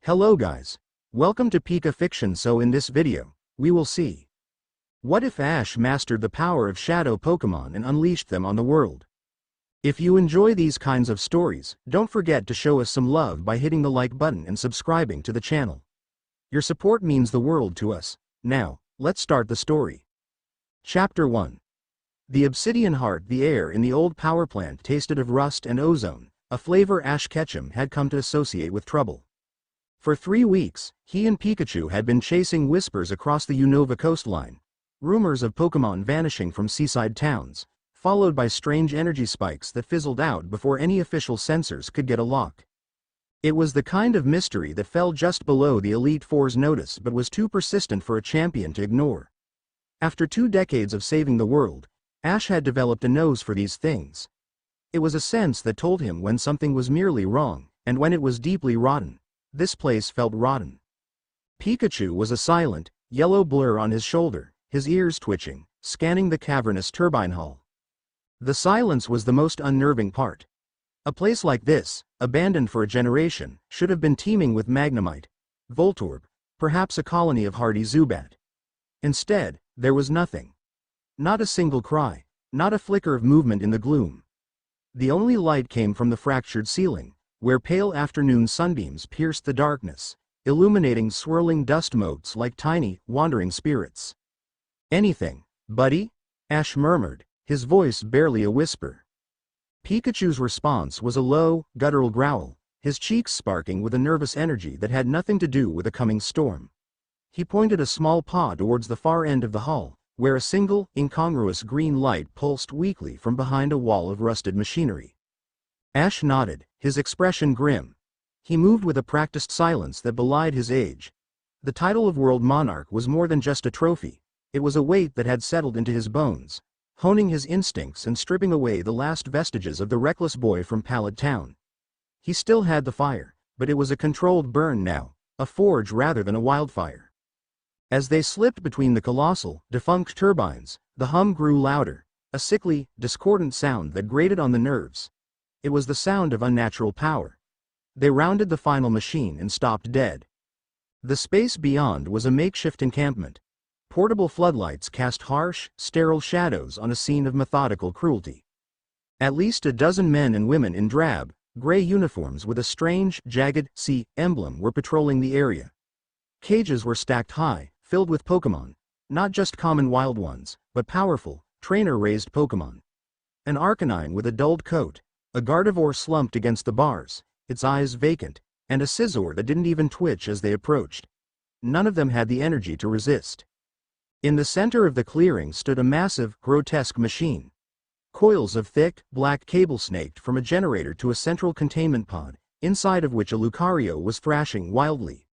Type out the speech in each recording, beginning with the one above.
Hello guys. Welcome to Pika Fiction. So in this video, we will see what if Ash mastered the power of shadow Pokemon and unleashed them on the world. If you enjoy these kinds of stories, don't forget to show us some love by hitting the like button and subscribing to the channel. Your support means the world to us. Now, let's start the story. Chapter 1. The Obsidian Heart. The air in the old power plant tasted of rust and ozone, a flavor Ash Ketchum had come to associate with trouble. For 3 weeks, he and Pikachu had been chasing whispers across the Unova coastline. Rumors of Pokemon vanishing from seaside towns, followed by strange energy spikes that fizzled out before any official sensors could get a lock. It was the kind of mystery that fell just below the Elite Four's notice but was too persistent for a champion to ignore. After 2 decades of saving the world, Ash had developed a nose for these things. It was a sense that told him when something was merely wrong, and when it was deeply rotten. This place felt rotten. Pikachu was a silent, yellow blur on his shoulder, his ears twitching, scanning the cavernous turbine hull. The silence was the most unnerving part. A place like this, abandoned for a generation, should have been teeming with Magnemite, Voltorb, perhaps a colony of hardy Zubat. Instead, there was nothing. Not a single cry, not a flicker of movement in the gloom. The only light came from the fractured ceiling, where pale afternoon sunbeams pierced the darkness, illuminating swirling dust motes like tiny, wandering spirits. "Anything, buddy?" Ash murmured, his voice barely a whisper. Pikachu's response was a low, guttural growl, his cheeks sparking with a nervous energy that had nothing to do with a coming storm. He pointed a small paw towards the far end of the hull, where a single, incongruous green light pulsed weakly from behind a wall of rusted machinery. Ash nodded, his expression grim. He moved with a practiced silence that belied his age. The title of World Monarch was more than just a trophy. It was a weight that had settled into his bones, honing his instincts and stripping away the last vestiges of the reckless boy from Pallet Town. He still had the fire, but it was a controlled burn now, a forge rather than a wildfire. As they slipped between the colossal, defunct turbines, the hum grew louder, a sickly, discordant sound that grated on the nerves. It was the sound of unnatural power. They rounded the final machine and stopped dead. The space beyond was a makeshift encampment. Portable floodlights cast harsh, sterile shadows on a scene of methodical cruelty. At least a dozen men and women in drab, gray uniforms with a strange, jagged C emblem were patrolling the area. Cages were stacked high, filled with Pokemon, not just common wild ones, but powerful, trainer-raised Pokemon. An Arcanine with a dulled coat, a Gardevoir slumped against the bars, its eyes vacant, and a Scizor that didn't even twitch as they approached. None of them had the energy to resist. In the center of the clearing stood a massive, grotesque machine. Coils of thick, black cable snaked from a generator to a central containment pod, inside of which a Lucario was thrashing wildly.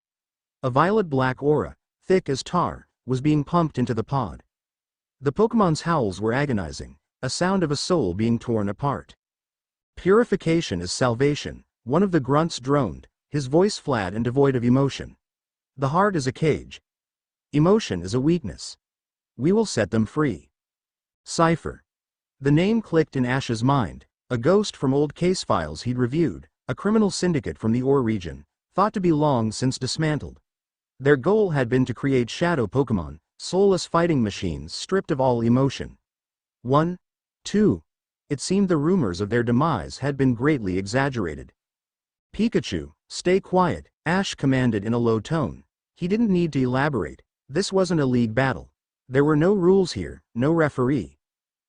A violet-black aura, thick as tar, was being pumped into the pod. The Pokemon's howls were agonizing, a sound of a soul being torn apart. "Purification is salvation," one of the grunts droned, his voice flat and devoid of emotion. "The heart is a cage. Emotion is a weakness. We will set them free." Cypher. The name clicked in Ash's mind, a ghost from old case files he'd reviewed, a criminal syndicate from the Ore region, thought to be long since dismantled. Their goal had been to create shadow Pokemon, soulless fighting machines stripped of all emotion. 1, 2. It seemed the rumors of their demise had been greatly exaggerated. "Pikachu, stay quiet," Ash commanded in a low tone. He didn't need to elaborate. This wasn't a league battle. There were no rules here, no referee.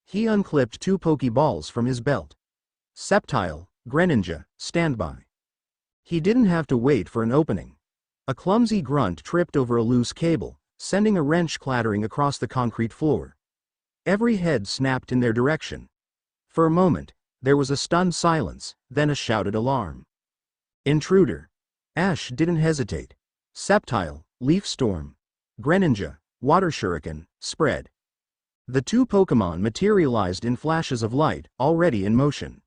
He unclipped 2 Pokeballs from his belt. "Sceptile, Greninja, stand by." He didn't have to wait for an opening. A clumsy grunt tripped over a loose cable, sending a wrench clattering across the concrete floor. Every head snapped in their direction. For a moment, there was a stunned silence, then a shouted alarm. "Intruder." Ash didn't hesitate. Sceptile, Leaf Storm. Greninja, Water Shuriken, spread. The 2 Pokemon materialized in flashes of light, already in motion.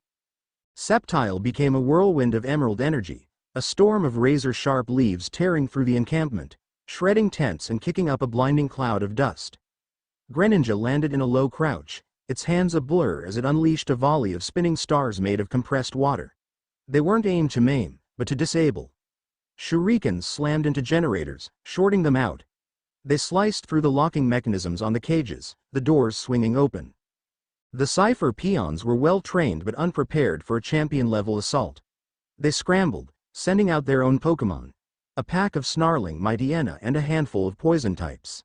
Sceptile became a whirlwind of emerald energy, a storm of razor-sharp leaves tearing through the encampment, shredding tents and kicking up a blinding cloud of dust. Greninja landed in a low crouch, its hands a blur as it unleashed a volley of spinning stars made of compressed water. They weren't aimed to maim, but to disable. Shurikens slammed into generators, shorting them out. They sliced through the locking mechanisms on the cages, the doors swinging open. The Cypher peons were well trained but unprepared for a champion-level assault. They scrambled, sending out their own Pokémon. A pack of snarling Mightyena and a handful of poison types.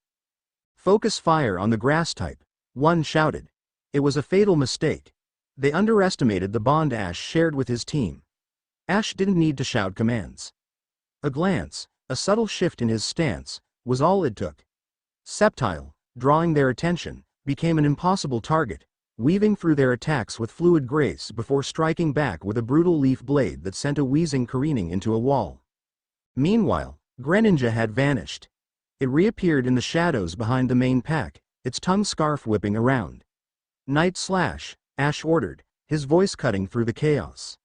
Focus fire on the grass type, one shouted. It was a fatal mistake. They underestimated the bond Ash shared with his team. Ash didn't need to shout commands. A glance, a subtle shift in his stance, was all it took. Sceptile, drawing their attention, became an impossible target, weaving through their attacks with fluid grace before striking back with a brutal leaf blade that sent a wheezing careening into a wall. Meanwhile, Greninja had vanished. It reappeared in the shadows behind the main pack, its tongue scarf whipping around. Night Slash, Ash ordered, his voice cutting through the chaos.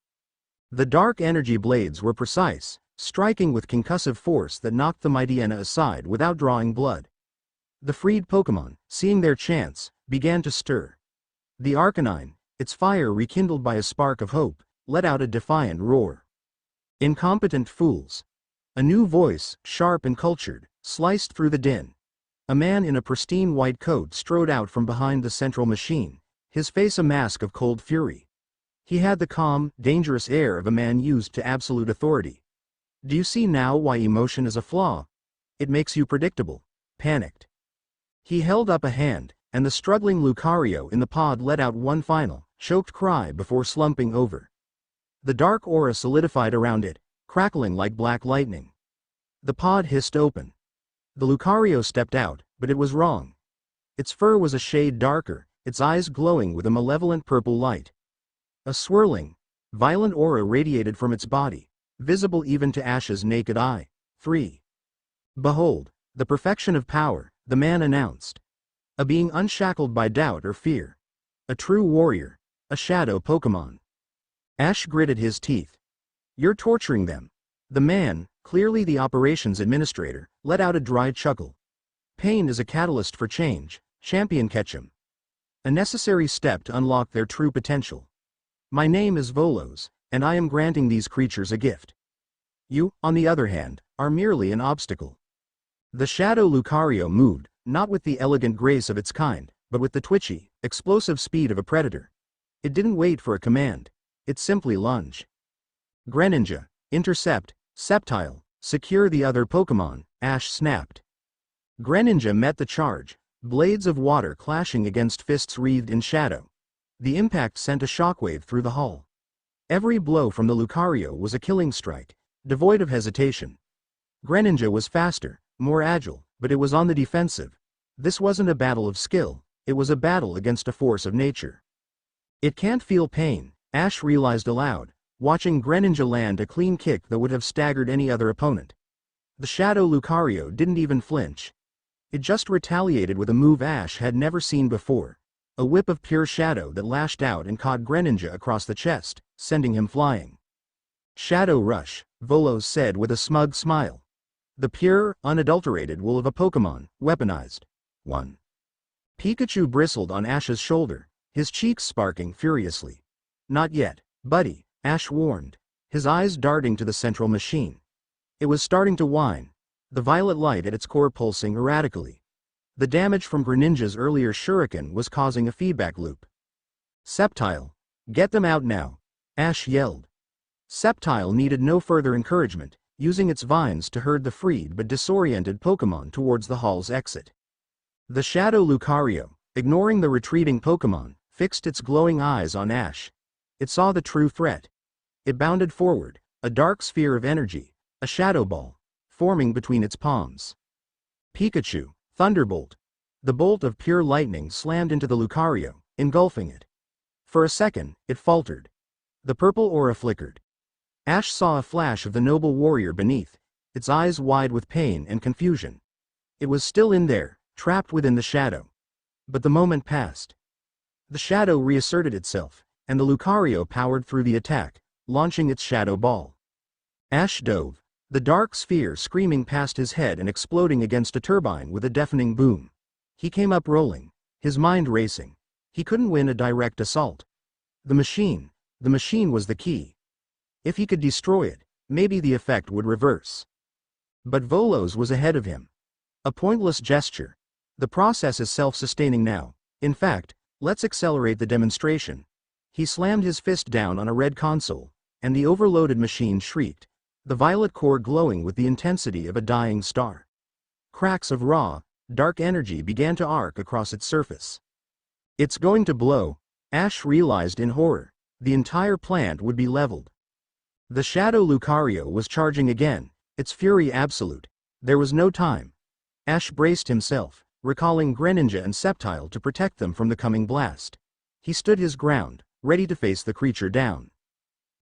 The dark energy blades were precise, striking with concussive force that knocked the Mightyena aside without drawing blood. The freed Pokémon, seeing their chance, began to stir. The Arcanine, its fire rekindled by a spark of hope, let out a defiant roar. Incompetent fools. A new voice, sharp and cultured, sliced through the din. A man in a pristine white coat strode out from behind the central machine, his face a mask of cold fury. He had the calm, dangerous air of a man used to absolute authority. Do you see now why emotion is a flaw? It makes you predictable. Panicked. He held up a hand, and the struggling Lucario in the pod let out one final, choked cry before slumping over. The dark aura solidified around it, crackling like black lightning. The pod hissed open. The Lucario stepped out, but it was wrong. Its fur was a shade darker, its eyes glowing with a malevolent purple light. A swirling, violent aura radiated from its body, visible even to Ash's naked eye. 3. Behold, the perfection of power, the man announced. A being unshackled by doubt or fear. A true warrior, a shadow Pokémon. Ash gritted his teeth. You're torturing them. The man, clearly the operations administrator, let out a dry chuckle. Pain is a catalyst for change, Champion Ketchum. A necessary step to unlock their true potential. My name is Volos, and I am granting these creatures a gift. You, on the other hand, are merely an obstacle. The shadow Lucario moved, not with the elegant grace of its kind, but with the twitchy, explosive speed of a predator. It didn't wait for a command. It simply lunged. Greninja, intercept, Sceptile, secure the other Pokémon, Ash snapped. Greninja met the charge, blades of water clashing against fists wreathed in shadow. The impact sent a shockwave through the hull. Every blow from the Lucario was a killing strike, devoid of hesitation. Greninja was faster, more agile, but it was on the defensive. This wasn't a battle of skill, it was a battle against a force of nature. It can't feel pain, Ash realized aloud, watching Greninja land a clean kick that would have staggered any other opponent. The shadow Lucario didn't even flinch. It just retaliated with a move Ash had never seen before. A whip of pure shadow that lashed out and caught Greninja across the chest, sending him flying. Shadow Rush, Volos said with a smug smile. The pure, unadulterated wool of a Pokémon, weaponized. 1. Pikachu bristled on Ash's shoulder, his cheeks sparking furiously. Not yet, buddy, Ash warned, his eyes darting to the central machine. It was starting to whine, the violet light at its core pulsing erratically. The damage from Greninja's earlier shuriken was causing a feedback loop. Sceptile, get them out now, Ash yelled. Sceptile needed no further encouragement, using its vines to herd the freed but disoriented Pokémon towards the hall's exit. The shadow Lucario, ignoring the retreating Pokémon, fixed its glowing eyes on Ash. It saw the true threat. It bounded forward, a dark sphere of energy, a shadow ball, forming between its palms. Pikachu, Thunderbolt. The bolt of pure lightning slammed into the Lucario, engulfing it. For a second, it faltered. The purple aura flickered. Ash saw a flash of the noble warrior beneath, its eyes wide with pain and confusion. It was still in there, trapped within the shadow. But the moment passed. The shadow reasserted itself, and the Lucario powered through the attack, launching its shadow ball. Ash dove, the dark sphere screaming past his head and exploding against a turbine with a deafening boom. He came up rolling, his mind racing. He couldn't win a direct assault. The machine was the key. If he could destroy it, maybe the effect would reverse. But Volos was ahead of him. A pointless gesture. The process is self-sustaining now. In fact, let's accelerate the demonstration. He slammed his fist down on a red console, and the overloaded machine shrieked, the violet core glowing with the intensity of a dying star. Cracks of raw, dark energy began to arc across its surface. It's going to blow, Ash realized in horror. The entire plant would be leveled. The Shadow Lucario was charging again, its fury absolute. There was no time. Ash braced himself, recalling Greninja and Sceptile to protect them from the coming blast. He stood his ground, ready to face the creature down.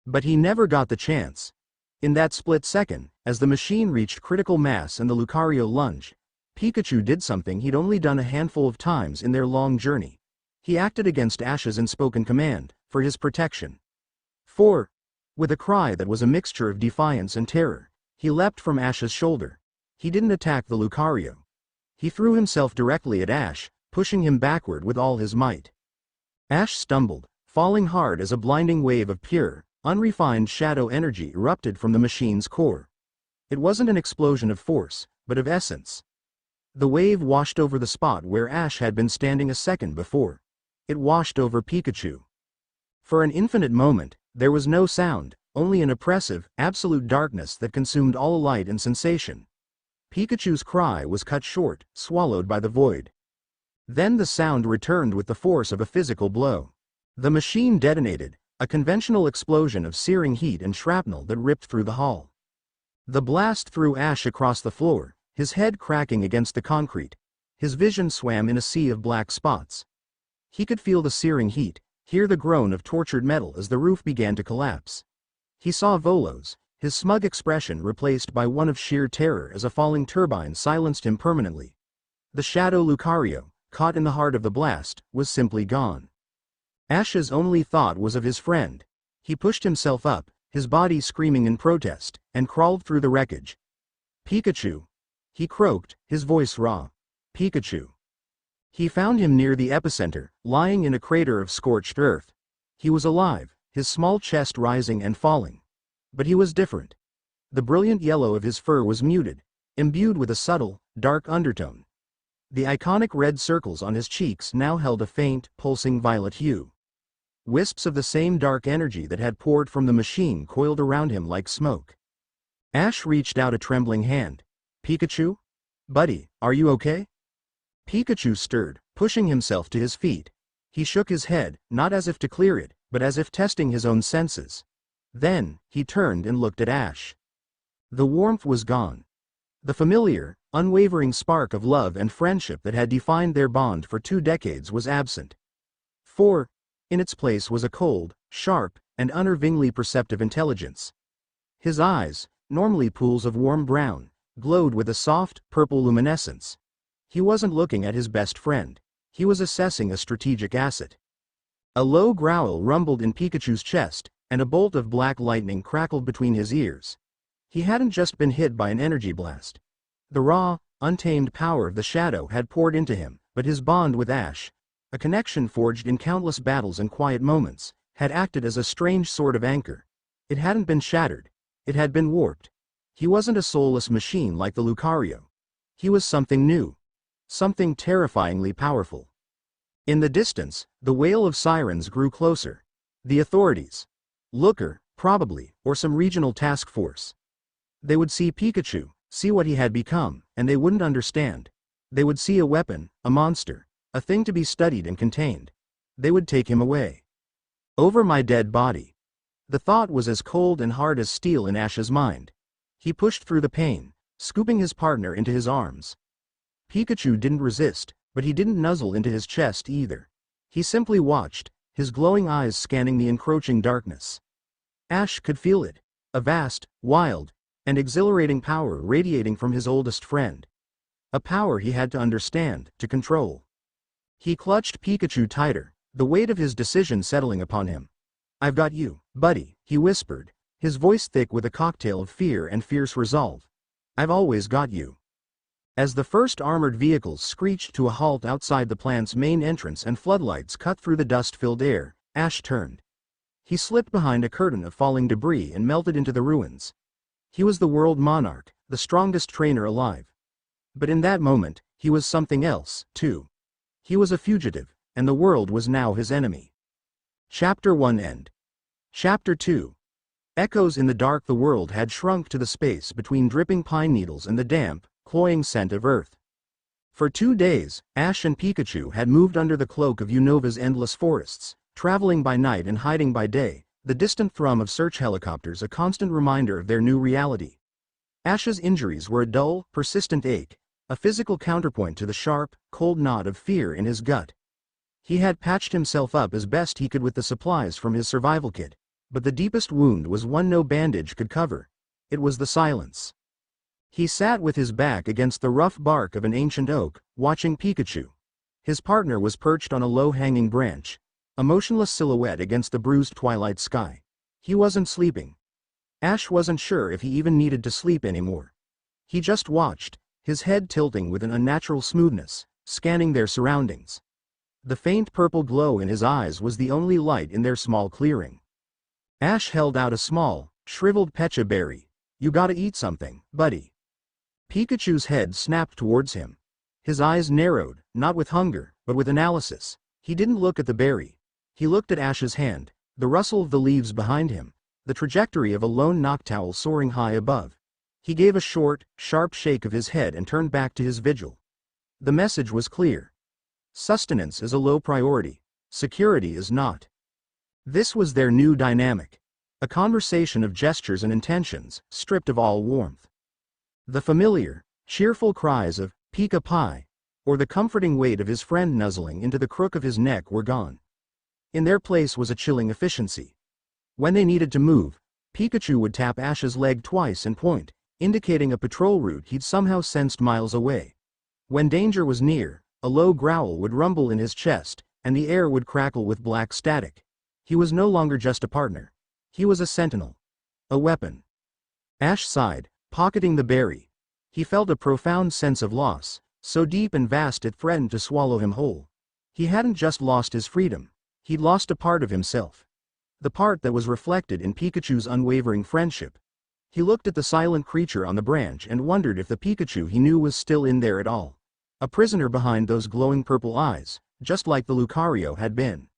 But he never got the chance. In that split second, as the machine reached critical mass and the Lucario lunged, Pikachu did something he'd only done a handful of times in their long journey. He acted against Ash's unspoken command, for his protection. With a cry that was a mixture of defiance and terror, he leapt from Ash's shoulder. He didn't attack the Lucario. He threw himself directly at Ash, pushing him backward with all his might. Ash stumbled, falling hard as a blinding wave of pure, unrefined shadow energy erupted from the machine's core. It wasn't an explosion of force, but of essence. The wave washed over the spot where Ash had been standing a second before. It washed over Pikachu. For an infinite moment, there was no sound, only an oppressive, absolute darkness that consumed all light and sensation. Pikachu's cry was cut short, swallowed by the void. Then the sound returned with the force of a physical blow. The machine detonated, a conventional explosion of searing heat and shrapnel that ripped through the hall. The blast threw Ash across the floor, his head cracking against the concrete. His vision swam in a sea of black spots. He could feel the searing heat, hear the groan of tortured metal as the roof began to collapse. He saw Volos, his smug expression replaced by one of sheer terror as a falling turbine silenced him permanently. The Shadow Lucario, caught in the heart of the blast, was simply gone. Ash's only thought was of his friend. He pushed himself up, his body screaming in protest, and crawled through the wreckage. "Pikachu!" he croaked, his voice raw. "Pikachu!" He found him near the epicenter, lying in a crater of scorched earth. He was alive, his small chest rising and falling. But he was different. The brilliant yellow of his fur was muted, imbued with a subtle, dark undertone. The iconic red circles on his cheeks now held a faint, pulsing violet hue. Wisps of the same dark energy that had poured from the machine coiled around him like smoke. Ash reached out a trembling hand. "Pikachu? Buddy, are you okay?" Pikachu stirred, pushing himself to his feet. He shook his head, not as if to clear it, but as if testing his own senses. Then, he turned and looked at Ash. The warmth was gone. The familiar, unwavering spark of love and friendship that had defined their bond for 2 decades was absent. In its place was a cold, sharp, and unnervingly perceptive intelligence. His eyes, normally pools of warm brown, glowed with a soft, purple luminescence. He wasn't looking at his best friend. He was assessing a strategic asset. A low growl rumbled in Pikachu's chest, and a bolt of black lightning crackled between his ears. He hadn't just been hit by an energy blast. The raw, untamed power of the shadow had poured into him, but his bond with Ash, a connection forged in countless battles and quiet moments, had acted as a strange sort of anchor. It hadn't been shattered. It had been warped. He wasn't a soulless machine like the Lucario. He was something new. Something terrifyingly powerful. In the distance, the wail of sirens grew closer. The authorities. Looker, probably, or some regional task force. They would see Pikachu, see what he had become, and they wouldn't understand. They would see a weapon, a monster, a thing to be studied and contained. They would take him away. Over my dead body. The thought was as cold and hard as steel in Ash's mind. He pushed through the pain, scooping his partner into his arms. Pikachu didn't resist, but he didn't nuzzle into his chest either. He simply watched, his glowing eyes scanning the encroaching darkness. Ash could feel it, a vast, wild, and exhilarating power radiating from his oldest friend. A power he had to understand, to control. He clutched Pikachu tighter, the weight of his decision settling upon him. "I've got you, buddy," he whispered, his voice thick with a cocktail of fear and fierce resolve. "I've always got you." As the first armored vehicles screeched to a halt outside the plant's main entrance and floodlights cut through the dust-filled air, Ash turned. He slipped behind a curtain of falling debris and melted into the ruins. He was the world monarch, the strongest trainer alive. But in that moment, he was something else, too. He was a fugitive, and the world was now his enemy. Chapter 1 End. Chapter 2. Echoes in the dark. The world had shrunk to the space between dripping pine needles and the damp, cloying scent of earth. For 2 days, Ash and Pikachu had moved under the cloak of Unova's endless forests, traveling by night and hiding by day, the distant thrum of search helicopters a constant reminder of their new reality. Ash's injuries were a dull, persistent ache, a physical counterpoint to the sharp, cold knot of fear in his gut. He had patched himself up as best he could with the supplies from his survival kit, but the deepest wound was one no bandage could cover. It was the silence. He sat with his back against the rough bark of an ancient oak, watching Pikachu. His partner was perched on a low-hanging branch, a motionless silhouette against the bruised twilight sky. He wasn't sleeping. Ash wasn't sure if he even needed to sleep anymore. He just watched, his head tilting with an unnatural smoothness, scanning their surroundings. The faint purple glow in his eyes was the only light in their small clearing. Ash held out a small, shriveled pecha berry. "You gotta eat something, buddy." Pikachu's head snapped towards him. His eyes narrowed, not with hunger, but with analysis. He didn't look at the berry. He looked at Ash's hand, the rustle of the leaves behind him, the trajectory of a lone noctowl soaring high above. He gave a short, sharp shake of his head and turned back to his vigil. The message was clear. Sustenance is a low priority. Security is not. This was their new dynamic. A conversation of gestures and intentions, stripped of all warmth. The familiar, cheerful cries of "Pika Pie," or the comforting weight of his friend nuzzling into the crook of his neck were gone. In their place was a chilling efficiency. When they needed to move, Pikachu would tap Ash's leg twice and point, indicating a patrol route he'd somehow sensed miles away. When danger was near, a low growl would rumble in his chest, and the air would crackle with black static. He was no longer just a partner. He was a sentinel. A weapon. Ash sighed, pocketing the berry. He felt a profound sense of loss, so deep and vast it threatened to swallow him whole. He hadn't just lost his freedom. He'd lost a part of himself. The part that was reflected in Pikachu's unwavering friendship. He looked at the silent creature on the branch and wondered if the Pikachu he knew was still in there at all. A prisoner behind those glowing purple eyes, just like the Lucario had been.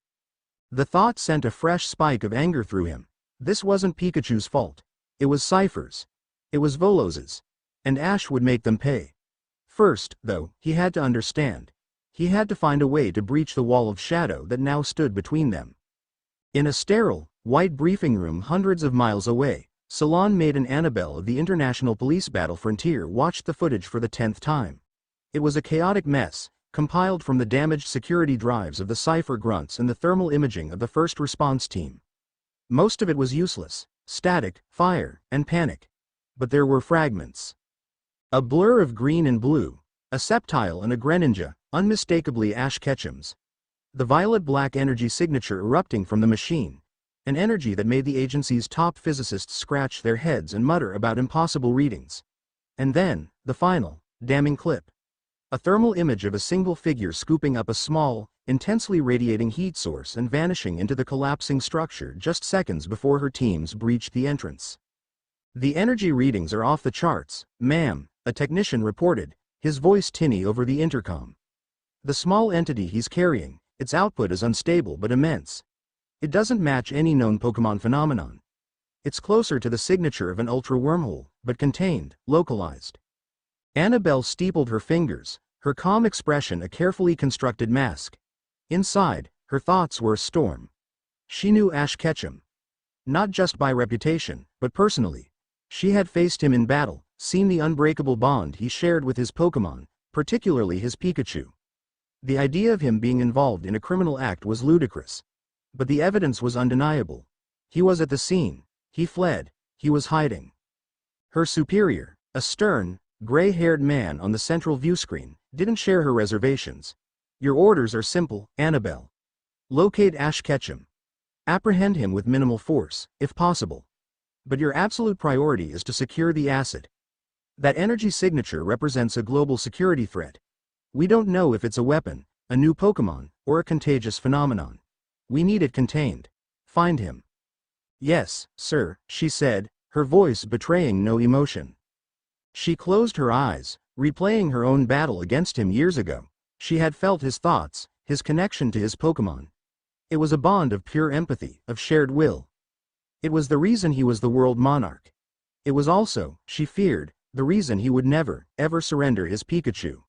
The thought sent a fresh spike of anger through him. This wasn't Pikachu's fault. It was Cypher's. It was Volos's. And Ash would make them pay. First, though, he had to understand. He had to find a way to breach the wall of shadow that now stood between them. In a sterile, white briefing room hundreds of miles away, Salon made an Annabelle of the International Police Battle Frontier watched the footage for the 10th time. It was a chaotic mess, compiled from the damaged security drives of the Cypher grunts and the thermal imaging of the first response team. Most of it was useless, static, fire, and panic. But there were fragments. A blur of green and blue, a Sceptile and a Greninja, unmistakably Ash Ketchum's. The violet-black energy signature erupting from the machine. An energy that made the agency's top physicists scratch their heads and mutter about impossible readings. And then, the final, damning clip. A thermal image of a single figure scooping up a small, intensely radiating heat source and vanishing into the collapsing structure just seconds before her teams breached the entrance. "The energy readings are off the charts, ma'am," a technician reported, his voice tinny over the intercom. "The small entity he's carrying, its output is unstable but immense. It doesn't match any known Pokémon phenomenon. It's closer to the signature of an ultra wormhole, but contained, localized." Annabelle steepled her fingers, her calm expression a carefully constructed mask. Inside, her thoughts were a storm. She knew Ash Ketchum. Not just by reputation, but personally. She had faced him in battle, seen the unbreakable bond he shared with his Pokémon, particularly his Pikachu. The idea of him being involved in a criminal act was ludicrous. But the evidence was undeniable. He was at the scene. He fled. He was hiding. Her superior, a stern, gray-haired man on the central viewscreen, didn't share her reservations. "Your orders are simple, Annabelle. Locate Ash Ketchum. Apprehend him with minimal force, if possible. But your absolute priority is to secure the asset. That energy signature represents a global security threat. We don't know if it's a weapon, a new Pokémon, or a contagious phenomenon. We need it contained. Find him." "Yes, sir," she said, her voice betraying no emotion. She closed her eyes, replaying her own battle against him years ago. She had felt his thoughts, his connection to his Pokémon. It was a bond of pure empathy, of shared will. It was the reason he was the world monarch. It was also, she feared, the reason he would never, ever surrender his Pikachu.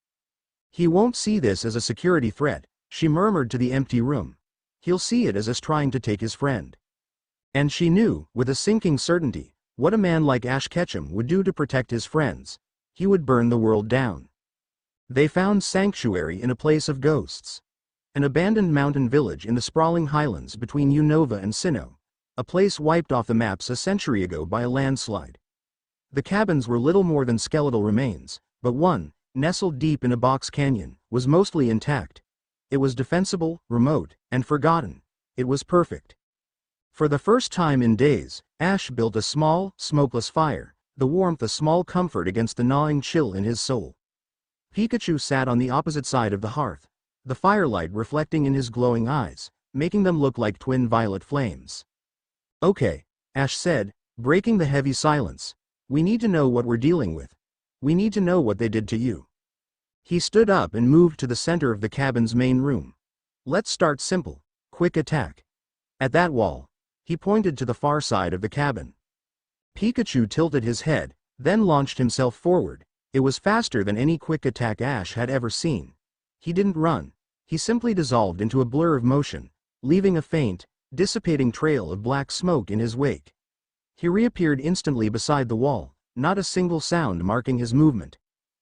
He won't see this as a security threat, she murmured to the empty room. He'll see it as us trying to take his friend. And she knew, with a sinking certainty, what a man like Ash Ketchum would do to protect his friends. He would burn the world down. They found sanctuary in a place of ghosts. An abandoned mountain village in the sprawling highlands between Unova and Sinnoh, a place wiped off the maps a century ago by a landslide. The cabins were little more than skeletal remains, but one, nestled deep in a box canyon, was mostly intact. It was defensible, remote, and forgotten. It was perfect. For the first time in days, Ash built a small, smokeless fire, the warmth a small comfort against the gnawing chill in his soul. Pikachu sat on the opposite side of the hearth, the firelight reflecting in his glowing eyes, making them look like twin violet flames. "Okay," Ash said, breaking the heavy silence. "We need to know what we're dealing with. We need to know what they did to you." He stood up and moved to the center of the cabin's main room. "Let's start simple. Quick attack." At that wall, he pointed to the far side of the cabin. Pikachu tilted his head, then launched himself forward. It was faster than any quick attack Ash had ever seen. He didn't run. He simply dissolved into a blur of motion, leaving a faint, dissipating trail of black smoke in his wake. He reappeared instantly beside the wall, not a single sound marking his movement.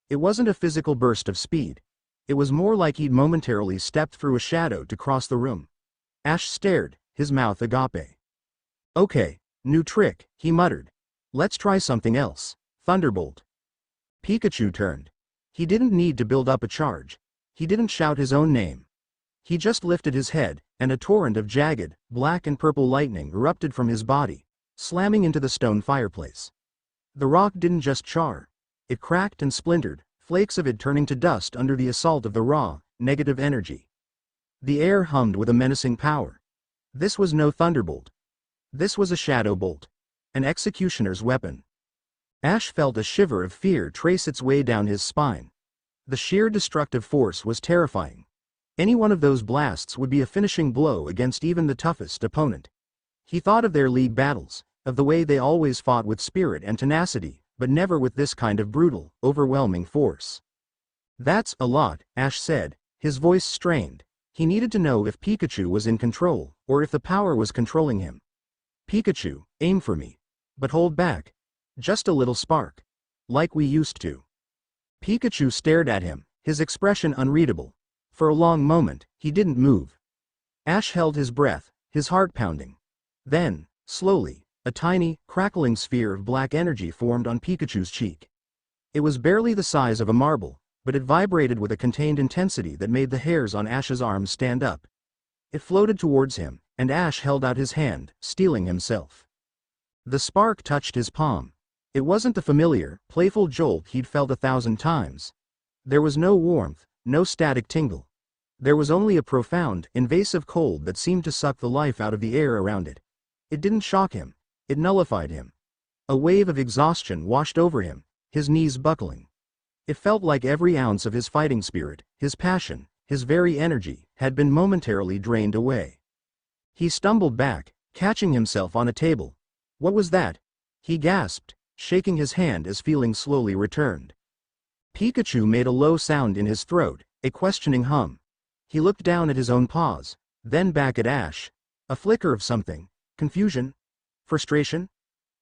It wasn't a physical burst of speed. It was more like he'd momentarily stepped through a shadow to cross the room. Ash stared, his mouth agape. "Okay, new trick," he muttered. "Let's try something else. Thunderbolt." Pikachu turned. He didn't need to build up a charge. He didn't shout his own name. He just lifted his head, and a torrent of jagged, black and purple lightning erupted from his body, slamming into the stone fireplace. The rock didn't just char. It cracked and splintered, flakes of it turning to dust under the assault of the raw, negative energy. The air hummed with a menacing power. This was no thunderbolt. This was a shadow bolt. An executioner's weapon. Ash felt a shiver of fear trace its way down his spine. The sheer destructive force was terrifying. Any one of those blasts would be a finishing blow against even the toughest opponent. He thought of their league battles, of the way they always fought with spirit and tenacity, but never with this kind of brutal, overwhelming force. "That's a lot," Ash said, his voice strained. He needed to know if Pikachu was in control, or if the power was controlling him. "Pikachu, aim for me. But hold back. Just a little spark. Like we used to." Pikachu stared at him, his expression unreadable. For a long moment, he didn't move. Ash held his breath, his heart pounding. Then, slowly, a tiny, crackling sphere of black energy formed on Pikachu's cheek. It was barely the size of a marble, but it vibrated with a contained intensity that made the hairs on Ash's arms stand up. It floated towards him, and Ash held out his hand, steeling himself. The spark touched his palm. It wasn't the familiar, playful jolt he'd felt 1,000 times. There was no warmth, no static tingle. There was only a profound, invasive cold that seemed to suck the life out of the air around it. It didn't shock him. It nullified him. A wave of exhaustion washed over him, his knees buckling. It felt like every ounce of his fighting spirit, his passion, his very energy, had been momentarily drained away. He stumbled back, catching himself on a table. "What was that?" he gasped, shaking his hand as feeling slowly returned. Pikachu made a low sound in his throat, a questioning hum. He looked down at his own paws, then back at Ash. A flicker of something, confusion, frustration,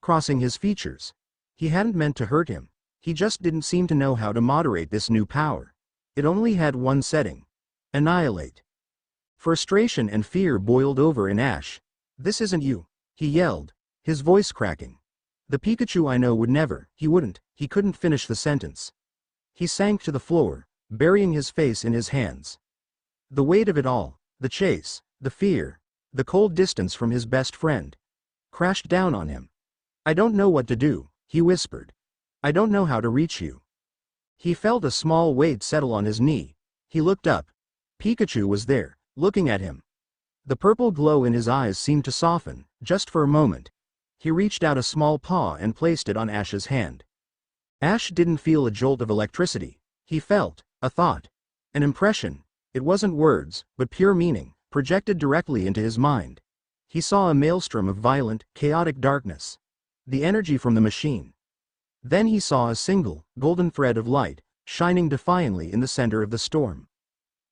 crossing his features. He hadn't meant to hurt him. He just didn't seem to know how to moderate this new power. It only had one setting: annihilate. Frustration and fear boiled over in Ash. "This isn't you," he yelled, his voice cracking. "The Pikachu I know would never," he couldn't finish the sentence. He sank to the floor, burying his face in his hands. The weight of it all, the chase, the fear, the cold distance from his best friend, crashed down on him. "I don't know what to do," he whispered. "I don't know how to reach you." He felt a small weight settle on his knee. He looked up. Pikachu was there, looking at him. The purple glow in his eyes seemed to soften, just for a moment. He reached out a small paw and placed it on Ash's hand. Ash didn't feel a jolt of electricity. He felt a thought, an impression. It wasn't words, but pure meaning, projected directly into his mind. He saw a maelstrom of violent, chaotic darkness. The energy from the machine. Then he saw a single, golden thread of light, shining defiantly in the center of the storm.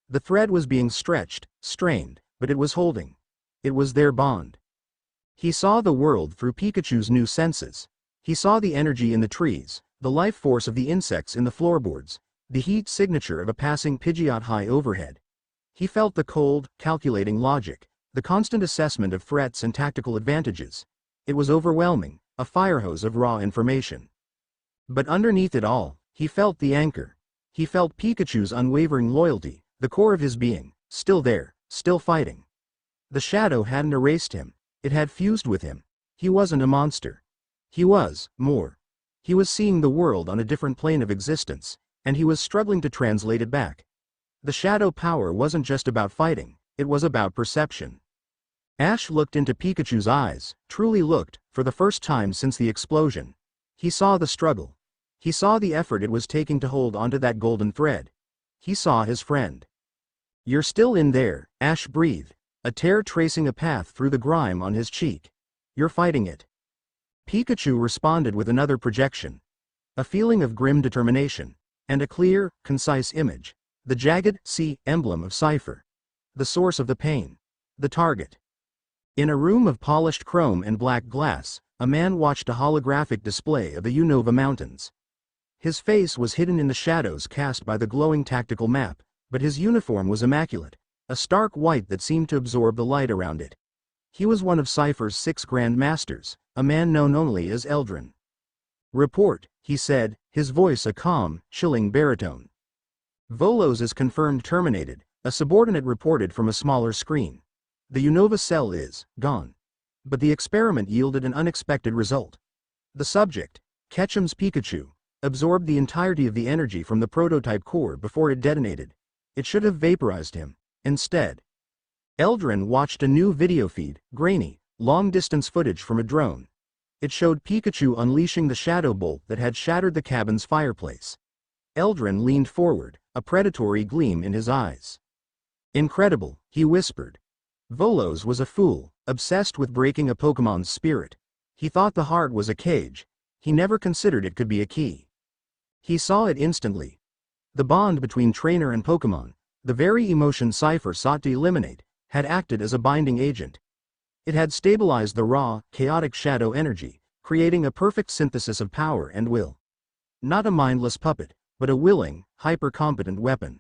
The thread was being stretched, strained, but it was holding. It was their bond. He saw the world through Pikachu's new senses. He saw the energy in the trees, the life force of the insects in the floorboards, the heat signature of a passing Pidgeot high overhead. He felt the cold, calculating logic, the constant assessment of threats and tactical advantages. It was overwhelming, a firehose of raw information. But underneath it all, he felt the anchor. He felt Pikachu's unwavering loyalty, the core of his being, still there, still fighting. The shadow hadn't erased him. It had fused with him. He wasn't a monster. He was more. He was seeing the world on a different plane of existence, and he was struggling to translate it back. The shadow power wasn't just about fighting, it was about perception. Ash looked into Pikachu's eyes, truly looked, for the first time since the explosion. He saw the struggle. He saw the effort it was taking to hold onto that golden thread. He saw his friend. "You're still in there," Ash breathed, a tear tracing a path through the grime on his cheek. "You're fighting it." Pikachu responded with another projection. A feeling of grim determination, and a clear, concise image. The jagged C emblem of Cypher. The source of the pain. The target. In a room of polished chrome and black glass, a man watched a holographic display of the Unova Mountains. His face was hidden in the shadows cast by the glowing tactical map, but his uniform was immaculate, a stark white that seemed to absorb the light around it. He was one of Cypher's 6 Grand Masters, a man known only as Eldrin. "Report," he said, his voice a calm, chilling baritone. "Volos is confirmed terminated," a subordinate reported from a smaller screen. "The Unova cell is gone." But the experiment yielded an unexpected result. The subject, Ketchum's Pikachu, absorbed the entirety of the energy from the prototype core before it detonated. It should have vaporized him. Instead, Eldrin watched a new video feed, grainy, long-distance footage from a drone. It showed Pikachu unleashing the shadow bolt that had shattered the cabin's fireplace. Eldrin leaned forward, a predatory gleam in his eyes. "Incredible," he whispered. Volos was a fool, obsessed with breaking a Pokémon's spirit. He thought the heart was a cage. He never considered it could be a key. He saw it instantly. The bond between trainer and Pokémon, the very emotion Cypher sought to eliminate, had acted as a binding agent. It had stabilized the raw, chaotic shadow energy, creating a perfect synthesis of power and will. Not a mindless puppet, but a willing, hyper-competent weapon.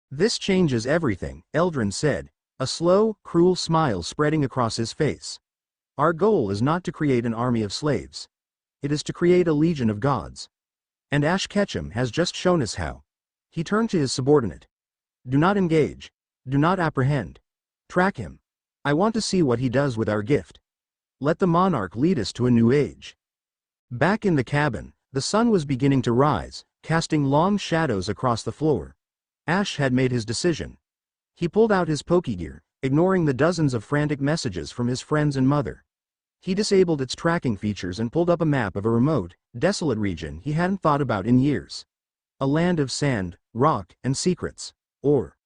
"This changes everything," Eldrin said, a slow, cruel smile spreading across his face. "Our goal is not to create an army of slaves. It is to create a legion of gods. And Ash Ketchum has just shown us how." He turned to his subordinate. "Do not engage. Do not apprehend. Track him. I want to see what he does with our gift. Let the monarch lead us to a new age." Back in the cabin, the sun was beginning to rise, casting long shadows across the floor. Ash had made his decision. He pulled out his Pokégear, ignoring the dozens of frantic messages from his friends and mother. He disabled its tracking features and pulled up a map of a remote, desolate region he hadn't thought about in years. A land of sand, rock, and secrets. Or,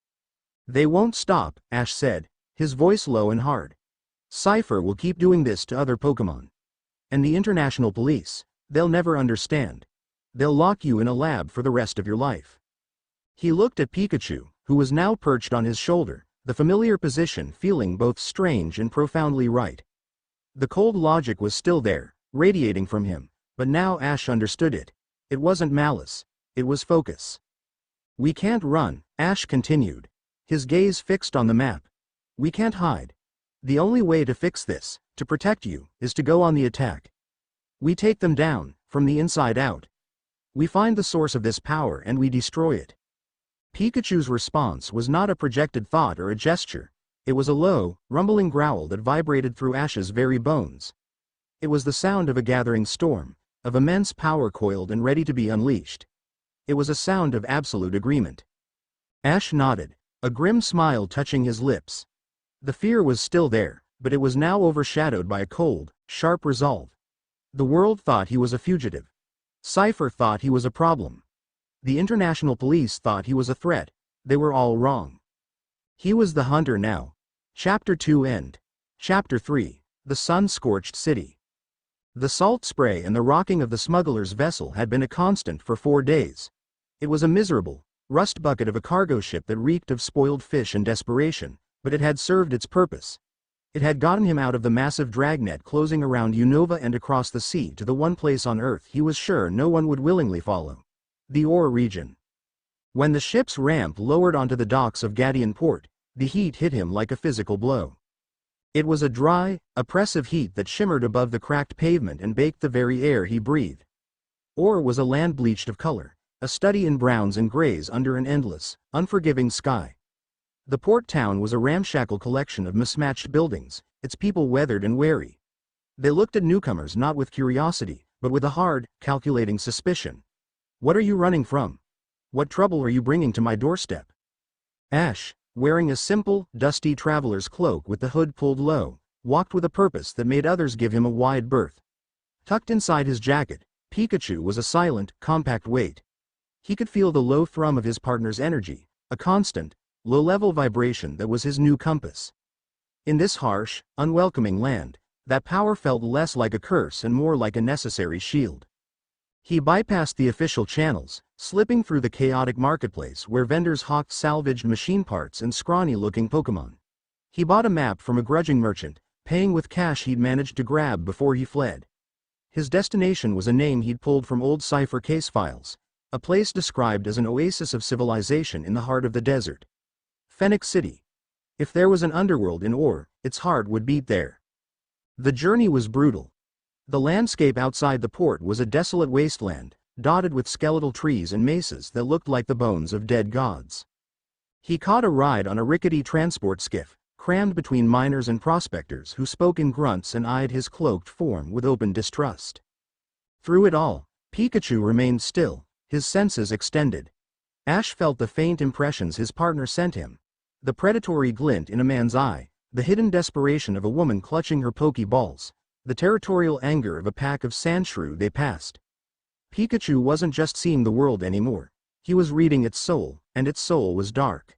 "They won't stop," Ash said, his voice low and hard. "Cypher will keep doing this to other Pokémon. And the international police, they'll never understand. They'll lock you in a lab for the rest of your life." He looked at Pikachu, who was now perched on his shoulder, the familiar position feeling both strange and profoundly right. The cold logic was still there, radiating from him, but now Ash understood it. It wasn't malice. It was focus. "We can't run," Ash continued, his gaze fixed on the map. "We can't hide. The only way to fix this, to protect you, is to go on the attack. We take them down, from the inside out. We find the source of this power and we destroy it." Pikachu's response was not a projected thought or a gesture. It was a low, rumbling growl that vibrated through Ash's very bones. It was the sound of a gathering storm, of immense power coiled and ready to be unleashed. It was a sound of absolute agreement. Ash nodded, a grim smile touching his lips. The fear was still there, but it was now overshadowed by a cold, sharp resolve. The world thought he was a fugitive. Cypher thought he was a problem. The international police thought he was a threat. They were all wrong. He was the hunter now. Chapter 2 End. Chapter 3. The Sun-Scorched City. The salt spray and the rocking of the smuggler's vessel had been a constant for 4 days. It was a miserable, rust bucket of a cargo ship that reeked of spoiled fish and desperation, but it had served its purpose. It had gotten him out of the massive dragnet closing around Unova and across the sea to the one place on Earth he was sure no one would willingly follow. The Ore region. When the ship's ramp lowered onto the docks of Gadian port, the heat hit him like a physical blow. It was a dry, oppressive heat that shimmered above the cracked pavement and baked the very air he breathed. Ore was a land bleached of color, a study in browns and grays under an endless, unforgiving sky. The port town was a ramshackle collection of mismatched buildings, its people weathered and wary. They looked at newcomers not with curiosity, but with a hard, calculating suspicion. What are you running from? What trouble are you bringing to my doorstep? Ash, wearing a simple, dusty traveler's cloak with the hood pulled low, walked with a purpose that made others give him a wide berth. Tucked inside his jacket, Pikachu was a silent, compact weight. He could feel the low thrum of his partner's energy, a constant, low-level vibration that was his new compass. In this harsh, unwelcoming land, that power felt less like a curse and more like a necessary shield. He bypassed the official channels, slipping through the chaotic marketplace where vendors hawked salvaged machine parts and scrawny-looking Pokémon. He bought a map from a grudging merchant, paying with cash he'd managed to grab before he fled. His destination was a name he'd pulled from old Cypher case files, a place described as an oasis of civilization in the heart of the desert. Phoenix City. If there was an underworld in Ore, its heart would beat there. The journey was brutal. The landscape outside the port was a desolate wasteland, dotted with skeletal trees and mesas that looked like the bones of dead gods. He caught a ride on a rickety transport skiff, crammed between miners and prospectors who spoke in grunts and eyed his cloaked form with open distrust. Through it all, Pikachu remained still, his senses extended. Ash felt the faint impressions his partner sent him. The predatory glint in a man's eye, the hidden desperation of a woman clutching her Pokeballs, the territorial anger of a pack of sandshrew they passed. Pikachu wasn't just seeing the world anymore. He was reading its soul, and its soul was dark.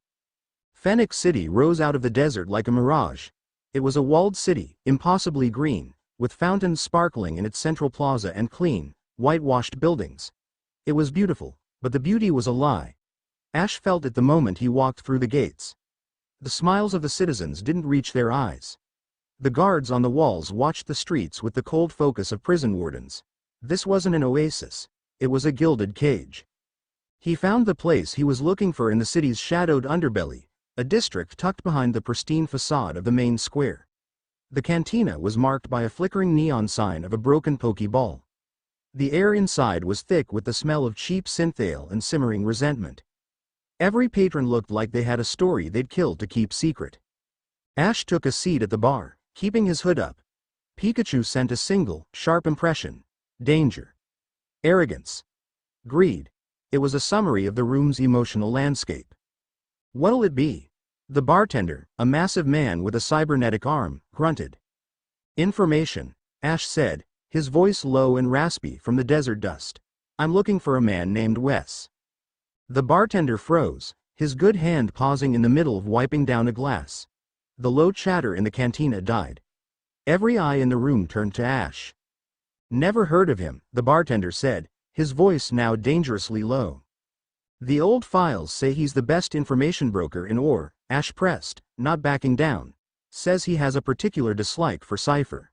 Phoenix City rose out of the desert like a mirage. It was a walled city, impossibly green, with fountains sparkling in its central plaza and clean, whitewashed buildings. It was beautiful, but the beauty was a lie. Ash felt it the moment he walked through the gates. The smiles of the citizens didn't reach their eyes. The guards on the walls watched the streets with the cold focus of prison wardens. This wasn't an oasis. It was a gilded cage. He found the place he was looking for in the city's shadowed underbelly, a district tucked behind the pristine facade of the main square. The cantina was marked by a flickering neon sign of a broken Pokeball. The air inside was thick with the smell of cheap synthale and simmering resentment. Every patron looked like they had a story they'd killed to keep secret. Ash took a seat at the bar, keeping his hood up. Pikachu sent a single, sharp impression. Danger. Arrogance. Greed. It was a summary of the room's emotional landscape. What'll it be? The bartender, a massive man with a cybernetic arm, grunted. Information, Ash said, his voice low and raspy from the desert dust. I'm looking for a man named Wes. The bartender froze, his good hand pausing in the middle of wiping down a glass. The low chatter in the cantina died. Every eye in the room turned to Ash. Never heard of him, the bartender said, his voice now dangerously low. The old files say he's the best information broker in Ore, Ash pressed, not backing down. Says he has a particular dislike for Cypher.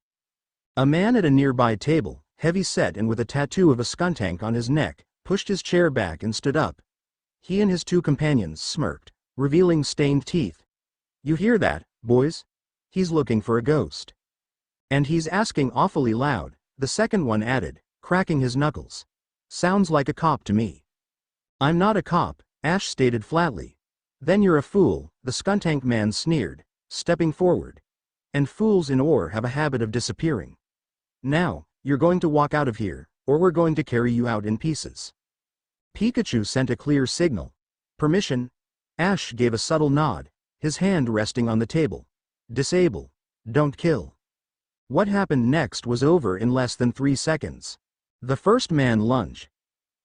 A man at a nearby table, heavy-set and with a tattoo of a skuntank on his neck, pushed his chair back and stood up. He and his 2 companions smirked, revealing stained teeth. You hear that, boys? He's looking for a ghost. And he's asking awfully loud, the second one added, cracking his knuckles. Sounds like a cop to me. I'm not a cop, Ash stated flatly. Then you're a fool, the skuntank man sneered, stepping forward. And fools in Ore have a habit of disappearing. Now, you're going to walk out of here, or we're going to carry you out in pieces. Pikachu sent a clear signal. Permission? Ash gave a subtle nod, his hand resting on the table. Disable. Don't kill. What happened next was over in less than 3 seconds. The first man lunged.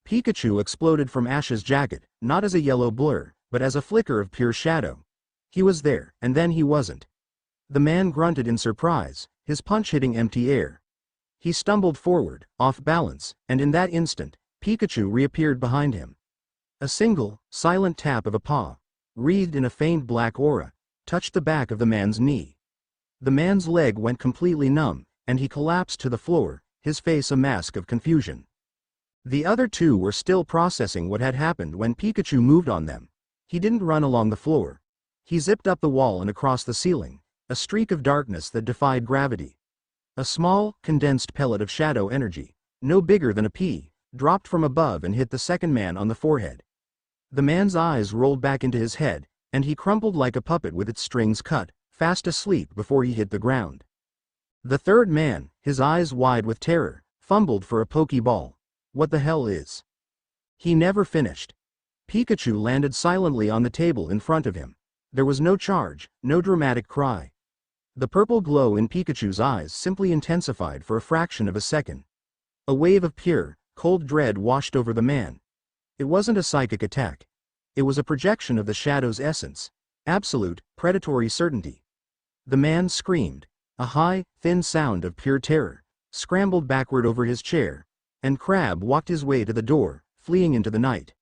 Pikachu exploded from Ash's jacket, not as a yellow blur, but as a flicker of pure shadow. He was there, and then he wasn't. The man grunted in surprise, his punch hitting empty air. He stumbled forward, off balance, and in that instant, Pikachu reappeared behind him. A single, silent tap of a paw, wreathed in a faint black aura, touched the back of the man's knee. The man's leg went completely numb, and he collapsed to the floor, his face a mask of confusion. The other two were still processing what had happened when Pikachu moved on them. He didn't run along the floor. He zipped up the wall and across the ceiling, a streak of darkness that defied gravity. A small, condensed pellet of shadow energy, no bigger than a pea, dropped from above and hit the second man on the forehead. The man's eyes rolled back into his head, and he crumpled like a puppet with its strings cut, fast asleep before he hit the ground. The third man, his eyes wide with terror, fumbled for a Pokeball. What the hell is? He never finished. Pikachu landed silently on the table in front of him. There was no charge, no dramatic cry. The purple glow in Pikachu's eyes simply intensified for a fraction of a second. A wave of pure, cold dread washed over the man. It wasn't a psychic attack. It was a projection of the shadow's essence. Absolute, predatory certainty. The man screamed, a high, thin sound of pure terror, scrambled backward over his chair, and Crab walked his way to the door, fleeing into the night.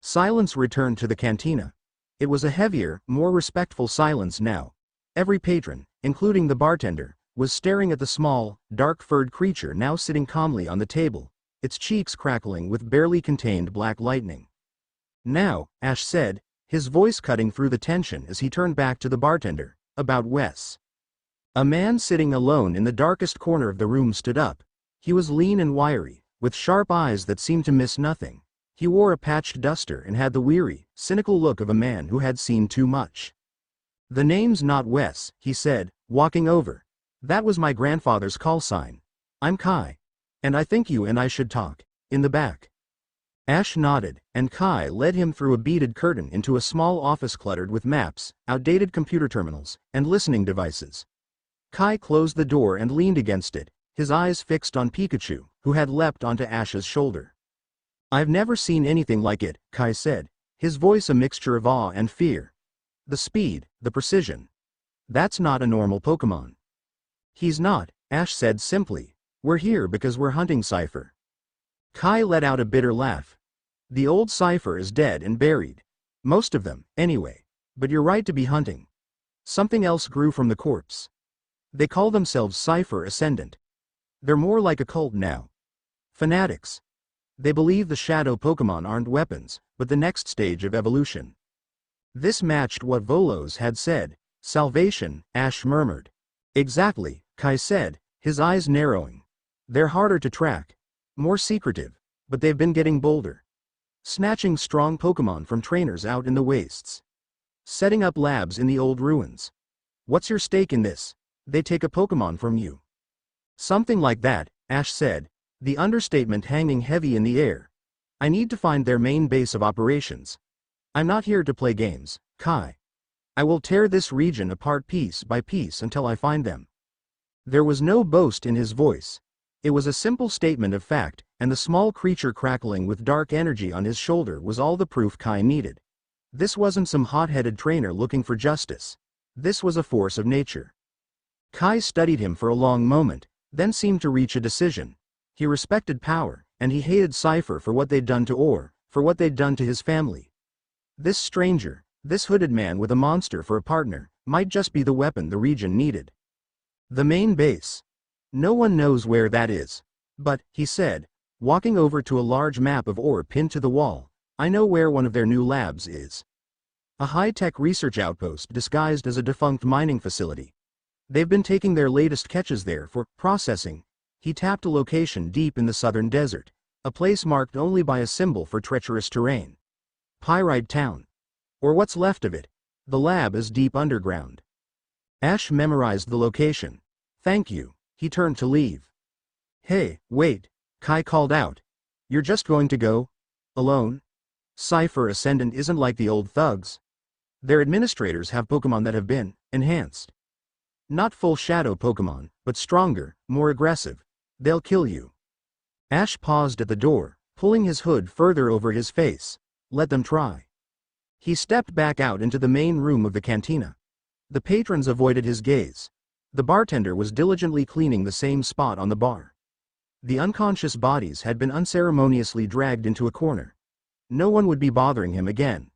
Silence returned to the cantina. It was a heavier, more respectful silence now. Every patron, including the bartender, was staring at the small, dark-furred creature now sitting calmly on the table, its cheeks crackling with barely contained black lightning. "Now," Ash said, his voice cutting through the tension as he turned back to the bartender, "about Wes." A man sitting alone in the darkest corner of the room stood up. He was lean and wiry, with sharp eyes that seemed to miss nothing. He wore a patched duster and had the weary, cynical look of a man who had seen too much. "The name's not Wes," he said, walking over. "That was my grandfather's call sign. I'm Kai. And I think you and I should talk. In the back." Ash nodded, and Kai led him through a beaded curtain into a small office cluttered with maps, outdated computer terminals, and listening devices. Kai closed the door and leaned against it, his eyes fixed on Pikachu, who had leapt onto Ash's shoulder. "I've never seen anything like it," Kai said, his voice a mixture of awe and fear. "The speed, the precision. That's not a normal Pokémon." "He's not," Ash said simply. "We're here because we're hunting Cypher." Kai let out a bitter laugh. "The old Cypher is dead and buried. Most of them, anyway. But you're right to be hunting. Something else grew from the corpse. They call themselves Cypher Ascendant. They're more like a cult now. Fanatics. They believe the shadow Pokémon aren't weapons, but the next stage of evolution." This matched what Volos had said. "Salvation," Ash murmured. "Exactly," Kai said, his eyes narrowing. "They're harder to track. More secretive. But they've been getting bolder. Snatching strong Pokémon from trainers out in the wastes. Setting up labs in the old ruins. What's your stake in this? They take a Pokémon from you." "Something like that," Ash said, the understatement hanging heavy in the air. "I need to find their main base of operations. I'm not here to play games, Kai. I will tear this region apart piece by piece until I find them." There was no boast in his voice. It was a simple statement of fact, and the small creature crackling with dark energy on his shoulder was all the proof Kai needed. This wasn't some hot-headed trainer looking for justice. This was a force of nature. Kai studied him for a long moment, then seemed to reach a decision. He respected power, and he hated Cypher for what they'd done to Orr, for what they'd done to his family. This stranger, this hooded man with a monster for a partner, might just be the weapon the region needed. "The main base. No one knows where that is. But," he said, walking over to a large map of Orr pinned to the wall, "I know where one of their new labs is. A high-tech research outpost disguised as a defunct mining facility. They've been taking their latest catches there for processing." He tapped a location deep in the southern desert, a place marked only by a symbol for treacherous terrain. "Pyrite Town. Or what's left of it. The lab is deep underground." Ash memorized the location. "Thank you." He turned to leave. "Hey, wait," Kai called out. "You're just going to go? Alone? Cypher Ascendant isn't like the old thugs. Their administrators have Pokémon that have been enhanced." Not full shadow Pokémon, but stronger, more aggressive. They'll kill you. Ash paused at the door, pulling his hood further over his face. Let them try. He stepped back out into the main room of the cantina. The patrons avoided his gaze. The bartender was diligently cleaning the same spot on the bar. The unconscious bodies had been unceremoniously dragged into a corner. No one would be bothering him again.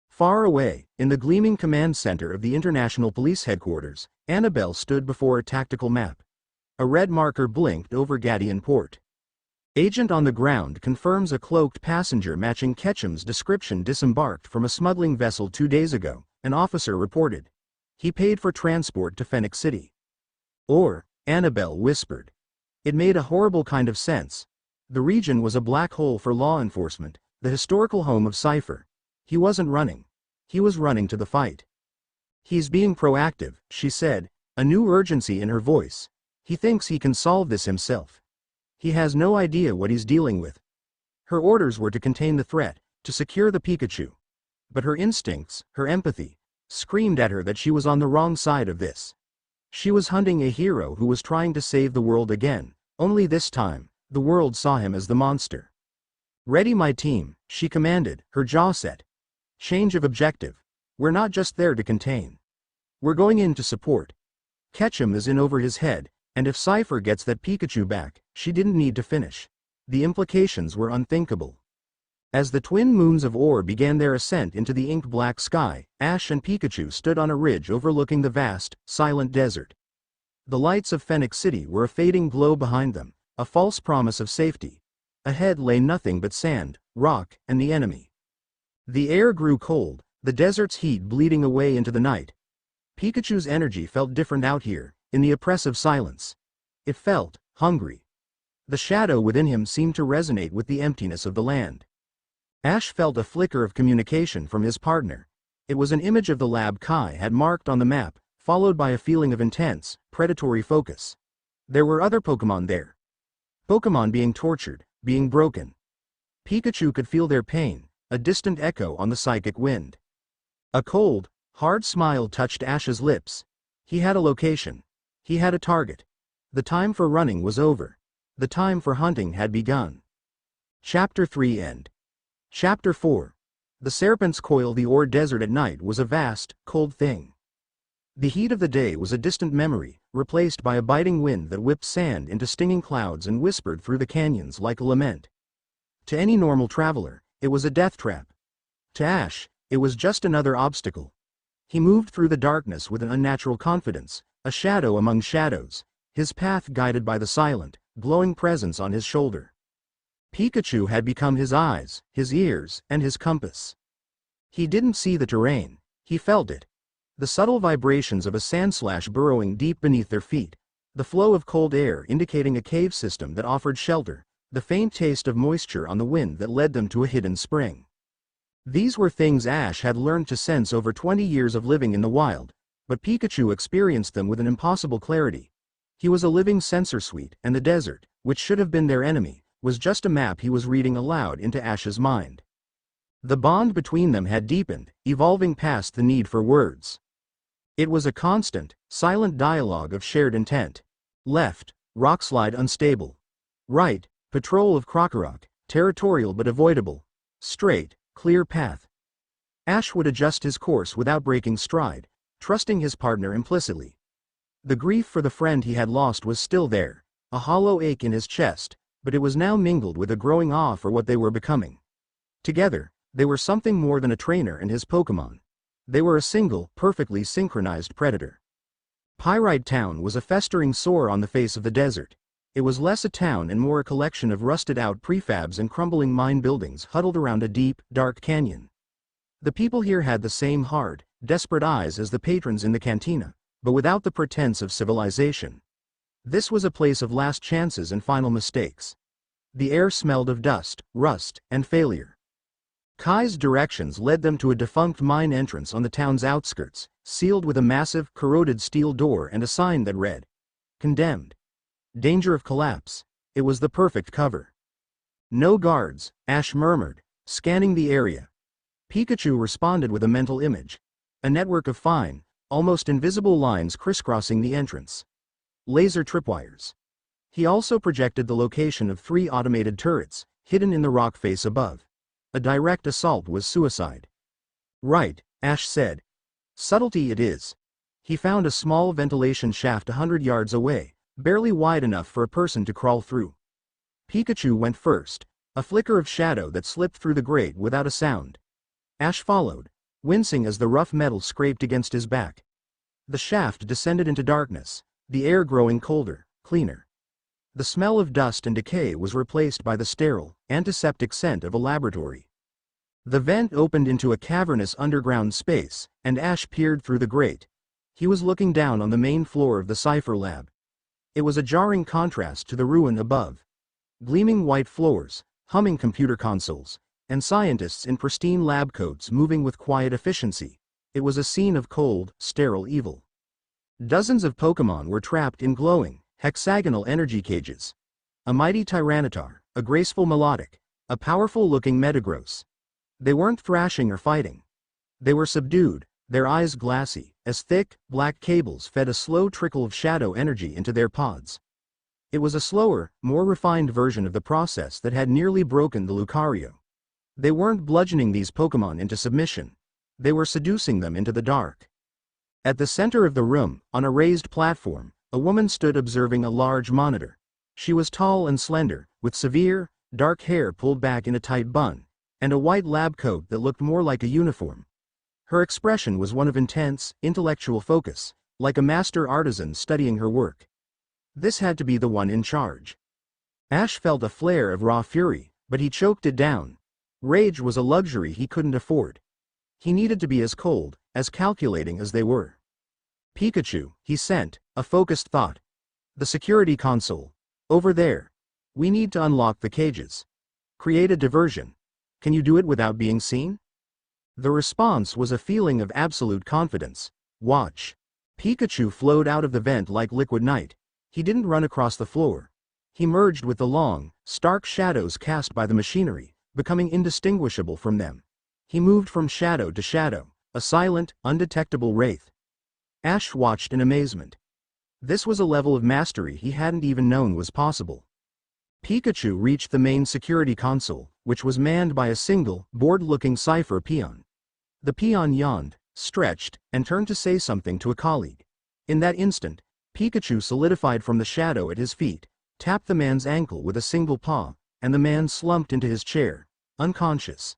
Far away, in the gleaming command center of the International Police Headquarters, Annabelle stood before a tactical map. A red marker blinked over Gadian Port. Agent on the ground confirms a cloaked passenger matching Ketchum's description disembarked from a smuggling vessel 2 days ago, an officer reported. He paid for transport to Phoenix City. Or, Annabelle whispered. It made a horrible kind of sense. The region was a black hole for law enforcement, the historical home of Cypher. He wasn't running. He was running to the fight. He's being proactive, she said, a new urgency in her voice. He thinks he can solve this himself. He has no idea what he's dealing with. Her orders were to contain the threat, to secure the Pikachu. But her instincts, her empathy, screamed at her that she was on the wrong side of this. She was hunting a hero who was trying to save the world again, only this time, the world saw him as the monster. Ready my team, she commanded, her jaw set. Change of objective. We're not just there to contain. We're going in to support. Ketchum is in over his head, and if Cypher gets that Pikachu back, she didn't need to finish. The implications were unthinkable. As the twin moons of ore began their ascent into the ink-black sky, Ash and Pikachu stood on a ridge overlooking the vast, silent desert. The lights of Phoenix City were a fading glow behind them, a false promise of safety. Ahead lay nothing but sand, rock, and the enemy. The air grew cold, the desert's heat bleeding away into the night. Pikachu's energy felt different out here, in the oppressive silence. It felt hungry. The shadow within him seemed to resonate with the emptiness of the land. Ash felt a flicker of communication from his partner. It was an image of the lab Kai had marked on the map, followed by a feeling of intense, predatory focus. There were other Pokémon there. Pokémon being tortured, being broken. Pikachu could feel their pain, a distant echo on the psychic wind. A cold, hard smile touched Ash's lips. He had a location. He had a target. The time for running was over. The time for hunting had begun. Chapter 3 End. Chapter 4. The Serpent's Coil. The Ore Desert at night was a vast, cold thing. The heat of the day was a distant memory, replaced by a biting wind that whipped sand into stinging clouds and whispered through the canyons like a lament. To any normal traveler, it was a death trap. To Ash, it was just another obstacle. He moved through the darkness with an unnatural confidence, a shadow among shadows, his path guided by the silent, glowing presence on his shoulder. Pikachu had become his eyes, his ears, and his compass. He didn't see the terrain, he felt it. The subtle vibrations of a sandslash burrowing deep beneath their feet, the flow of cold air indicating a cave system that offered shelter, the faint taste of moisture on the wind that led them to a hidden spring. These were things Ash had learned to sense over 20 years of living in the wild, but Pikachu experienced them with an impossible clarity. He was a living sensor suite, and the desert, which should have been their enemy, was just a map he was reading aloud into Ash's mind. The bond between them had deepened, evolving past the need for words. It was a constant, silent dialogue of shared intent. Left, rockslide unstable. Right, patrol of Krokorok, territorial but avoidable. Straight, clear path. Ash would adjust his course without breaking stride, trusting his partner implicitly. The grief for the friend he had lost was still there, a hollow ache in his chest, but it was now mingled with a growing awe for what they were becoming. Together, they were something more than a trainer and his Pokémon. They were a single, perfectly synchronized predator. Pyrite Town was a festering sore on the face of the desert. It was less a town and more a collection of rusted-out prefabs and crumbling mine buildings huddled around a deep, dark canyon. The people here had the same hard, desperate eyes as the patrons in the cantina, but without the pretense of civilization. This was a place of last chances and final mistakes. The air smelled of dust, rust, and failure. Kai's directions led them to a defunct mine entrance on the town's outskirts, sealed with a massive, corroded steel door and a sign that read, "Condemned. Danger of collapse." It was the perfect cover. "No guards," Ash murmured, scanning the area. Pikachu responded with a mental image. A network of fine, almost invisible lines crisscrossing the entrance. Laser tripwires. He also projected the location of 3 automated turrets, hidden in the rock face above. A direct assault was suicide. Right, Ash said. Subtlety it is. He found a small ventilation shaft 100 yards away, barely wide enough for a person to crawl through. Pikachu went first, a flicker of shadow that slipped through the grate without a sound. Ash followed, wincing as the rough metal scraped against his back. The shaft descended into darkness, the air growing colder, cleaner. The smell of dust and decay was replaced by the sterile, antiseptic scent of a laboratory. The vent opened into a cavernous underground space, and Ash peered through the grate. He was looking down on the main floor of the Cipher Lab. It was a jarring contrast to the ruin above. Gleaming white floors, humming computer consoles, and scientists in pristine lab coats moving with quiet efficiency. It was a scene of cold, sterile evil. Dozens of Pokémon were trapped in glowing, hexagonal energy cages. A mighty Tyranitar, a graceful Melodic, a powerful-looking Metagross. They weren't thrashing or fighting. They were subdued, their eyes glassy, as thick, black cables fed a slow trickle of shadow energy into their pods. It was a slower, more refined version of the process that had nearly broken the Lucario. They weren't bludgeoning these Pokémon into submission. They were seducing them into the dark. At the center of the room, on a raised platform, a woman stood observing a large monitor. She was tall and slender, with severe, dark hair pulled back in a tight bun, and a white lab coat that looked more like a uniform. Her expression was one of intense, intellectual focus, like a master artisan studying her work. This had to be the one in charge. Ash felt a flare of raw fury, but he choked it down. Rage was a luxury he couldn't afford. He needed to be as cold, as calculating as they were. Pikachu, he sent, a focused thought. The security console. Over there. We need to unlock the cages. Create a diversion. Can you do it without being seen? The response was a feeling of absolute confidence. Watch. Pikachu flowed out of the vent like liquid night. He didn't run across the floor. He merged with the long, stark shadows cast by the machinery, becoming indistinguishable from them. He moved from shadow to shadow, a silent, undetectable wraith. Ash watched in amazement. This was a level of mastery he hadn't even known was possible. Pikachu reached the main security console, which was manned by a single, bored-looking Cipher peon. The peon yawned, stretched, and turned to say something to a colleague. In that instant, Pikachu solidified from the shadow at his feet, tapped the man's ankle with a single paw, and the man slumped into his chair, unconscious.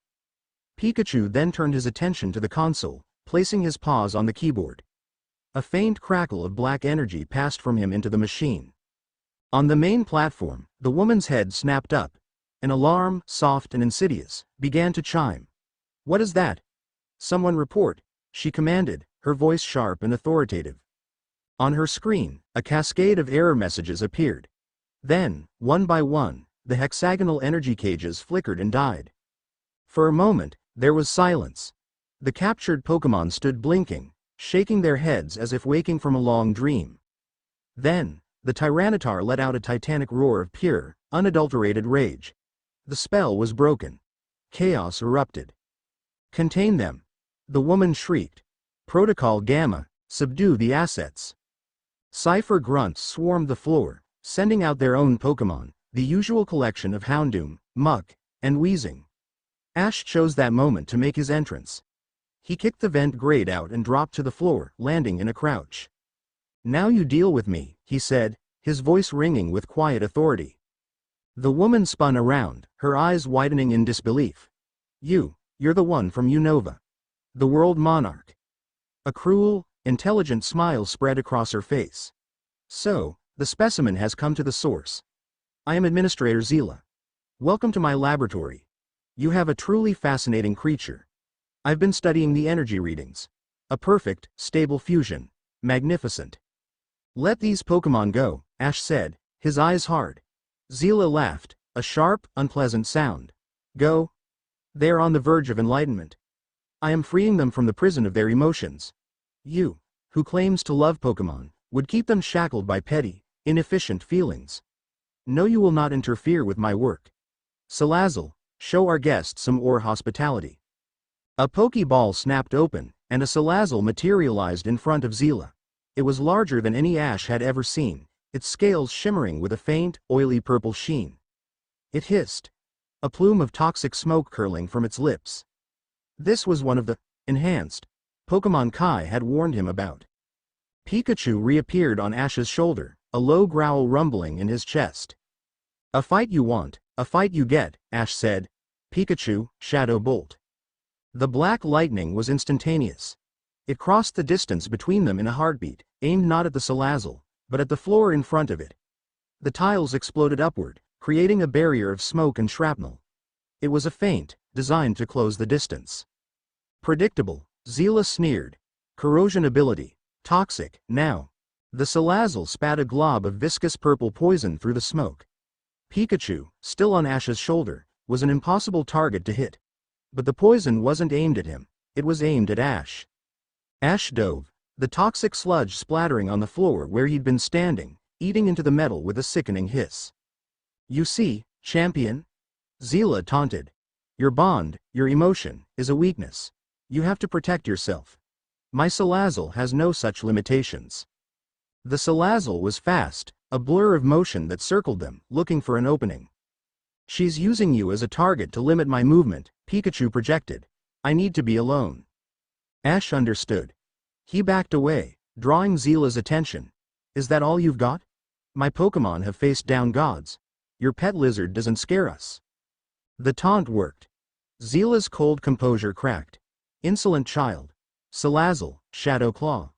Pikachu then turned his attention to the console, placing his paws on the keyboard. A faint crackle of black energy passed from him into the machine. On the main platform, the woman's head snapped up. An alarm, soft and insidious, began to chime. "What is that? Someone report," she commanded, her voice sharp and authoritative. On her screen, a cascade of error messages appeared. Then, one by one, the hexagonal energy cages flickered and died. For a moment, there was silence. The captured Pokémon stood blinking, shaking their heads as if waking from a long dream. Then, the Tyranitar let out a titanic roar of pure, unadulterated rage. The spell was broken. Chaos erupted. "Contain them!" the woman shrieked. "Protocol Gamma, subdue the assets!" Cipher grunts swarmed the floor, sending out their own Pokémon, the usual collection of Houndoom, Muck, and Weezing. Ash chose that moment to make his entrance. He kicked the vent grate out and dropped to the floor, landing in a crouch. "Now you deal with me," he said, his voice ringing with quiet authority. The woman spun around, her eyes widening in disbelief. You're the one from Unova. The world monarch." A cruel, intelligent smile spread across her face. "So, the specimen has come to the source. I am Administrator Zila. Welcome to my laboratory. You have a truly fascinating creature. I've been studying the energy readings. A perfect, stable fusion. Magnificent." "Let these Pokémon go," Ash said, his eyes hard. Zila laughed, a sharp, unpleasant sound. "Go? They are on the verge of enlightenment. I am freeing them from the prison of their emotions. You, who claims to love Pokémon, would keep them shackled by petty, inefficient feelings. No, you will not interfere with my work. Salazzle, show our guests some ore hospitality." A Pokeball snapped open, and a Salazzle materialized in front of Zila. It was larger than any Ash had ever seen, its scales shimmering with a faint, oily purple sheen. It hissed, a plume of toxic smoke curling from its lips. This was one of the enhanced Pokémon Kai had warned him about. Pikachu reappeared on Ash's shoulder, a low growl rumbling in his chest. "A fight you want, a fight you get," Ash said. "Pikachu, Shadow Bolt." The black lightning was instantaneous. It crossed the distance between them in a heartbeat, aimed not at the Salazzle, but at the floor in front of it. The tiles exploded upward, creating a barrier of smoke and shrapnel. It was a feint, designed to close the distance. "Predictable," Zila sneered. "Corrosion ability. Toxic, now." The Salazzle spat a glob of viscous purple poison through the smoke. Pikachu, still on Ash's shoulder, was an impossible target to hit. But the poison wasn't aimed at him, it was aimed at Ash. Ash dove, the toxic sludge splattering on the floor where he'd been standing, eating into the metal with a sickening hiss. "You see, champion?" Zila taunted. "Your bond, your emotion, is a weakness. You have to protect yourself. My Salazzle has no such limitations." The Salazzle was fast, a blur of motion that circled them, looking for an opening. "She's using you as a target to limit my movement," Pikachu projected. "I need to be alone." Ash understood. He backed away, drawing Zila's attention. "Is that all you've got? My Pokémon have faced down gods. Your pet lizard doesn't scare us." The taunt worked. Zila's cold composure cracked. "Insolent child. Salazzle, Shadow Claw."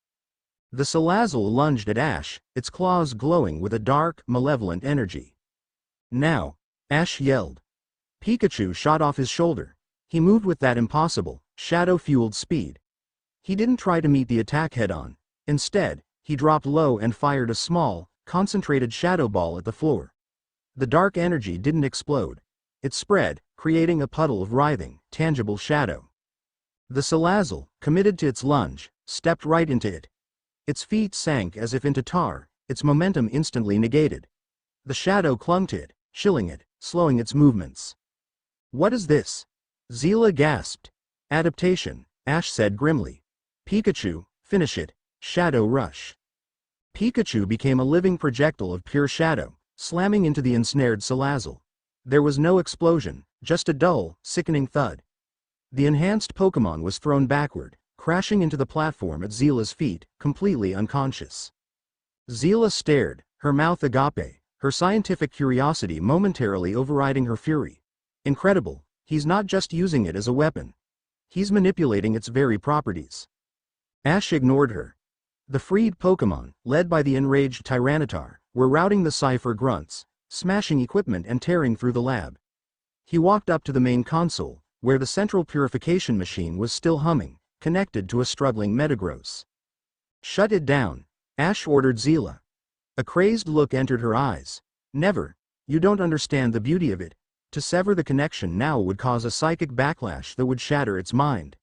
The Salazzle lunged at Ash, its claws glowing with a dark, malevolent energy. "Now!" Ash yelled. Pikachu shot off his shoulder. He moved with that impossible, shadow-fueled speed. He didn't try to meet the attack head-on. Instead, he dropped low and fired a small, concentrated shadow ball at the floor. The dark energy didn't explode. It spread, creating a puddle of writhing, tangible shadow. The Salazzle, committed to its lunge, stepped right into it. Its feet sank as if into tar, its momentum instantly negated. The shadow clung to it, chilling it, slowing its movements. "What is this?" Zila gasped. "Adaptation," Ash said grimly. "Pikachu, finish it, Shadow Rush." Pikachu became a living projectile of pure shadow, slamming into the ensnared Salazzle. There was no explosion, just a dull, sickening thud. The enhanced Pokémon was thrown backward, crashing into the platform at Zila's feet, completely unconscious. Zila stared, her mouth agape, her scientific curiosity momentarily overriding her fury. Incredible, he's not just using it as a weapon. He's manipulating its very properties. Ash ignored her. The freed Pokémon, led by the enraged Tyranitar, were routing the Cypher grunts, smashing equipment and tearing through the lab. He walked up to the main console, where the central purification machine was still humming, connected to a struggling Metagross. "Shut it down," Ash ordered Zila. A crazed look entered her eyes. "Never. You don't understand the beauty of it. To sever the connection now would cause a psychic backlash that would shatter its mind."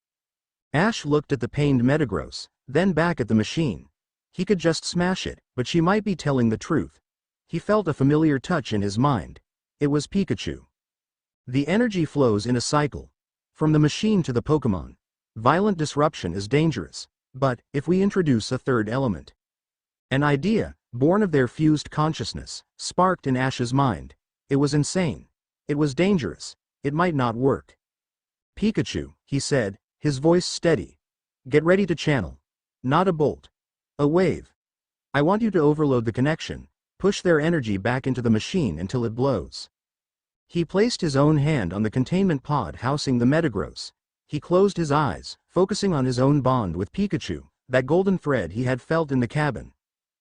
Ash looked at the pained Metagross, then back at the machine. He could just smash it, but she might be telling the truth. He felt a familiar touch in his mind. It was Pikachu. The energy flows in a cycle. From the machine to the Pokémon. Violent disruption is dangerous, but if we introduce a third element? An idea, born of their fused consciousness, sparked in Ash's mind. It was insane. It was dangerous. It might not work. "Pikachu," he said, his voice steady. "Get ready to channel. Not a bolt. A wave. I want you to overload the connection, push their energy back into the machine until it blows." He placed his own hand on the containment pod housing the Metagross. He closed his eyes, focusing on his own bond with Pikachu, that golden thread he had felt in the cabin.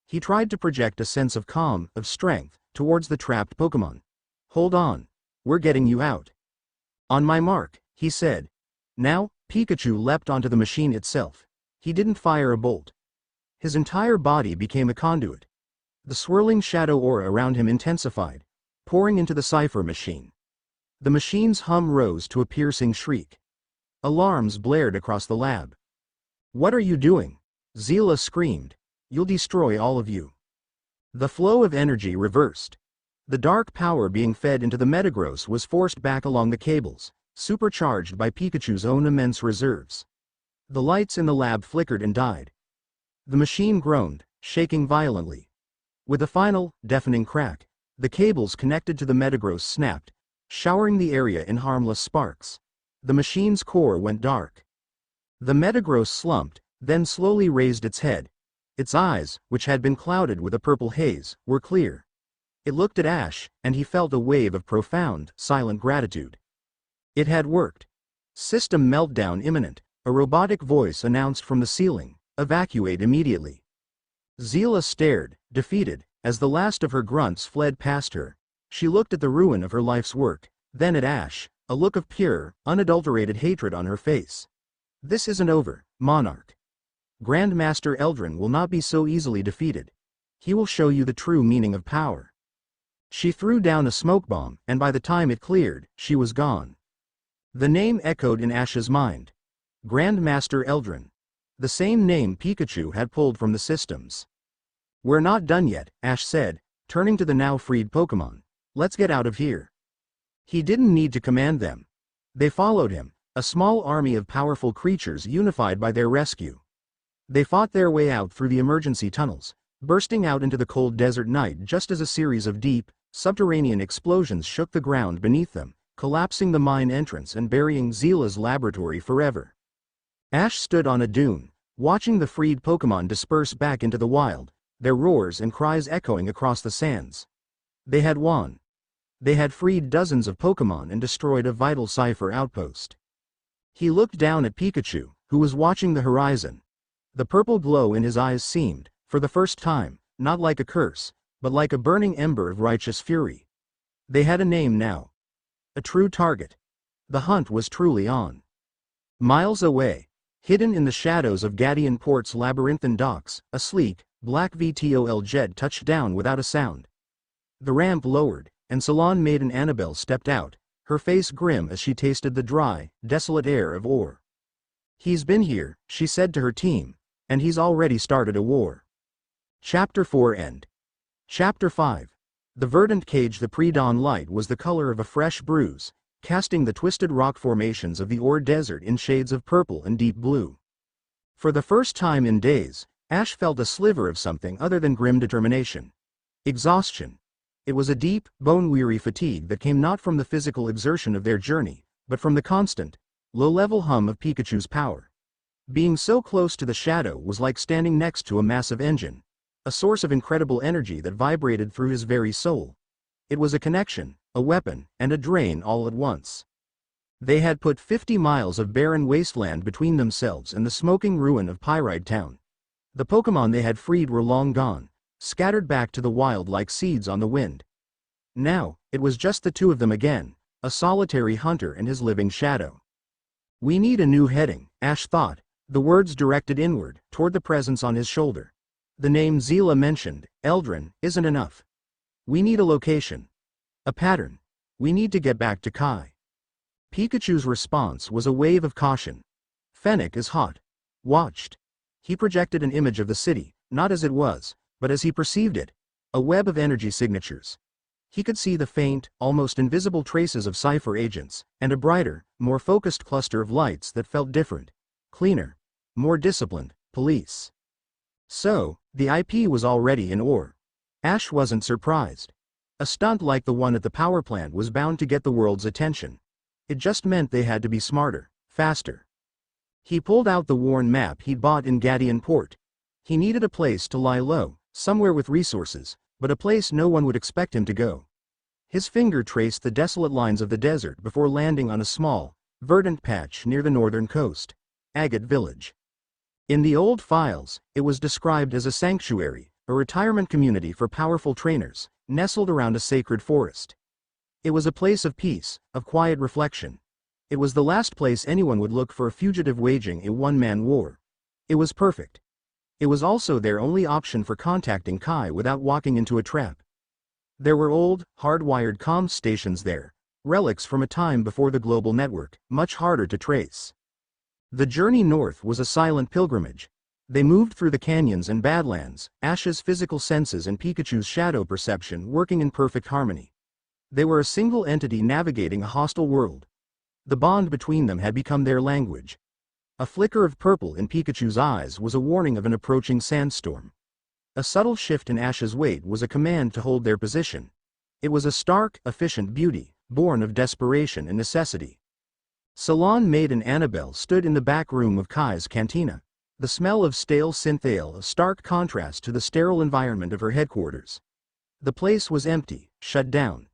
He tried to project a sense of calm, of strength, towards the trapped Pokémon. "Hold on. We're getting you out." "On my mark," he said. Now, Pikachu leapt onto the machine itself. He didn't fire a bolt. His entire body became a conduit. The swirling shadow aura around him intensified, pouring into the Cypher machine. The machine's hum rose to a piercing shriek. Alarms blared across the lab. "What are you doing?" Zila screamed. "You'll destroy all of you." The flow of energy reversed. The dark power being fed into the Metagross was forced back along the cables, supercharged by Pikachu's own immense reserves. The lights in the lab flickered and died. The machine groaned, shaking violently. With a final, deafening crack, the cables connected to the Metagross snapped, showering the area in harmless sparks. The machine's core went dark. The Metagross slumped, then slowly raised its head. Its eyes, which had been clouded with a purple haze, were clear. It looked at Ash, and he felt a wave of profound, silent gratitude. It had worked. System meltdown imminent, a robotic voice announced from the ceiling, "Evacuate immediately." Zila stared, defeated, as the last of her grunts fled past her. She looked at the ruin of her life's work, then at Ash, a look of pure, unadulterated hatred on her face. "This isn't over, Monarch. Grandmaster Eldrin will not be so easily defeated. He will show you the true meaning of power." She threw down a smoke bomb, and by the time it cleared, she was gone. The name echoed in Ash's mind. Grandmaster Eldrin. The same name Pikachu had pulled from the systems. "We're not done yet," Ash said, turning to the now freed Pokémon. "Let's get out of here." He didn't need to command them. They followed him, a small army of powerful creatures unified by their rescue. They fought their way out through the emergency tunnels, bursting out into the cold desert night just as a series of deep, subterranean explosions shook the ground beneath them, collapsing the mine entrance and burying Zila's laboratory forever. Ash stood on a dune, watching the freed Pokémon disperse back into the wild, their roars and cries echoing across the sands. They had won. They had freed dozens of Pokémon and destroyed a vital cipher outpost. He looked down at Pikachu, who was watching the horizon. The purple glow in his eyes seemed, for the first time, not like a curse, but like a burning ember of righteous fury. They had a name now. A true target. The hunt was truly on. Miles away, hidden in the shadows of Gadian Port's labyrinthine docks, a sleek, black VTOL jet touched down without a sound. The ramp lowered, and Salon maiden Annabelle stepped out, her face grim as she tasted the dry, desolate air of ore. "He's been here," she said to her team, "and he's already started a war." Chapter 4 End. Chapter 5. The verdant cage. The pre-dawn light was the color of a fresh bruise, casting the twisted rock formations of the ore desert in shades of purple and deep blue. For the first time in days, Ash felt a sliver of something other than grim determination. Exhaustion. It was a deep, bone-weary fatigue that came not from the physical exertion of their journey, but from the constant, low-level hum of Pikachu's power. Being so close to the shadow was like standing next to a massive engine, a source of incredible energy that vibrated through his very soul. It was a connection, a weapon, and a drain all at once. They had put 50 miles of barren wasteland between themselves and the smoking ruin of Pyrite Town. The Pokémon they had freed were long gone, scattered back to the wild like seeds on the wind. Now, it was just the two of them again, a solitary hunter and his living shadow. "We need a new heading," Ash thought, the words directed inward, toward the presence on his shoulder. "The name Zila mentioned, Eldrin, isn't enough. We need a location. A pattern. We need to get back to Kai." Pikachu's response was a wave of caution. "Fennec is hot. Watched." He projected an image of the city, not as it was, but as he perceived it, a web of energy signatures. He could see the faint, almost invisible traces of cipher agents, and a brighter, more focused cluster of lights that felt different, cleaner, more disciplined, police. So, the IP was already in ore. Ash wasn't surprised. A stunt like the one at the power plant was bound to get the world's attention. It just meant they had to be smarter, faster. He pulled out the worn map he'd bought in Gadian Port. He needed a place to lie low, somewhere with resources, but a place no one would expect him to go. His finger traced the desolate lines of the desert before landing on a small, verdant patch near the northern coast, Agate Village. In the old files, it was described as a sanctuary, a retirement community for powerful trainers, nestled around a sacred forest. It was a place of peace, of quiet reflection. It was the last place anyone would look for a fugitive waging a one-man war. It was perfect. It was also their only option for contacting Kai without walking into a trap. There were old, hardwired comms stations there, relics from a time before the global network, much harder to trace. The journey north was a silent pilgrimage. They moved through the canyons and badlands, Ash's physical senses and Pikachu's shadow perception working in perfect harmony. They were a single entity navigating a hostile world. The bond between them had become their language. A flicker of purple in Pikachu's eyes was a warning of an approaching sandstorm. A subtle shift in Ash's weight was a command to hold their position. It was a stark, efficient beauty, born of desperation and necessity. Salon maid and Annabelle stood in the back room of Kai's cantina. The smell of stale synthale a stark contrast to the sterile environment of her headquarters. The place was empty, shut down.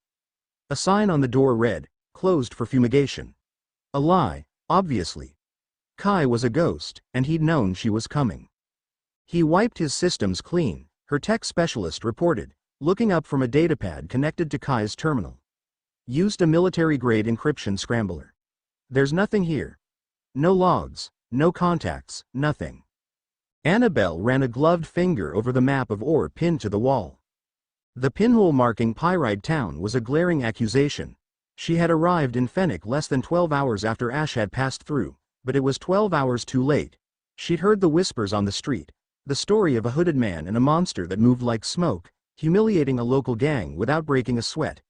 A sign on the door read, "Closed for fumigation." A lie, obviously. Kai was a ghost, and he'd known she was coming. He wiped his systems clean, her tech specialist reported, looking up from a datapad connected to Kai's terminal. Used a military-grade encryption scrambler. There's nothing here. No logs, no contacts, nothing. Annabelle ran a gloved finger over the map of ore pinned to the wall. The pinhole marking Pyrite Town was a glaring accusation. She had arrived in Fennec less than 12 hours after Ash had passed through, but it was 12 hours too late. She'd heard the whispers on the street, the story of a hooded man and a monster that moved like smoke, humiliating a local gang without breaking a sweat.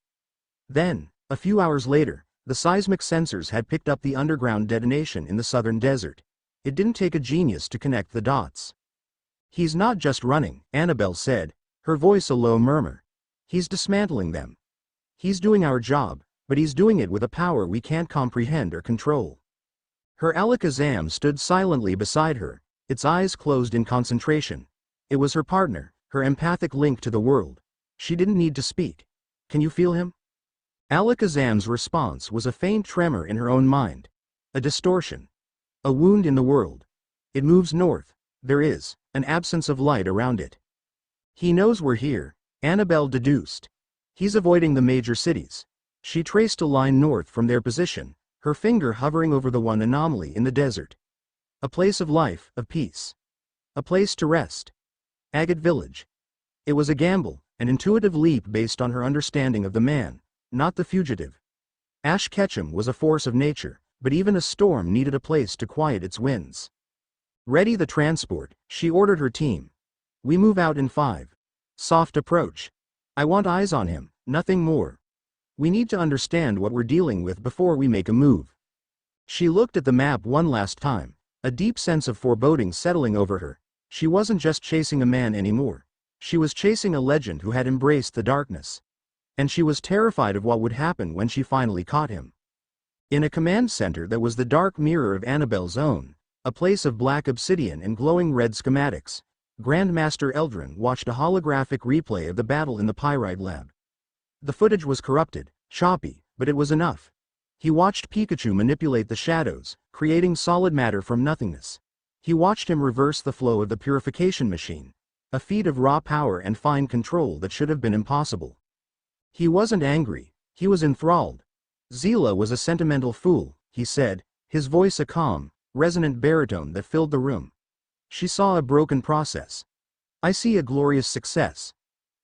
Then, a few hours later, the seismic sensors had picked up the underground detonation in the southern desert. It didn't take a genius to connect the dots. "He's not just running," Annabelle said, her voice a low murmur. "He's dismantling them. He's doing our job, but he's doing it with a power we can't comprehend or control." Her Alakazam stood silently beside her, its eyes closed in concentration. It was her partner, her empathic link to the world. She didn't need to speak. "Can you feel him?" Alakazam's response was a faint tremor in her own mind. A distortion. A wound in the world. It moves north. There is an absence of light around it. "He knows we're here," Annabelle deduced. "He's avoiding the major cities." She traced a line north from their position, her finger hovering over the one anomaly in the desert. A place of life, of peace. A place to rest. Agate Village. It was a gamble, an intuitive leap based on her understanding of the man, not the fugitive. Ash Ketchum was a force of nature, but even a storm needed a place to quiet its winds. "Ready the transport," she ordered her team. "We move out in 5. Soft approach. I want eyes on him, nothing more. We need to understand what we're dealing with before we make a move." She looked at the map one last time, a deep sense of foreboding settling over her. She wasn't just chasing a man anymore. She was chasing a legend who had embraced the darkness. And she was terrified of what would happen when she finally caught him. In a command center that was the dark mirror of Annabelle's own, a place of black obsidian and glowing red schematics, Grandmaster Eldrin watched a holographic replay of the battle in the Pyrite lab. The footage was corrupted, choppy, but it was enough. He watched Pikachu manipulate the shadows, creating solid matter from nothingness. He watched him reverse the flow of the purification machine, a feat of raw power and fine control that should have been impossible. He wasn't angry, he was enthralled. "Zila was a sentimental fool," he said, his voice a calm, resonant baritone that filled the room. "She saw a broken process. I see a glorious success."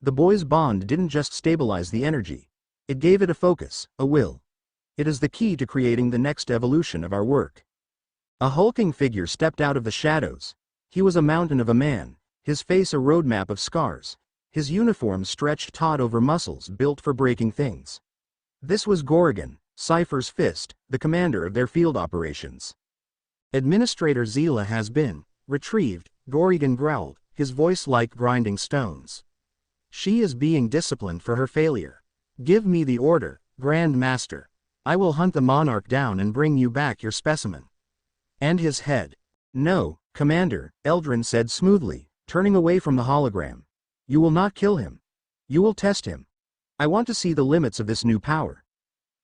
The boys' bond didn't just stabilize the energy. It gave it a focus, a will. It is the key to creating the next evolution of our work. A hulking figure stepped out of the shadows. He was a mountain of a man, his face a roadmap of scars, his uniform stretched taut over muscles built for breaking things. This was Gorrigan, Cypher's fist, the commander of their field operations. "Administrator Zila has been retrieved," Gorrigan growled, his voice like grinding stones. "She is being disciplined for her failure. Give me the order, Grand Master. I will hunt the monarch down and bring you back your specimen." "And his head." "No, Commander," Eldrin said smoothly, turning away from the hologram. "You will not kill him. You will test him. I want to see the limits of this new power.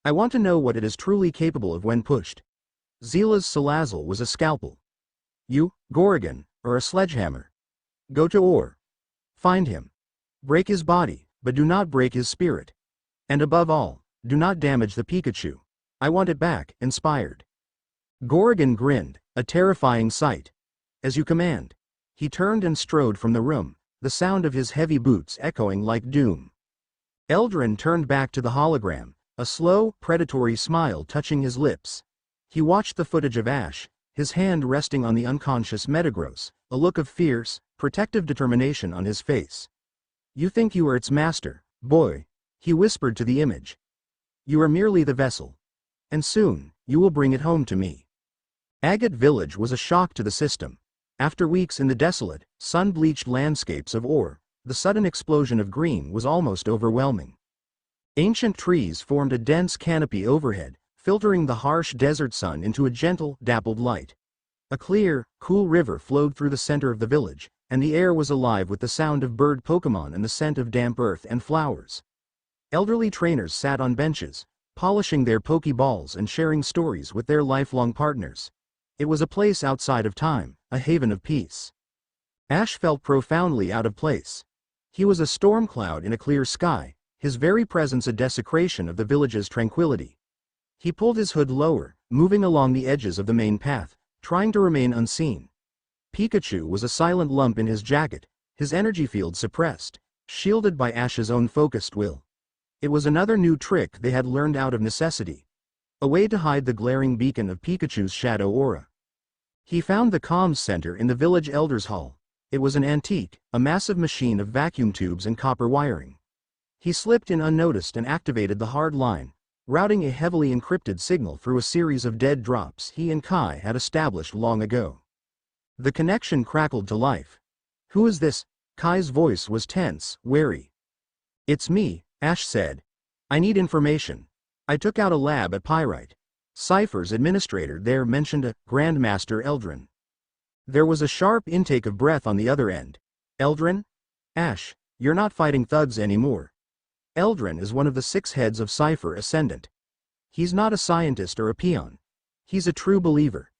I want to know what it is truly capable of when pushed." Zila's Salazzle was a scalpel. "You, Gorrigan, are a sledgehammer. Go to Ore. Find him. Break his body, but do not break his spirit. And above all, do not damage the Pikachu. I want it back, inspired." Gorrigan grinned, a terrifying sight. "As you command." He turned and strode from the room, the sound of his heavy boots echoing like doom. Eldrin turned back to the hologram, a slow, predatory smile touching his lips. He watched the footage of Ash, his hand resting on the unconscious Metagross, a look of fierce, protective determination on his face. "You think you are its master, boy," he whispered to the image. "You are merely the vessel. And soon, you will bring it home to me." Agate Village was a shock to the system. After weeks in the desolate, sun-bleached landscapes of ore, the sudden explosion of green was almost overwhelming. Ancient trees formed a dense canopy overhead, filtering the harsh desert sun into a gentle, dappled light. A clear, cool river flowed through the center of the village, and the air was alive with the sound of bird Pokémon and the scent of damp earth and flowers. Elderly trainers sat on benches, polishing their Pokéballs and sharing stories with their lifelong partners. It was a place outside of time, a haven of peace. Ash felt profoundly out of place. He was a storm cloud in a clear sky, his very presence a desecration of the village's tranquility. He pulled his hood lower, moving along the edges of the main path, trying to remain unseen. Pikachu was a silent lump in his jacket, his energy field suppressed, shielded by Ash's own focused will. It was another new trick they had learned out of necessity. A way to hide the glaring beacon of Pikachu's shadow aura. He found the comms center in the village elders' hall. It was an antique, a massive machine of vacuum tubes and copper wiring. He slipped in unnoticed and activated the hard line, routing a heavily encrypted signal through a series of dead drops he and Kai had established long ago. The connection crackled to life. "Who is this?" Kai's voice was tense, wary. "It's me," Ash said. "I need information. I took out a lab at Pyrite. Cypher's administrator there mentioned a Grandmaster Eldrin." There was a sharp intake of breath on the other end. "Eldrin? Ash, you're not fighting thugs anymore. Eldrin is one of the 6 heads of Cypher Ascendant. He's not a scientist or a peon. He's a true believer.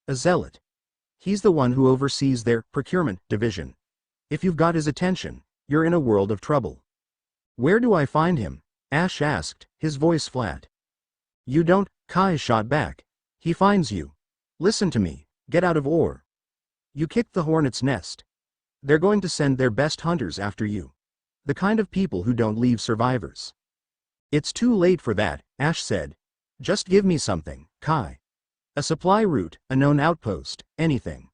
A zealot. He's the one who oversees their procurement division. If you've got his attention, you're in a world of trouble." "Where do I find him?" Ash asked, his voice flat. "You don't," Kai shot back. "He finds you. Listen to me, get out of ore. You kicked the hornet's nest. They're going to send their best hunters after you. The kind of people who don't leave survivors." "It's too late for that," Ash said. "Just give me something, Kai. A supply route, a known outpost, anything."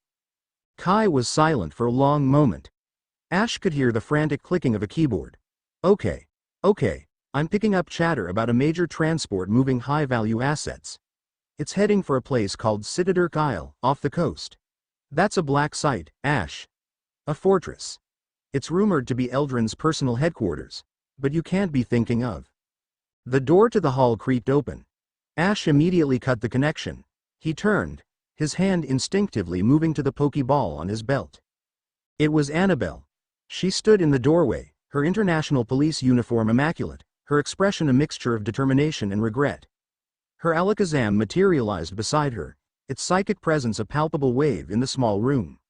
Kai was silent for a long moment. Ash could hear the frantic clicking of a keyboard. Okay, I'm picking up chatter about a major transport moving high-value assets. It's heading for a place called Citadirk Isle, off the coast. That's a black site, Ash. A fortress. It's rumored to be Eldrin's personal headquarters, but you can't be thinking of. The door to the hall creaked open. Ash immediately cut the connection. He turned, his hand instinctively moving to the Pokeball on his belt. It was Annabelle. She stood in the doorway, her international police uniform immaculate, her expression a mixture of determination and regret. Her Alakazam materialized beside her, its psychic presence a palpable wave in the small room.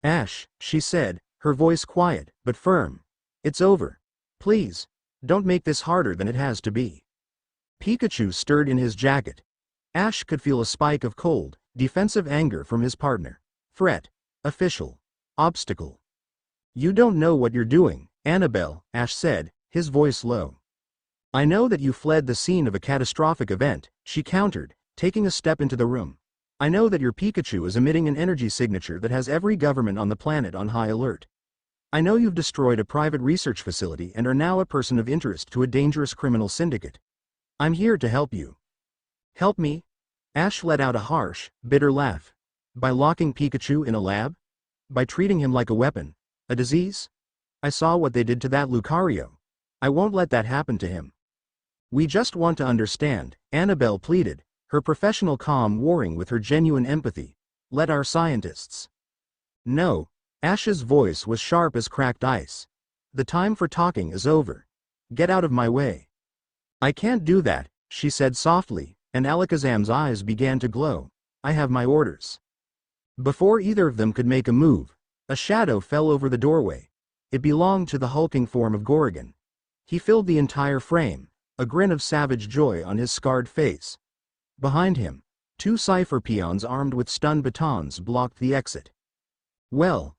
"Ash," she said, her voice quiet, but firm. "It's over. Please, don't make this harder than it has to be." Pikachu stirred in his jacket. Ash could feel a spike of cold, defensive anger from his partner. Threat. Official. Obstacle. "You don't know what you're doing, Annabelle," Ash said, his voice low. "I know that you fled the scene of a catastrophic event," she countered, taking a step into the room. "I know that your Pikachu is emitting an energy signature that has every government on the planet on high alert. I know you've destroyed a private research facility and are now a person of interest to a dangerous criminal syndicate. I'm here to help you." "Help me?" Ash let out a harsh, bitter laugh. "By locking Pikachu in a lab? By treating him like a weapon? A disease? I saw what they did to that Lucario. I won't let that happen to him." "We just want to understand," Annabelle pleaded, her professional calm warring with her genuine empathy. "Let our scientists." "No." Ash's voice was sharp as cracked ice. "The time for talking is over. Get out of my way." "I can't do that," she said softly, and Alakazam's eyes began to glow. "I have my orders." Before either of them could make a move, a shadow fell over the doorway. It belonged to the hulking form of Gorgon. He filled the entire frame, a grin of savage joy on his scarred face. Behind him, 2 Cypher peons armed with stun batons blocked the exit. Well,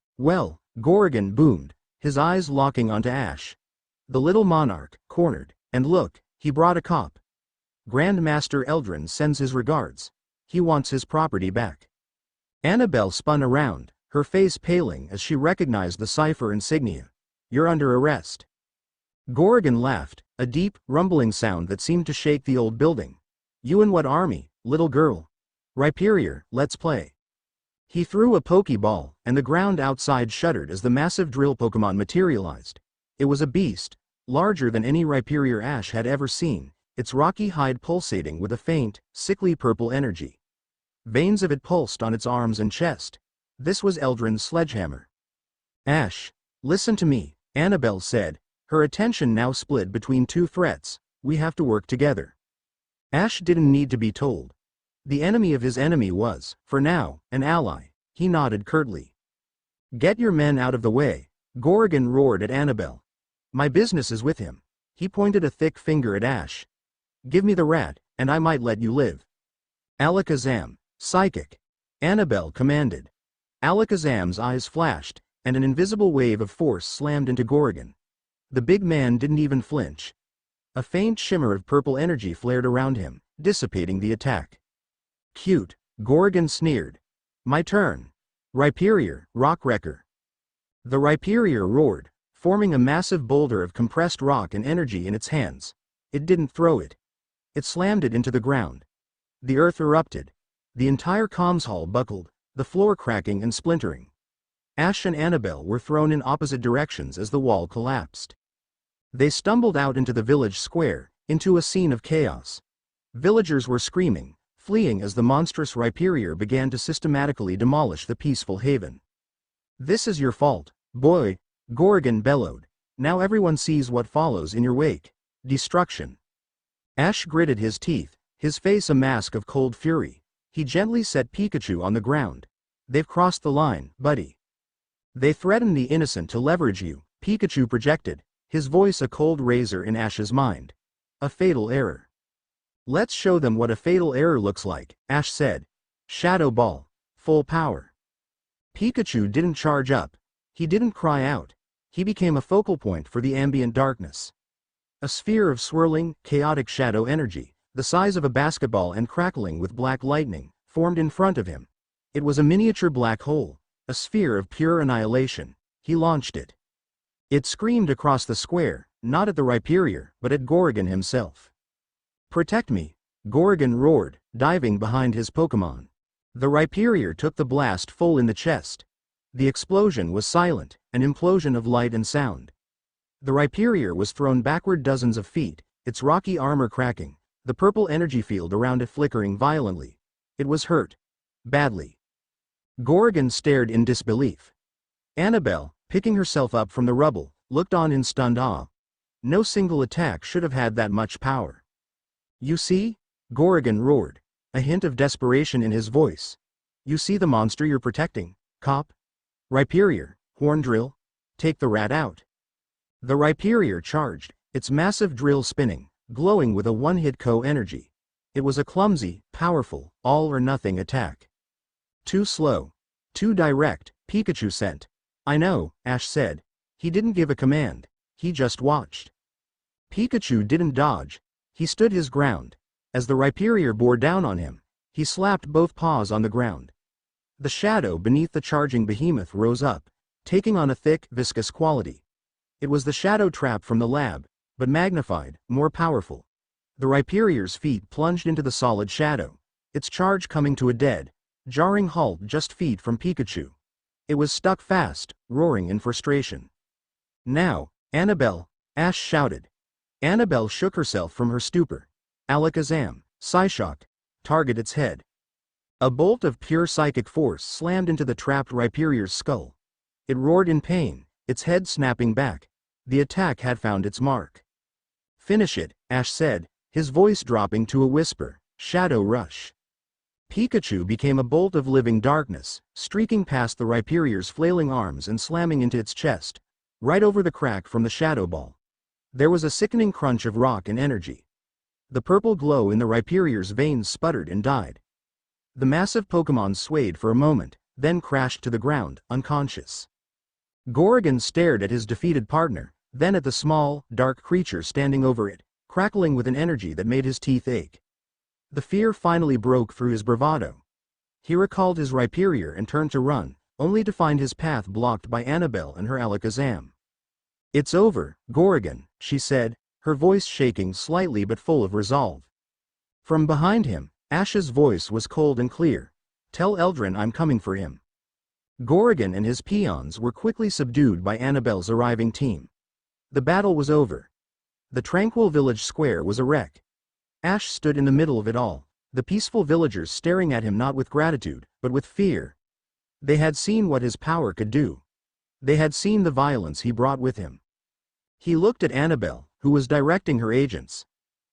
Gorgon boomed, his eyes locking onto Ash. The little monarch, cornered, and look, he brought a cop. "Grandmaster Eldrin sends his regards. He wants his property back." Annabelle spun around, her face paling as she recognized the Cypher insignia. "You're under arrest." Gorgon laughed, a deep, rumbling sound that seemed to shake the old building. "You in what army, little girl? Rhyperior, let's play. He threw a Pokeball, and the ground outside shuddered as the massive drill Pokemon materialized. It was a beast, larger than any Rhyperior Ash had ever seen, its rocky hide pulsating with a faint, sickly purple energy. Veins of it pulsed on its arms and chest. This was Eldrin's sledgehammer. Ash, listen to me, Annabelle said, her attention now split between two threats. We have to work together. Ash didn't need to be told. The enemy of his enemy was, for now, an ally. He nodded curtly. Get your men out of the way, Gorgon roared at Annabelle. My business is with him. He pointed a thick finger at Ash. Give me the rat, and I might let you live. Alakazam, psychic, Annabelle commanded. Alakazam's eyes flashed, and an invisible wave of force slammed into Gorgon. The big man didn't even flinch. A faint shimmer of purple energy flared around him, dissipating the attack. Cute, Gorgon sneered. My turn. Rhyperior, Rock Wrecker. The Rhyperior roared, forming a massive boulder of compressed rock and energy in its hands. It didn't throw it. It slammed it into the ground. The earth erupted. The entire comms hall buckled, the floor cracking and splintering. Ash and Annabelle were thrown in opposite directions as the wall collapsed. They stumbled out into the village square, into a scene of chaos. Villagers were screaming, fleeing as the monstrous Rhyperior began to systematically demolish the peaceful haven. This is your fault, boy, Gorgon bellowed. Now everyone sees what follows in your wake. Destruction. Ash gritted his teeth, his face a mask of cold fury. He gently set Pikachu on the ground. They've crossed the line, buddy. They threaten the innocent to leverage you, Pikachu projected, his voice a cold razor in Ash's mind. A fatal error. Let's show them what a fatal error looks like, Ash said. Shadow Ball. Full power. Pikachu didn't charge up. He didn't cry out. He became a focal point for the ambient darkness. A sphere of swirling, chaotic shadow energy, the size of a basketball and crackling with black lightning, formed in front of him. It was a miniature black hole, a sphere of pure annihilation. He launched it. It screamed across the square, not at the Rhyperior, but at Gorgon himself. Protect me, Gorgon roared, diving behind his Pokémon. The Rhyperior took the blast full in the chest. The explosion was silent, an implosion of light and sound. The Rhyperior was thrown backward dozens of feet, its rocky armor cracking, the purple energy field around it flickering violently. It was hurt. Badly. Gorgon stared in disbelief. Annabelle, picking herself up from the rubble, looked on in stunned awe. No single attack should have had that much power. You see? Gorgon roared, a hint of desperation in his voice. You see the monster you're protecting, cop? Rhyperior, horn drill? Take the rat out. The Rhyperior charged, its massive drill spinning, glowing with a one-hit KO energy. It was a clumsy, powerful, all-or-nothing attack. Too slow. Too direct, Pikachu sent. I know, Ash said. He didn't give a command. He just watched. Pikachu didn't dodge. He stood his ground. As the Rhyperior bore down on him, he slapped both paws on the ground. The shadow beneath the charging behemoth rose up, taking on a thick, viscous quality. It was the shadow trap from the lab, but magnified, more powerful. The Rhyperior's feet plunged into the solid shadow, its charge coming to a dead, jarring halt just feet from Pikachu. It was stuck fast, roaring in frustration. Now, Annabelle, Ash shouted. Annabelle shook herself from her stupor. Alakazam, Psyshock, target its head. A bolt of pure psychic force slammed into the trapped Rhyperior's skull. It roared in pain, its head snapping back. The attack had found its mark. Finish it, Ash said, his voice dropping to a whisper. Shadow Rush. Pikachu became a bolt of living darkness, streaking past the Rhyperior's flailing arms and slamming into its chest, right over the crack from the Shadow Ball. There was a sickening crunch of rock and energy. The purple glow in the Rhyperior's veins sputtered and died. The massive Pokémon swayed for a moment, then crashed to the ground, unconscious. Gorgon stared at his defeated partner, then at the small, dark creature standing over it, crackling with an energy that made his teeth ache. The fear finally broke through his bravado. He recalled his Rhyperior and turned to run, only to find his path blocked by Annabelle and her Alakazam. It's over, Gorgon, she said, her voice shaking slightly but full of resolve. From behind him, Ash's voice was cold and clear. "Tell Eldrin I'm coming for him." Gorrigan and his peons were quickly subdued by Annabelle's arriving team. The battle was over. The tranquil village square was a wreck. Ash stood in the middle of it all, the peaceful villagers staring at him not with gratitude, but with fear. They had seen what his power could do. They had seen the violence he brought with him. He looked at Annabelle, who was directing her agents.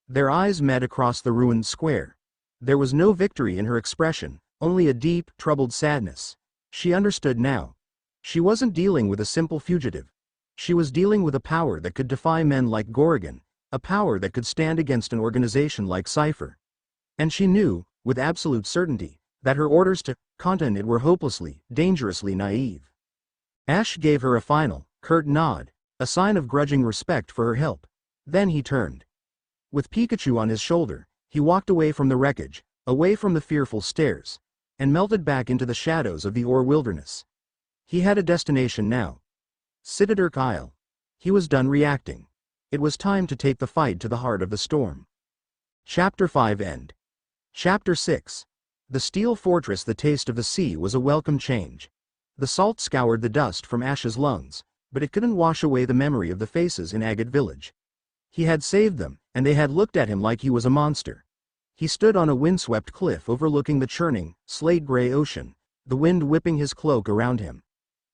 Their eyes met across the ruined square. There was no victory in her expression, only a deep, troubled sadness. She understood now. She wasn't dealing with a simple fugitive. She was dealing with a power that could defy men like Gorrigan, a power that could stand against an organization like Cypher. And she knew, with absolute certainty, that her orders to contain it were hopelessly, dangerously naive. Ash gave her a final, curt nod, a sign of grudging respect for her help. Then he turned. With Pikachu on his shoulder, he walked away from the wreckage, away from the fearful stares, and melted back into the shadows of the Ore Wilderness. He had a destination now. Citadirk Isle. He was done reacting. It was time to take the fight to the heart of the storm. Chapter 5 End. Chapter 6. The steel fortress. The taste of the sea was a welcome change. The salt scoured the dust from Ash's lungs, but it couldn't wash away the memory of the faces in Agate Village. He had saved them, and they had looked at him like he was a monster. He stood on a windswept cliff overlooking the churning, slate-gray ocean, the wind whipping his cloak around him.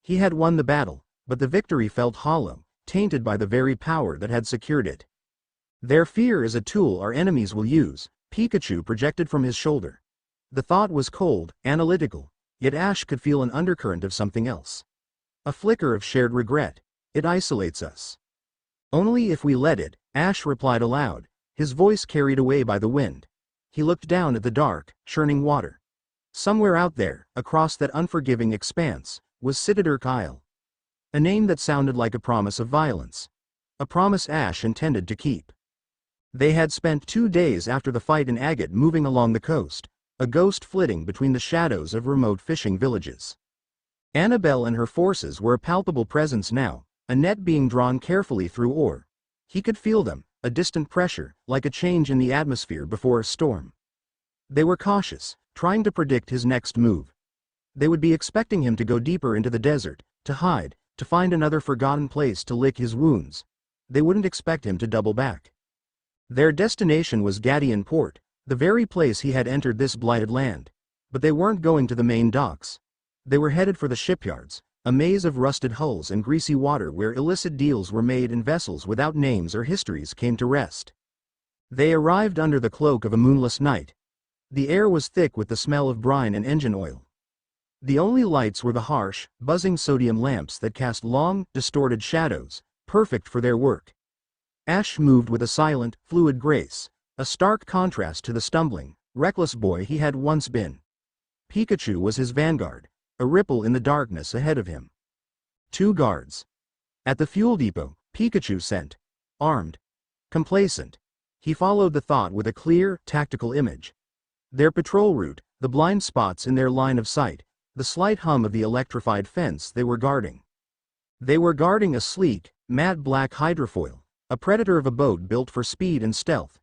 He had won the battle, but the victory felt hollow, tainted by the very power that had secured it. "Their fear is a tool our enemies will use," Pikachu projected from his shoulder. The thought was cold, analytical, yet Ash could feel an undercurrent of something else. A flicker of shared regret. "It isolates us." "Only if we let it," Ash replied aloud, his voice carried away by the wind. He looked down at the dark, churning water. Somewhere out there, across that unforgiving expanse, was Citadirk Isle. A name that sounded like a promise of violence. A promise Ash intended to keep. They had spent 2 days after the fight in Agate moving along the coast, a ghost flitting between the shadows of remote fishing villages. Annabelle and her forces were a palpable presence now, a net being drawn carefully through ore. He could feel them, a distant pressure, like a change in the atmosphere before a storm. They were cautious, trying to predict his next move. They would be expecting him to go deeper into the desert, to hide, to find another forgotten place to lick his wounds. They wouldn't expect him to double back. Their destination was Gadian Port, the very place he had entered this blighted land. But they weren't going to the main docks. They were headed for the shipyards, a maze of rusted hulls and greasy water where illicit deals were made and vessels without names or histories came to rest. They arrived under the cloak of a moonless night. The air was thick with the smell of brine and engine oil. The only lights were the harsh, buzzing sodium lamps that cast long, distorted shadows, perfect for their work. Ash moved with a silent, fluid grace, a stark contrast to the stumbling, reckless boy he had once been. Pikachu was his vanguard, a ripple in the darkness ahead of him. 2 guards. At the fuel depot, Pikachu sent. Armed. Complacent. He followed the thought with a clear, tactical image. Their patrol route, the blind spots in their line of sight, the slight hum of the electrified fence they were guarding. They were guarding a sleek, matte black hydrofoil, a predator of a boat built for speed and stealth.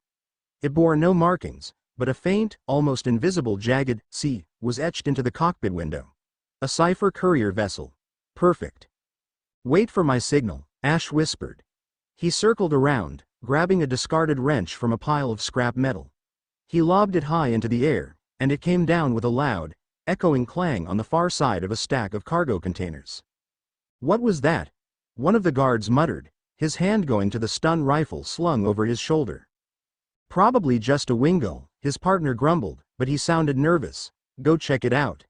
It bore no markings, but a faint, almost invisible jagged C was etched into the cockpit window. A Cypher courier vessel. Perfect. "Wait for my signal," Ash whispered. He circled around, grabbing a discarded wrench from a pile of scrap metal. He lobbed it high into the air, and it came down with a loud, echoing clang on the far side of a stack of cargo containers. "What was that?" one of the guards muttered, his hand going to the stun rifle slung over his shoulder. "Probably just a wingull," his partner grumbled, but he sounded nervous. "Go check it out."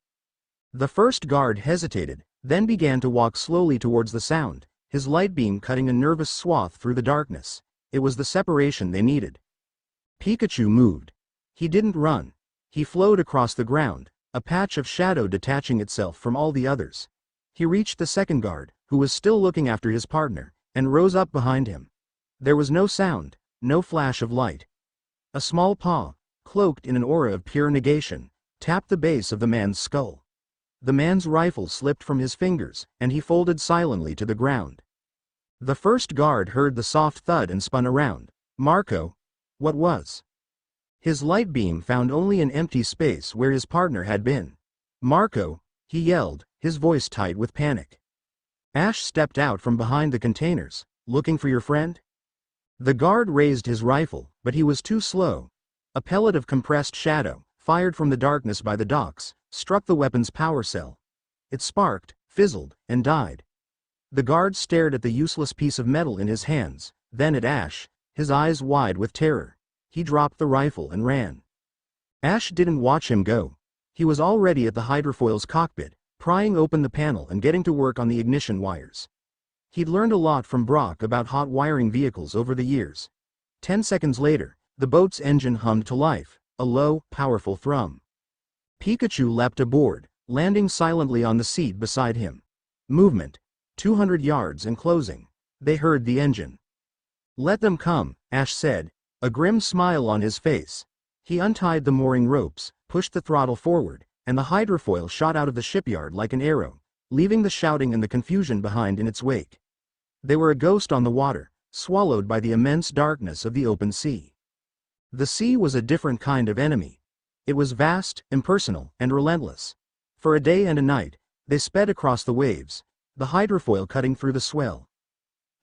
The first guard hesitated, then began to walk slowly towards the sound, his light beam cutting a nervous swath through the darkness. It was the separation they needed. Pikachu moved. He didn't run. He flowed across the ground, a patch of shadow detaching itself from all the others. He reached the second guard, who was still looking after his partner, and rose up behind him. There was no sound, no flash of light. A small paw, cloaked in an aura of pure negation, tapped the base of the man's skull. The man's rifle slipped from his fingers, and he folded silently to the ground. The first guard heard the soft thud and spun around. "Marco." "What was?" His light beam found only an empty space where his partner had been. "Marco," he yelled, his voice tight with panic. Ash stepped out from behind the containers. "Looking for your friend?" The guard raised his rifle, but he was too slow. A pellet of compressed shadow, fired from the darkness by the docks, struck the weapon's power cell. It sparked, fizzled, and died. The guard stared at the useless piece of metal in his hands, then at Ash, his eyes wide with terror. He dropped the rifle and ran. Ash didn't watch him go. He was already at the hydrofoil's cockpit, prying open the panel and getting to work on the ignition wires. He'd learned a lot from Brock about hot wiring vehicles over the years. 10 seconds later, the boat's engine hummed to life, a low, powerful thrum. Pikachu leapt aboard, landing silently on the seat beside him. Movement. 200 yards and closing. They heard the engine. "Let them come," Ash said, a grim smile on his face. He untied the mooring ropes, pushed the throttle forward, and the hydrofoil shot out of the shipyard like an arrow, leaving the shouting and the confusion behind in its wake. They were a ghost on the water, swallowed by the immense darkness of the open sea. The sea was a different kind of enemy. It was vast, impersonal, and relentless. For a day and a night, they sped across the waves, the hydrofoil cutting through the swell.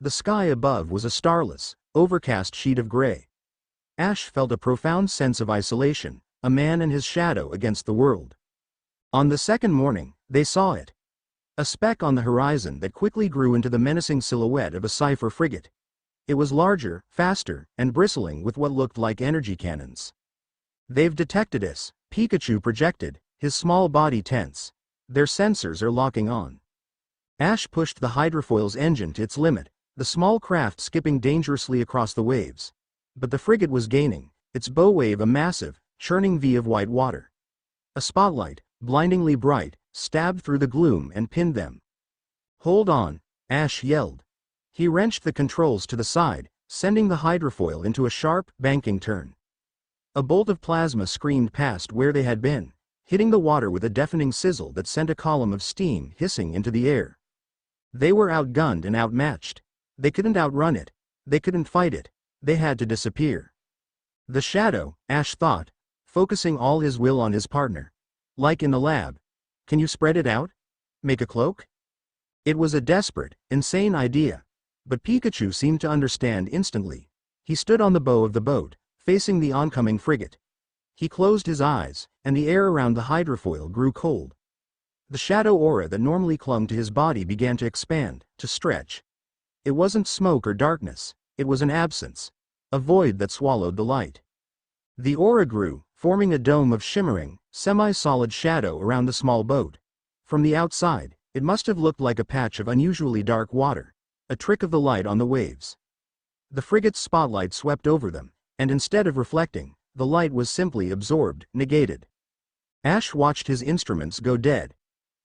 The sky above was a starless, overcast sheet of gray. Ash felt a profound sense of isolation, a man and his shadow against the world. On the second morning, they saw it. A speck on the horizon that quickly grew into the menacing silhouette of a cipher frigate. It was larger, faster, and bristling with what looked like energy cannons. "They've detected us," Pikachu projected, his small body tense. "Their sensors are locking on." Ash pushed the hydrofoil's engine to its limit, the small craft skipping dangerously across the waves. But the frigate was gaining, its bow wave a massive, churning V of white water. A spotlight, blindingly bright, stabbed through the gloom and pinned them. "Hold on," Ash yelled. He wrenched the controls to the side, sending the hydrofoil into a sharp, banking turn. A bolt of plasma screamed past where they had been, hitting the water with a deafening sizzle that sent a column of steam hissing into the air. They were outgunned and outmatched. They couldn't outrun it. They couldn't fight it. They had to disappear. The shadow, Ash thought, focusing all his will on his partner. Like in the lab. "Can you spread it out? Make a cloak?" It was a desperate, insane idea. But Pikachu seemed to understand instantly. He stood on the bow of the boat, facing the oncoming frigate. He closed his eyes, and the air around the hydrofoil grew cold. The shadow aura that normally clung to his body began to expand, to stretch. It wasn't smoke or darkness, it was an absence. A void that swallowed the light. The aura grew, forming a dome of shimmering, semi-solid shadow around the small boat. From the outside, it must have looked like a patch of unusually dark water, a trick of the light on the waves. The frigate's spotlight swept over them, and instead of reflecting, the light was simply absorbed, negated. Ash watched his instruments go dead.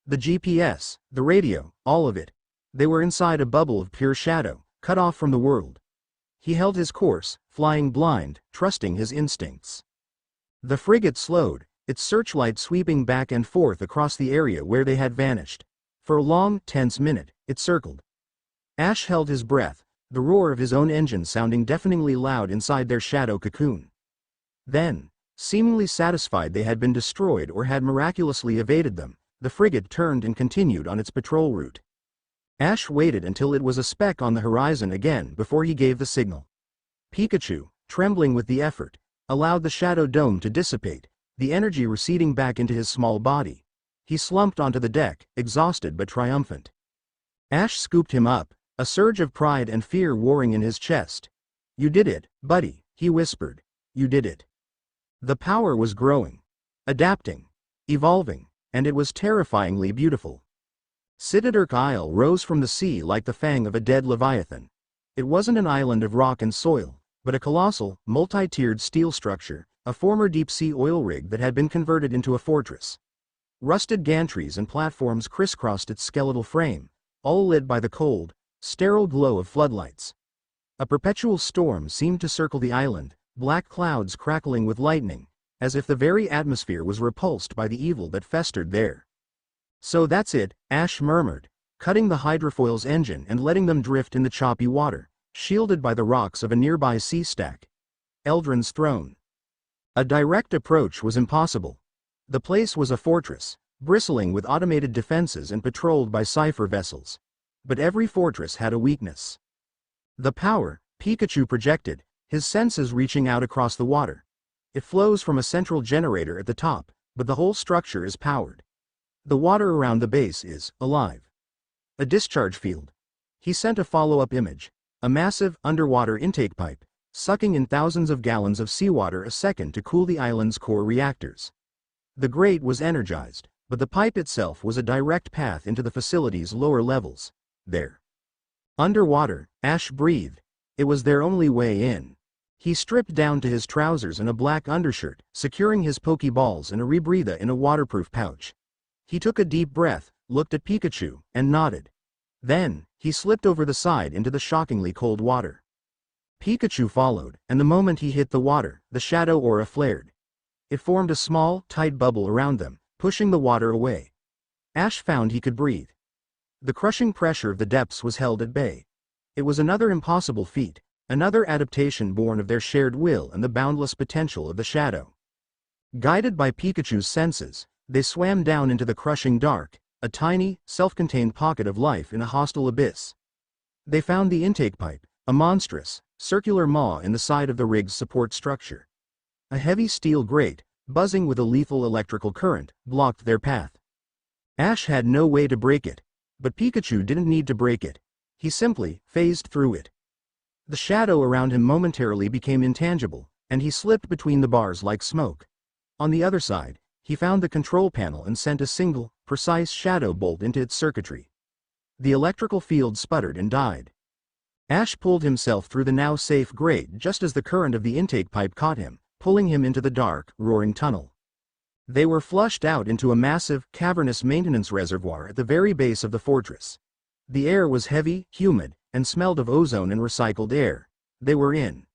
The GPS, the radio, all of it. They were inside a bubble of pure shadow, cut off from the world. He held his course, flying blind, trusting his instincts. The frigate slowed, its searchlight sweeping back and forth across the area where they had vanished. For a long, tense minute, it circled. Ash held his breath, the roar of his own engine sounding deafeningly loud inside their shadow cocoon. Then, seemingly satisfied they had been destroyed or had miraculously evaded them, the frigate turned and continued on its patrol route. Ash waited until it was a speck on the horizon again before he gave the signal. Pikachu, trembling with the effort, allowed the shadow dome to dissipate, the energy receding back into his small body. He slumped onto the deck, exhausted but triumphant. Ash scooped him up, a surge of pride and fear warring in his chest. "You did it, buddy," he whispered. "You did it." The power was growing, adapting, evolving, and it was terrifyingly beautiful. Citadirk Isle rose from the sea like the fang of a dead leviathan. It wasn't an island of rock and soil, but a colossal, multi-tiered steel structure, a former deep-sea oil rig that had been converted into a fortress. Rusted gantries and platforms crisscrossed its skeletal frame, all lit by the cold, sterile glow of floodlights. A perpetual storm seemed to circle the island, black clouds crackling with lightning, as if the very atmosphere was repulsed by the evil that festered there. "So that's it," Ash murmured, cutting the hydrofoil's engine and letting them drift in the choppy water, shielded by the rocks of a nearby sea stack. Eldrin's throne. A direct approach was impossible. The place was a fortress, bristling with automated defenses and patrolled by cipher vessels. But every fortress had a weakness. The power Pikachu projected, his senses reaching out across the water. It flows from a central generator at the top, but the whole structure is powered. The water around the base is alive. A discharge field. He sent a follow-up image, a massive underwater intake pipe, sucking in thousands of gallons of seawater a second to cool the island's core reactors. The grate was energized, but the pipe itself was a direct path into the facility's lower levels. There. Underwater, Ash breathed. It was their only way in. He stripped down to his trousers and a black undershirt, securing his Pokeballs and a rebreather in a waterproof pouch. He took a deep breath, looked at Pikachu, and nodded. Then, he slipped over the side into the shockingly cold water. Pikachu followed, and the moment he hit the water, the shadow aura flared. It formed a small, tight bubble around them, pushing the water away. Ash found he could breathe. The crushing pressure of the depths was held at bay. It was another impossible feat, another adaptation born of their shared will and the boundless potential of the shadow. Guided by Pikachu's senses, they swam down into the crushing dark, a tiny, self-contained pocket of life in a hostile abyss. They found the intake pipe, a monstrous, circular maw in the side of the rig's support structure. A heavy steel grate, buzzing with a lethal electrical current, blocked their path. Ash had no way to break it, but Pikachu didn't need to break it. He simply phased through it. The shadow around him momentarily became intangible, and he slipped between the bars like smoke. On the other side, he found the control panel and sent a single, precise shadow bolt into its circuitry. The electrical field sputtered and died. Ash pulled himself through the now safe grate just as the current of the intake pipe caught him, pulling him into the dark, roaring tunnel. They were flushed out into a massive, cavernous maintenance reservoir at the very base of the fortress. The air was heavy, humid, and smelled of ozone and recycled air. They were in.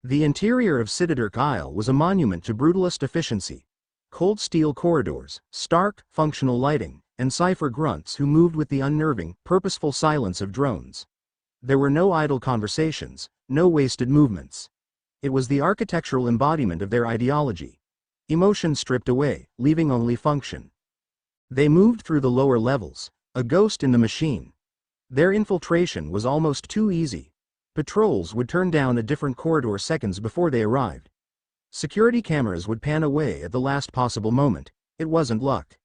The interior of Citadirk Isle was a monument to brutalist efficiency. Cold steel corridors, stark, functional lighting, and cipher grunts who moved with the unnerving, purposeful silence of drones. There were no idle conversations, no wasted movements. It was the architectural embodiment of their ideology. Emotion stripped away, leaving only function. They moved through the lower levels, a ghost in the machine. Their infiltration was almost too easy. Patrols would turn down a different corridor seconds before they arrived. Security cameras would pan away at the last possible moment. It wasn't luck.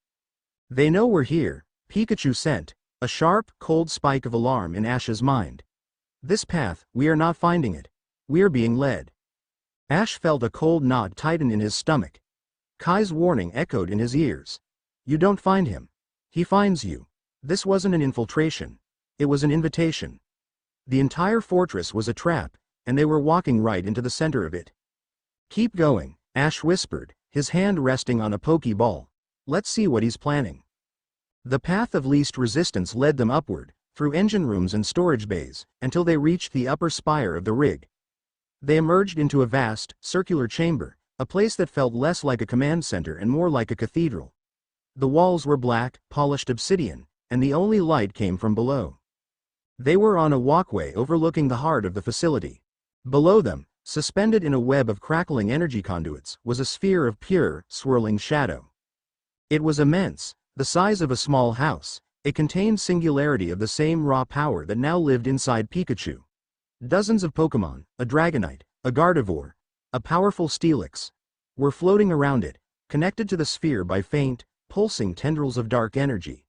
They know we're here, Pikachu sent, a sharp, cold spike of alarm in Ash's mind. This path, we are not finding it. We're being led. Ash felt a cold knot tighten in his stomach. Kai's warning echoed in his ears. You don't find him. He finds you. This wasn't an infiltration. It was an invitation. The entire fortress was a trap, and they were walking right into the center of it. Keep going, Ash whispered, his hand resting on a Pokeball. Let's see what he's planning. The path of least resistance led them upward, through engine rooms and storage bays, until they reached the upper spire of the rig. They emerged into a vast, circular chamber, a place that felt less like a command center and more like a cathedral. The walls were black, polished obsidian, and the only light came from below. They were on a walkway overlooking the heart of the facility. Below them, suspended in a web of crackling energy conduits, was a sphere of pure, swirling shadow. It was immense, the size of a small house. It contained singularity of the same raw power that now lived inside Pikachu. Dozens of Pokémon, a Dragonite, a Gardevoir, a powerful Steelix, were floating around it, connected to the sphere by faint, pulsing tendrils of dark energy.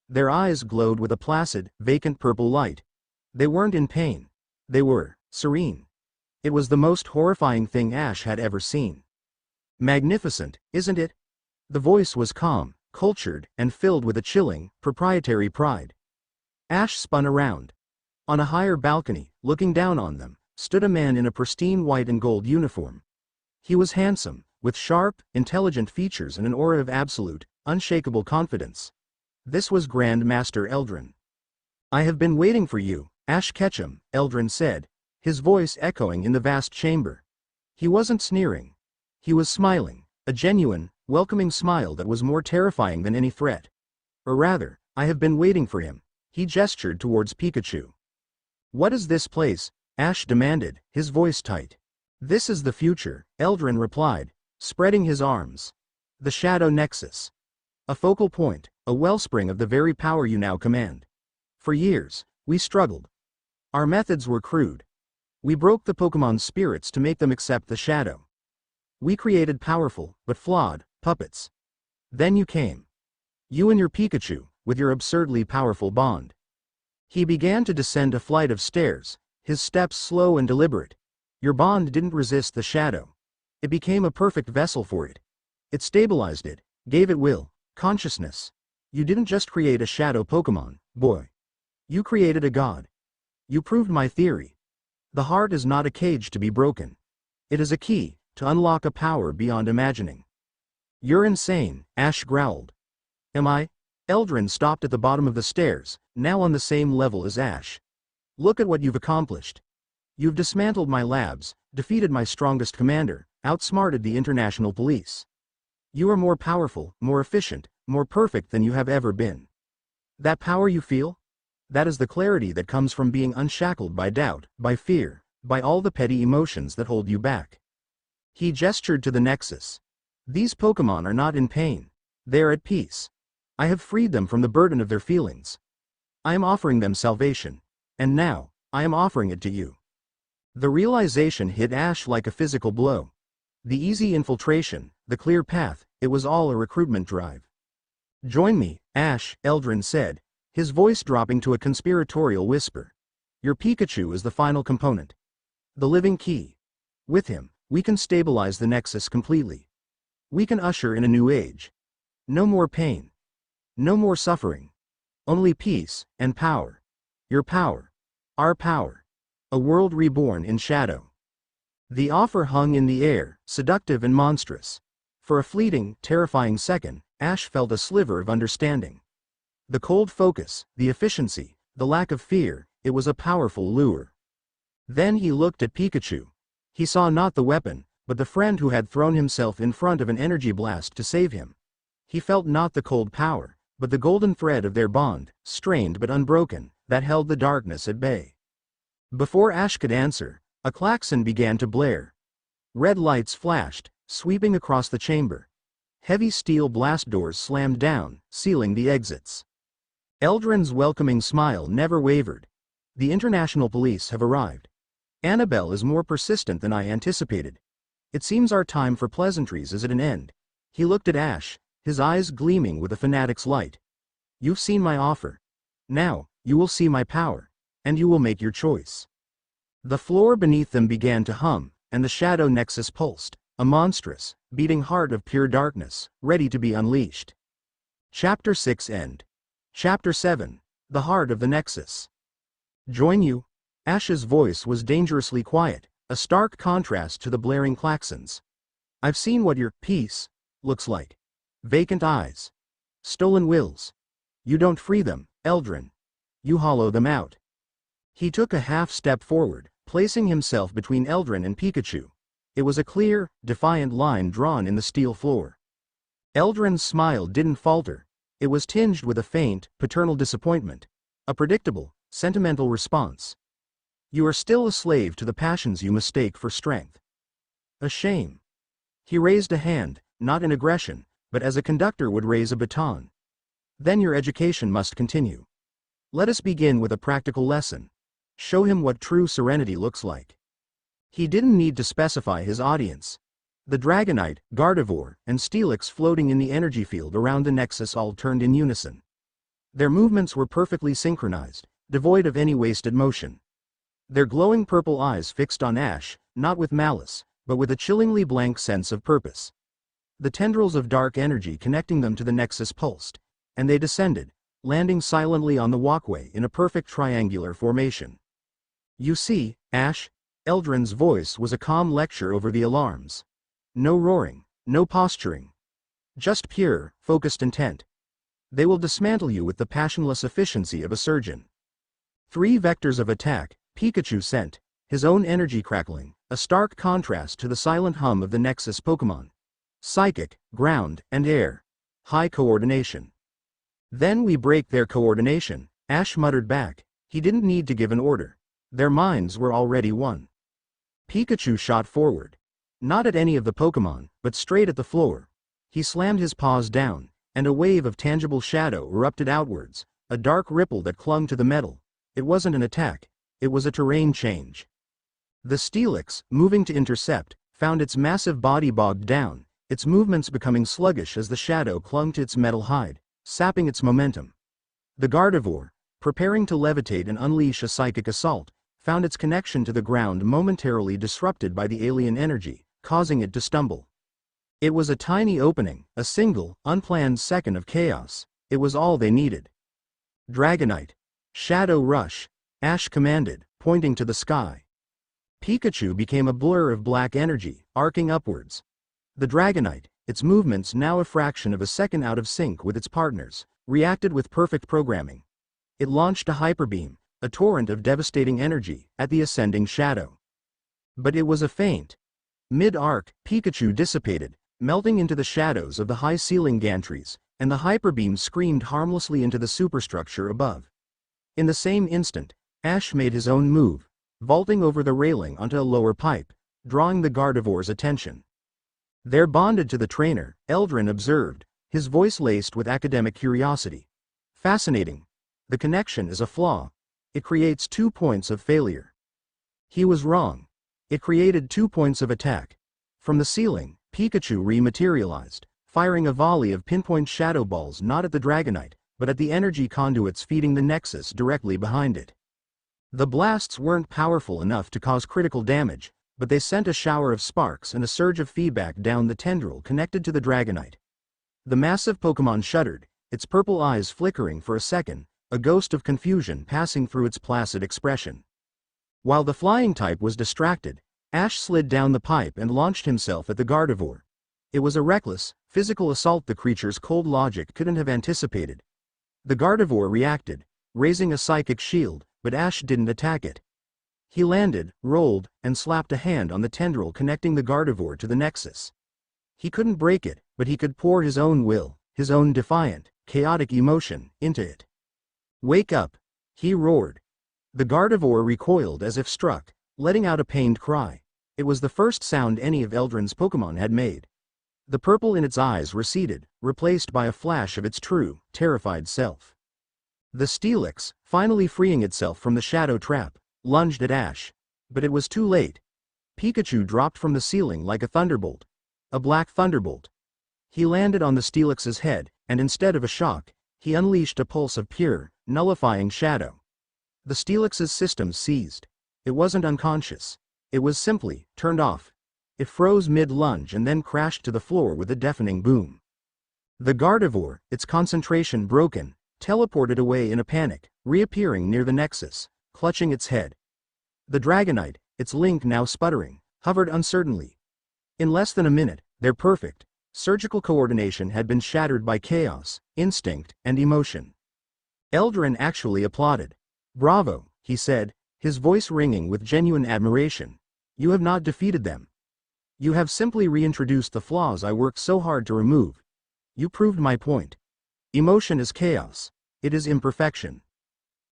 Their eyes glowed with a placid, vacant purple light. They weren't in pain. They were serene. It was the most horrifying thing Ash had ever seen. Magnificent, isn't it? The voice was calm, cultured, and filled with a chilling, proprietary pride. Ash spun around. On a higher balcony, looking down on them, stood a man in a pristine white and gold uniform. He was handsome, with sharp, intelligent features and an aura of absolute, unshakable confidence. This was Grand Master Eldrin. I have been waiting for you, Ash Ketchum, Eldrin said, his voice echoing in the vast chamber. He wasn't sneering. He was smiling, a genuine, welcoming smile that was more terrifying than any threat. Or rather, I have been waiting for him. He gestured towards Pikachu. What is this place? Ash demanded, his voice tight. This is the future, Eldrin replied, spreading his arms. The Shadow Nexus. A focal point, a wellspring of the very power you now command. For years, we struggled. Our methods were crude. We broke the Pokémon's spirits to make them accept the shadow. We created powerful, but flawed, puppets. Then you came. You and your Pikachu, with your absurdly powerful bond. He began to descend a flight of stairs, his steps slow and deliberate. Your bond didn't resist the shadow. It became a perfect vessel for it. It stabilized it, gave it will, consciousness. You didn't just create a shadow Pokémon, boy. You created a god. You proved my theory. The heart is not a cage to be broken. It is a key, to unlock a power beyond imagining. You're insane, Ash growled. Am I? Eldrin stopped at the bottom of the stairs, now on the same level as Ash. Look at what you've accomplished. You've dismantled my labs, defeated my strongest commander, outsmarted the international police. You are more powerful, more efficient, more perfect than you have ever been. That power you feel? That is the clarity that comes from being unshackled by doubt, by fear, by all the petty emotions that hold you back. He gestured to the Nexus. These Pokémon are not in pain. They are at peace. I have freed them from the burden of their feelings. I am offering them salvation. And now, I am offering it to you. The realization hit Ash like a physical blow. The easy infiltration, the clear path, it was all a recruitment drive. Join me, Ash, Eldrin said, his voice dropping to a conspiratorial whisper. Your Pikachu is the final component. The living key. With him, we can stabilize the Nexus completely. We can usher in a new age. No more pain. No more suffering. Only peace, and power. Your power. Our power. A world reborn in shadow. The offer hung in the air, seductive and monstrous. For a fleeting, terrifying second, Ash felt a sliver of understanding. The cold focus, the efficiency, the lack of fear, it was a powerful lure. Then he looked at Pikachu. He saw not the weapon, but the friend who had thrown himself in front of an energy blast to save him. He felt not the cold power, but the golden thread of their bond, strained but unbroken, that held the darkness at bay. Before Ash could answer, a klaxon began to blare. Red lights flashed, sweeping across the chamber. Heavy steel blast doors slammed down, sealing the exits. Eldrin's welcoming smile never wavered. The international police have arrived. Annabelle is more persistent than I anticipated. It seems our time for pleasantries is at an end. He looked at Ash, his eyes gleaming with a fanatic's light. You've seen my offer. Now, you will see my power. And you will make your choice. The floor beneath them began to hum, and the Shadow Nexus pulsed, a monstrous, beating heart of pure darkness, ready to be unleashed. Chapter 6 End. Chapter 7. The Heart of the Nexus. Join you? Ash's voice was dangerously quiet, a stark contrast to the blaring klaxons. I've seen what your peace looks like. Vacant eyes. Stolen wills. You don't free them, Eldrin. You hollow them out. He took a half-step forward, placing himself between Eldrin and Pikachu. It was a clear, defiant line drawn in the steel floor. Eldrin's smile didn't falter. It was tinged with a faint, paternal disappointment. A predictable, sentimental response. You are still a slave to the passions you mistake for strength. A shame. He raised a hand, not in aggression, but as a conductor would raise a baton. Then your education must continue. Let us begin with a practical lesson. Show him what true serenity looks like. He didn't need to specify his audience. The Dragonite, Gardevoir, and Steelix floating in the energy field around the Nexus all turned in unison. Their movements were perfectly synchronized, devoid of any wasted motion. Their glowing purple eyes fixed on Ash, not with malice, but with a chillingly blank sense of purpose. The tendrils of dark energy connecting them to the Nexus pulsed, and they descended, landing silently on the walkway in a perfect triangular formation. You see, Ash, Eldrin's voice was a calm lecture over the alarms. No roaring, no posturing. Just pure, focused intent. They will dismantle you with the passionless efficiency of a surgeon. 3 vectors of attack, Pikachu sent, his own energy crackling, a stark contrast to the silent hum of the Nexus Pokémon. Psychic, ground, and air. High coordination. Then we break their coordination, Ash muttered back. He didn't need to give an order. Their minds were already one. Pikachu shot forward. Not at any of the Pokémon, but straight at the floor. He slammed his paws down, and a wave of tangible shadow erupted outwards, a dark ripple that clung to the metal. It wasn't an attack, it was a terrain change. The Steelix, moving to intercept, found its massive body bogged down, its movements becoming sluggish as the shadow clung to its metal hide, sapping its momentum. The Gardevoir, preparing to levitate and unleash a psychic assault, found its connection to the ground momentarily disrupted by the alien energy, causing it to stumble. It was a tiny opening, a single, unplanned second of chaos. It was all they needed. Dragonite. Shadow Rush, Ash commanded, pointing to the sky. Pikachu became a blur of black energy, arcing upwards. The Dragonite, its movements now a fraction of a second out of sync with its partners, reacted with perfect programming. It launched a Hyper Beam, a torrent of devastating energy, at the ascending shadow. But it was a feint. Mid-arc, Pikachu dissipated, melting into the shadows of the high-ceiling gantries, and the Hyper Beam screamed harmlessly into the superstructure above. In the same instant, Ash made his own move, vaulting over the railing onto a lower pipe, drawing the Gardevoir's attention. "They're bonded to the trainer," Eldrin observed, his voice laced with academic curiosity. "Fascinating. The connection is a flaw. It creates 2 points of failure." He was wrong. It created 2 points of attack. From the ceiling, Pikachu re-materialized, firing a volley of pinpoint shadow balls not at the Dragonite, but at the energy conduits feeding the Nexus directly behind it. The blasts weren't powerful enough to cause critical damage, but they sent a shower of sparks and a surge of feedback down the tendril connected to the Dragonite. The massive Pokémon shuddered, its purple eyes flickering for a second, a ghost of confusion passing through its placid expression. While the flying type was distracted, Ash slid down the pipe and launched himself at the Gardevoir. It was a reckless, physical assault the creature's cold logic couldn't have anticipated. The Gardevoir reacted, raising a psychic shield, but Ash didn't attack it. He landed, rolled, and slapped a hand on the tendril connecting the Gardevoir to the Nexus. He couldn't break it, but he could pour his own will, his own defiant, chaotic emotion, into it. "Wake up!" he roared. The Gardevoir recoiled as if struck, letting out a pained cry. It was the first sound any of Eldrin's Pokémon had made. The purple in its eyes receded, replaced by a flash of its true, terrified self. The Steelix, finally freeing itself from the shadow trap, lunged at Ash. But it was too late. Pikachu dropped from the ceiling like a thunderbolt. A black thunderbolt. He landed on the Steelix's head, and instead of a shock, he unleashed a pulse of pure, nullifying shadow. The Steelix's system seized. It wasn't unconscious. It was simply turned off. It froze mid-lunge and then crashed to the floor with a deafening boom. The Gardevoir, its concentration broken, teleported away in a panic, reappearing near the Nexus, clutching its head. The Dragonite, its link now sputtering, hovered uncertainly. In less than a minute, their perfect, surgical coordination had been shattered by chaos, instinct, and emotion. Eldrin actually applauded. "Bravo," he said, his voice ringing with genuine admiration. "You have not defeated them. You have simply reintroduced the flaws I worked so hard to remove. You proved my point. Emotion is chaos. It is imperfection."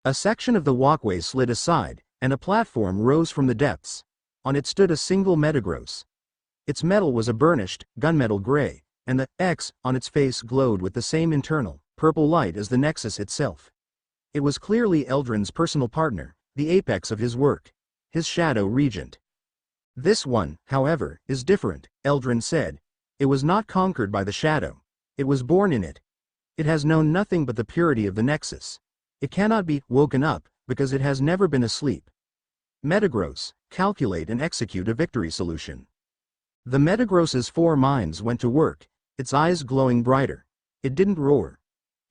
A section of the walkway slid aside, and a platform rose from the depths. On it stood a single Metagross. Its metal was a burnished, gunmetal gray, and the X on its face glowed with the same internal, purple light as the Nexus itself. It was clearly Eldrin's personal partner, the apex of his work, his shadow regent. "This one, however, is different," Eldrin said. "It was not conquered by the shadow. It was born in it. It has known nothing but the purity of the Nexus. It cannot be woken up, because it has never been asleep. Metagross, calculate and execute a victory solution." The Metagross's 4 minds went to work, its eyes glowing brighter. It didn't roar.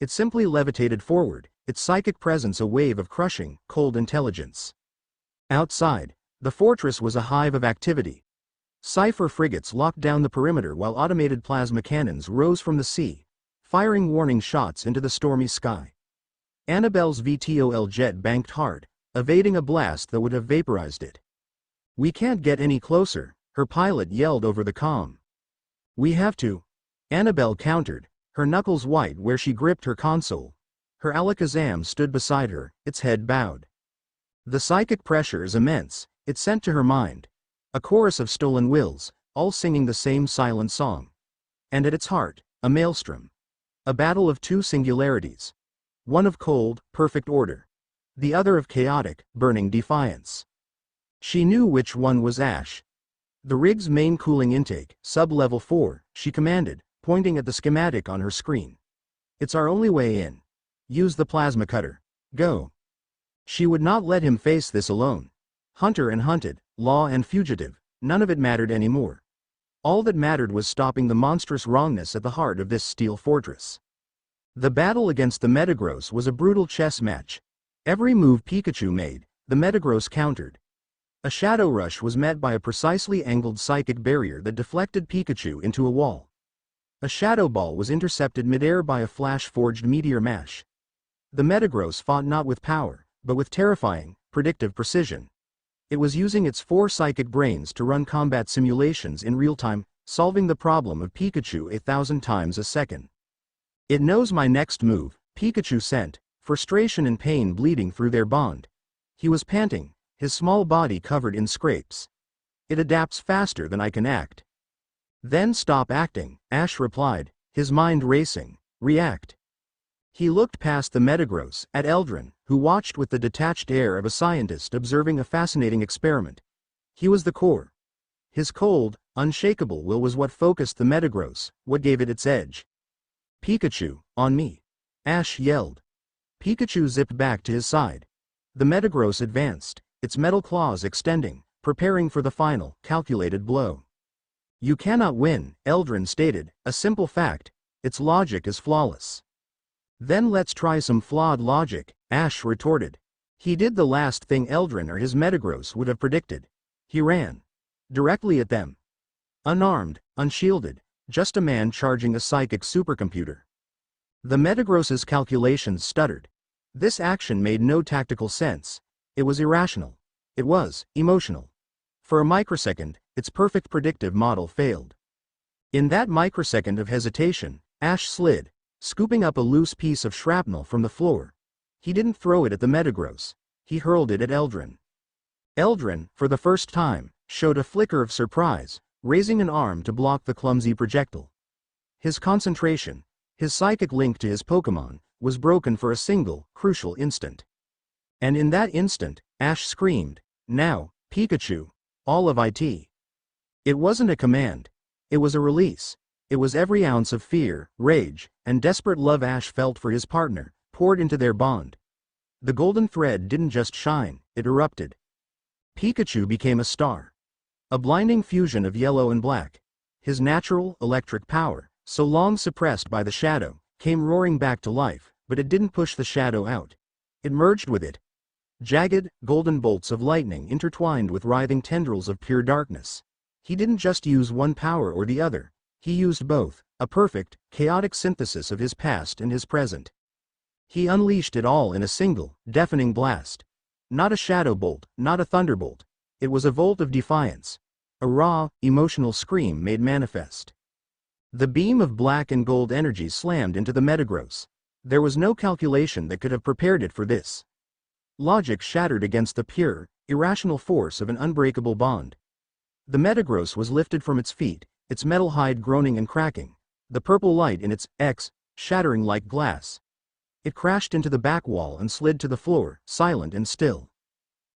It simply levitated forward, its psychic presence a wave of crushing, cold intelligence. Outside, the fortress was a hive of activity. Cypher frigates locked down the perimeter while automated plasma cannons rose from the sea, firing warning shots into the stormy sky. Annabelle's VTOL jet banked hard, evading a blast that would have vaporized it. "We can't get any closer," her pilot yelled over the comm. "We have to," Annabelle countered, her knuckles white where she gripped her console. Her Alakazam stood beside her, its head bowed. "The psychic pressure is immense," it sent to her mind. "A chorus of stolen wills, all singing the same silent song. And at its heart, a maelstrom. A battle of two singularities. One of cold, perfect order. The other of chaotic, burning defiance. She knew which one was Ash. The rig's main cooling intake, sub-level 4, she commanded, pointing at the schematic on her screen. It's our only way in. Use the plasma cutter. Go. She would not let him face this alone. Hunter and hunted, law and fugitive, none of it mattered anymore. All that mattered was stopping the monstrous wrongness at the heart of this steel fortress. The battle against the Metagross was a brutal chess match. Every move Pikachu made, the Metagross countered. A Shadow Rush was met by a precisely angled psychic barrier that deflected Pikachu into a wall. A Shadow Ball was intercepted midair by a flash-forged Meteor Mash. The Metagross fought not with power, but with terrifying, predictive precision. It was using its 4 psychic brains to run combat simulations in real time, solving the problem of Pikachu 1,000 times a second. It knows my next move, Pikachu sent, frustration and pain bleeding through their bond. He was panting, his small body covered in scrapes. It adapts faster than I can act. Then stop acting, Ash replied, his mind racing. React. He looked past the Metagross, at Eldrin, who watched with the detached air of a scientist observing a fascinating experiment. He was the core. His cold, unshakable will was what focused the Metagross, what gave it its edge. Pikachu, on me. Ash yelled. Pikachu zipped back to his side. The Metagross advanced, its metal claws extending, preparing for the final, calculated blow. You cannot win, Eldrin stated, a simple fact. Its logic is flawless. Then let's try some flawed logic, Ash retorted. He did the last thing Eldrin or his Metagross would have predicted. He ran. Directly at them. Unarmed, unshielded, just a man charging a psychic supercomputer. The Metagross's calculations stuttered. This action made no tactical sense. It was irrational. It was emotional. For a microsecond, its perfect predictive model failed. In that microsecond of hesitation, Ash slid, scooping up a loose piece of shrapnel from the floor. He didn't throw it at the Metagross. He hurled it at Eldrin. Eldrin, for the first time, showed a flicker of surprise, raising an arm to block the clumsy projectile. His concentration, his psychic link to his Pokémon, was broken for a single, crucial instant. And in that instant, Ash screamed, "Now, Pikachu!" All of it. It wasn't a command. It was a release. It was every ounce of fear, rage, and desperate love Ash felt for his partner, poured into their bond. The golden thread didn't just shine, it erupted. Pikachu became a star. A blinding fusion of yellow and black. His natural, electric power, so long suppressed by the shadow, came roaring back to life, but it didn't push the shadow out. It merged with it. Jagged, golden bolts of lightning intertwined with writhing tendrils of pure darkness. He didn't just use one power or the other. He used both, a perfect, chaotic synthesis of his past and his present. He unleashed it all in a single, deafening blast. Not a shadow bolt, not a thunderbolt. It was a volt of defiance. A raw, emotional scream made manifest. The beam of black and gold energy slammed into the Metagross. There was no calculation that could have prepared it for this. Logic shattered against the pure, irrational force of an unbreakable bond. The Metagross was lifted from its feet, its metal hide groaning and cracking, the purple light in its X shattering like glass. It crashed into the back wall and slid to the floor, silent and still.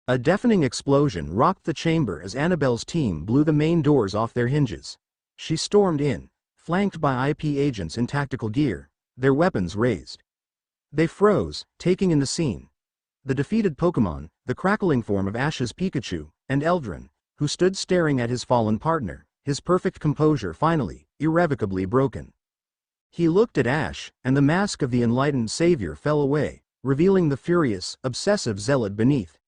A deafening explosion rocked the chamber as Annabelle's team blew the main doors off their hinges. She stormed in, flanked by IP agents in tactical gear, their weapons raised. They froze, taking in the scene. The defeated Pokémon, the crackling form of Ash's Pikachu, and Eldrin, who stood staring at his fallen partner, his perfect composure finally, irrevocably broken. He looked at Ash, and the mask of the enlightened savior fell away, revealing the furious, obsessive zealot beneath.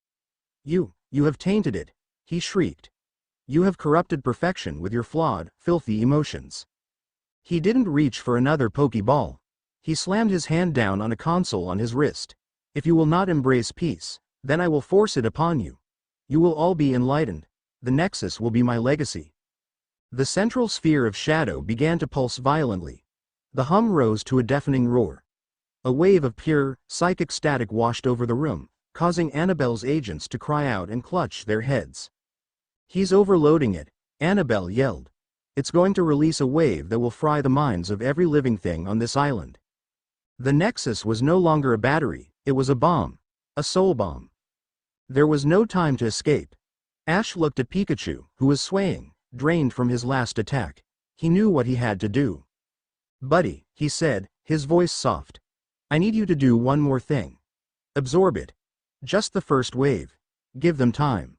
You have tainted it," he shrieked. "You have corrupted perfection with your flawed, filthy emotions." He didn't reach for another Pokeball. He slammed his hand down on a console on his wrist. "If you will not embrace peace, then I will force it upon you. You will all be enlightened. The Nexus will be my legacy." The central sphere of shadow began to pulse violently. The hum rose to a deafening roar. A wave of pure, psychic static washed over the room, causing Annabelle's agents to cry out and clutch their heads. "He's overloading it," Annabelle yelled. It's going to release a wave that will fry the minds of every living thing on this island. The Nexus was no longer a battery, it was a bomb. A soul bomb. There was no time to escape. Ash looked at Pikachu, who was swaying, drained from his last attack. He knew what he had to do. "Buddy," he said, his voice soft. "I need you to do one more thing. Absorb it. Just the first wave. Give them time."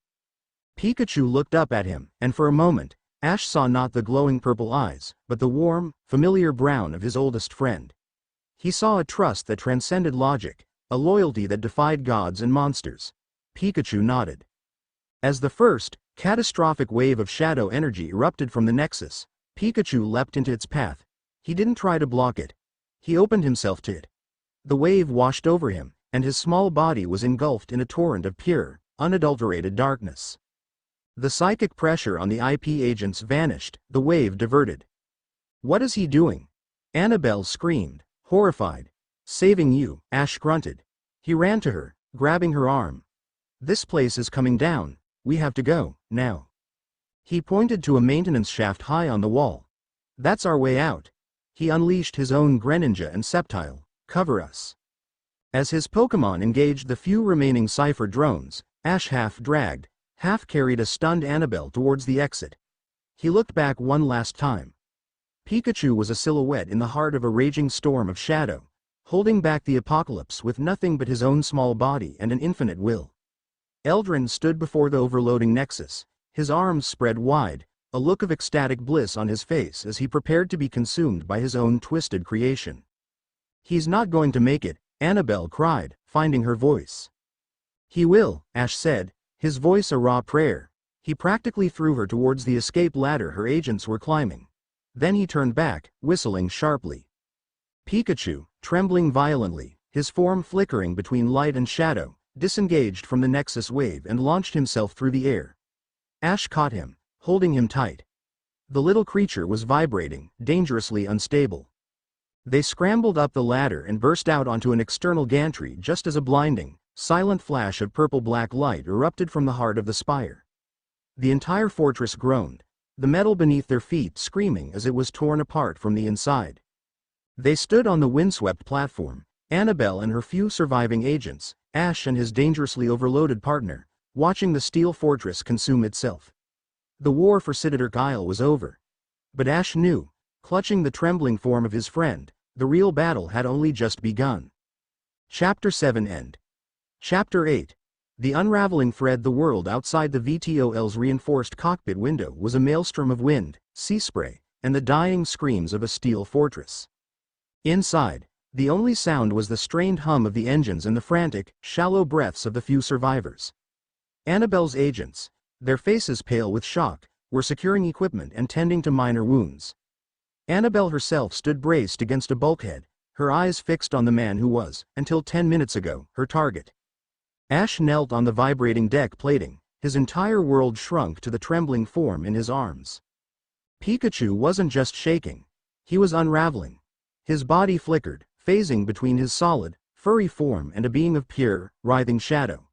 Pikachu looked up at him, and for a moment, Ash saw not the glowing purple eyes, but the warm, familiar brown of his oldest friend. He saw a trust that transcended logic, a loyalty that defied gods and monsters. Pikachu nodded. As the first, catastrophic wave of shadow energy erupted from the Nexus, Pikachu leapt into its path. He didn't try to block it. He opened himself to it. The wave washed over him, and his small body was engulfed in a torrent of pure, unadulterated darkness. The psychic pressure on the IP agents vanished, the wave diverted. "What is he doing?" Annabelle screamed, horrified. "Saving you," Ash grunted. He ran to her, grabbing her arm. "This place is coming down. We have to go, now." He pointed to a maintenance shaft high on the wall. "That's our way out." He unleashed his own Greninja and Sceptile. "Cover us." As his Pokémon engaged the few remaining Cypher drones, Ash half-dragged, half-carried a stunned Annabelle towards the exit. He looked back one last time. Pikachu was a silhouette in the heart of a raging storm of shadow, holding back the apocalypse with nothing but his own small body and an infinite will. Eldrin stood before the overloading Nexus, his arms spread wide, a look of ecstatic bliss on his face as he prepared to be consumed by his own twisted creation. "He's not going to make it," Annabelle cried, finding her voice. "He will," Ash said, his voice a raw prayer. He practically threw her towards the escape ladder her agents were climbing. Then he turned back, whistling sharply. Pikachu, trembling violently, his form flickering between light and shadow, disengaged from the Nexus wave and launched himself through the air. Ash caught him, holding him tight. The little creature was vibrating, dangerously unstable. They scrambled up the ladder and burst out onto an external gantry just as a blinding, silent flash of purple-black light erupted from the heart of the spire. The entire fortress groaned, the metal beneath their feet screaming as it was torn apart from the inside. They stood on the windswept platform, Annabelle and her few surviving agents, Ash and his dangerously overloaded partner, watching the steel fortress consume itself. The war for Citadel Isle was over. But Ash knew, clutching the trembling form of his friend, the real battle had only just begun. Chapter 7 End. Chapter 8. The unraveling thread. The world outside the VTOL's reinforced cockpit window was a maelstrom of wind, sea spray, and the dying screams of a steel fortress. Inside, the only sound was the strained hum of the engines and the frantic, shallow breaths of the few survivors. Annabelle's agents, their faces pale with shock, were securing equipment and tending to minor wounds. Annabelle herself stood braced against a bulkhead, her eyes fixed on the man who was, until 10 minutes ago, her target. Ash knelt on the vibrating deck plating, his entire world shrunk to the trembling form in his arms. Pikachu wasn't just shaking, he was unraveling. His body flickered, phasing between his solid, furry form and a being of pure, writhing shadow.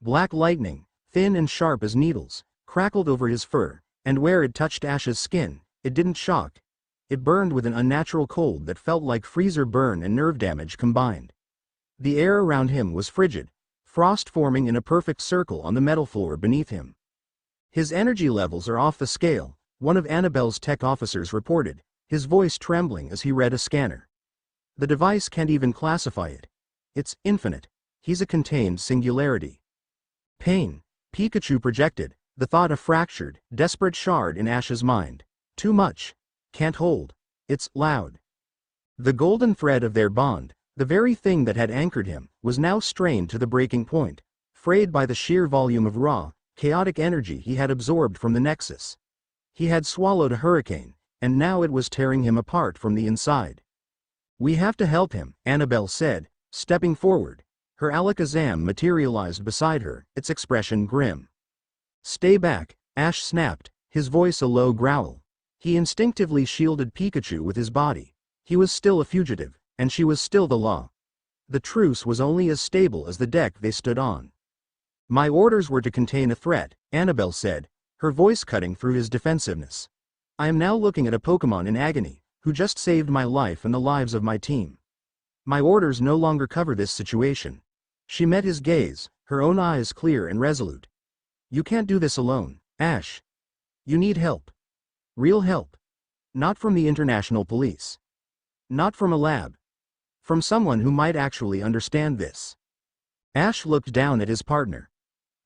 Black lightning, thin and sharp as needles, crackled over his fur, and where it touched Ash's skin, it didn't shock. It burned with an unnatural cold that felt like freezer burn and nerve damage combined. The air around him was frigid, frost forming in a perfect circle on the metal floor beneath him. "His energy levels are off the scale," one of Annabelle's tech officers reported, his voice trembling as he read a scanner. "The device can't even classify it. It's infinite. He's a contained singularity." Pain, Pikachu projected, the thought a fractured, desperate shard in Ash's mind. Too much. Can't hold. It's loud. The golden thread of their bond, the very thing that had anchored him, was now strained to the breaking point, frayed by the sheer volume of raw, chaotic energy he had absorbed from the Nexus. He had swallowed a hurricane, and now it was tearing him apart from the inside. "We have to help him," Annabelle said, stepping forward. Her Alakazam materialized beside her, its expression grim. "Stay back," Ash snapped, his voice a low growl. He instinctively shielded Pikachu with his body. He was still a fugitive, and she was still the law. The truce was only as stable as the deck they stood on. "My orders were to contain a threat," Annabelle said, her voice cutting through his defensiveness. I am now looking at a Pokémon in agony, who just saved my life and the lives of my team. My orders no longer cover this situation. She met his gaze, her own eyes clear and resolute. You can't do this alone, Ash. You need help. Real help. Not from the international police. Not from a lab. From someone who might actually understand this. Ash looked down at his partner.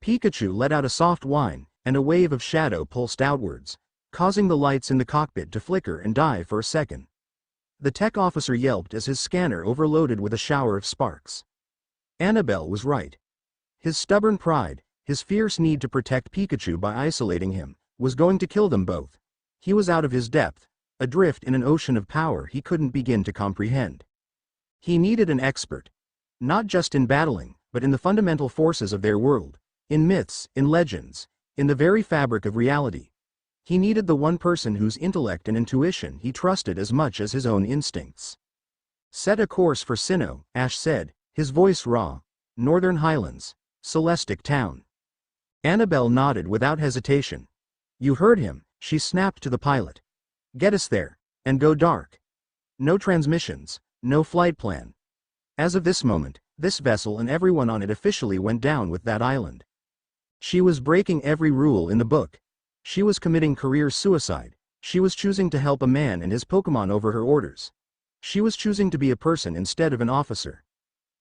Pikachu let out a soft whine, and a wave of shadow pulsed outwards, causing the lights in the cockpit to flicker and die for a second. The tech officer yelped as his scanner overloaded with a shower of sparks. Annabelle was right. His stubborn pride, his fierce need to protect Pikachu by isolating him, was going to kill them both. He was out of his depth, adrift in an ocean of power he couldn't begin to comprehend. He needed an expert. Not just in battling, but in the fundamental forces of their world, in myths, in legends, in the very fabric of reality. He needed the one person whose intellect and intuition he trusted as much as his own instincts. Set a course for Sinnoh, Ash said, his voice raw. Northern Highlands, Celestic Town. Annabelle nodded without hesitation. You heard him, she snapped to the pilot. Get us there, and go dark. No transmissions, no flight plan. As of this moment, this vessel and everyone on it officially went down with that island. She was breaking every rule in the book. She was committing career suicide. She was choosing to help a man and his Pokémon over her orders. She was choosing to be a person instead of an officer.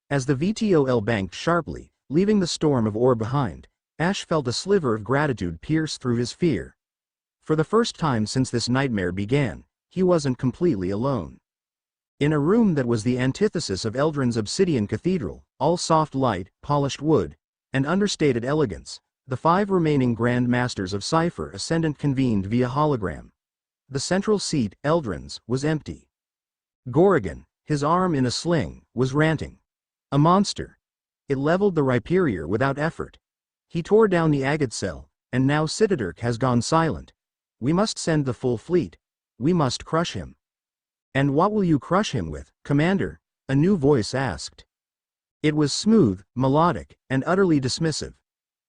As the VTOL banked sharply, leaving the storm of ore behind, Ash felt a sliver of gratitude pierce through his fear. For the first time since this nightmare began, he wasn't completely alone. In a room that was the antithesis of Eldrin's obsidian cathedral, all soft light, polished wood, and understated elegance, the 5 remaining Grand Masters of Cipher Ascendant convened via hologram. The central seat, Eldrin's, was empty. Gorrigan, his arm in a sling, was ranting. A monster. It leveled the Rhyperior without effort. He tore down the agate cell, and now Citadirk has gone silent. We must send the full fleet. We must crush him. And what will you crush him with, Commander? A new voice asked. It was smooth, melodic, and utterly dismissive.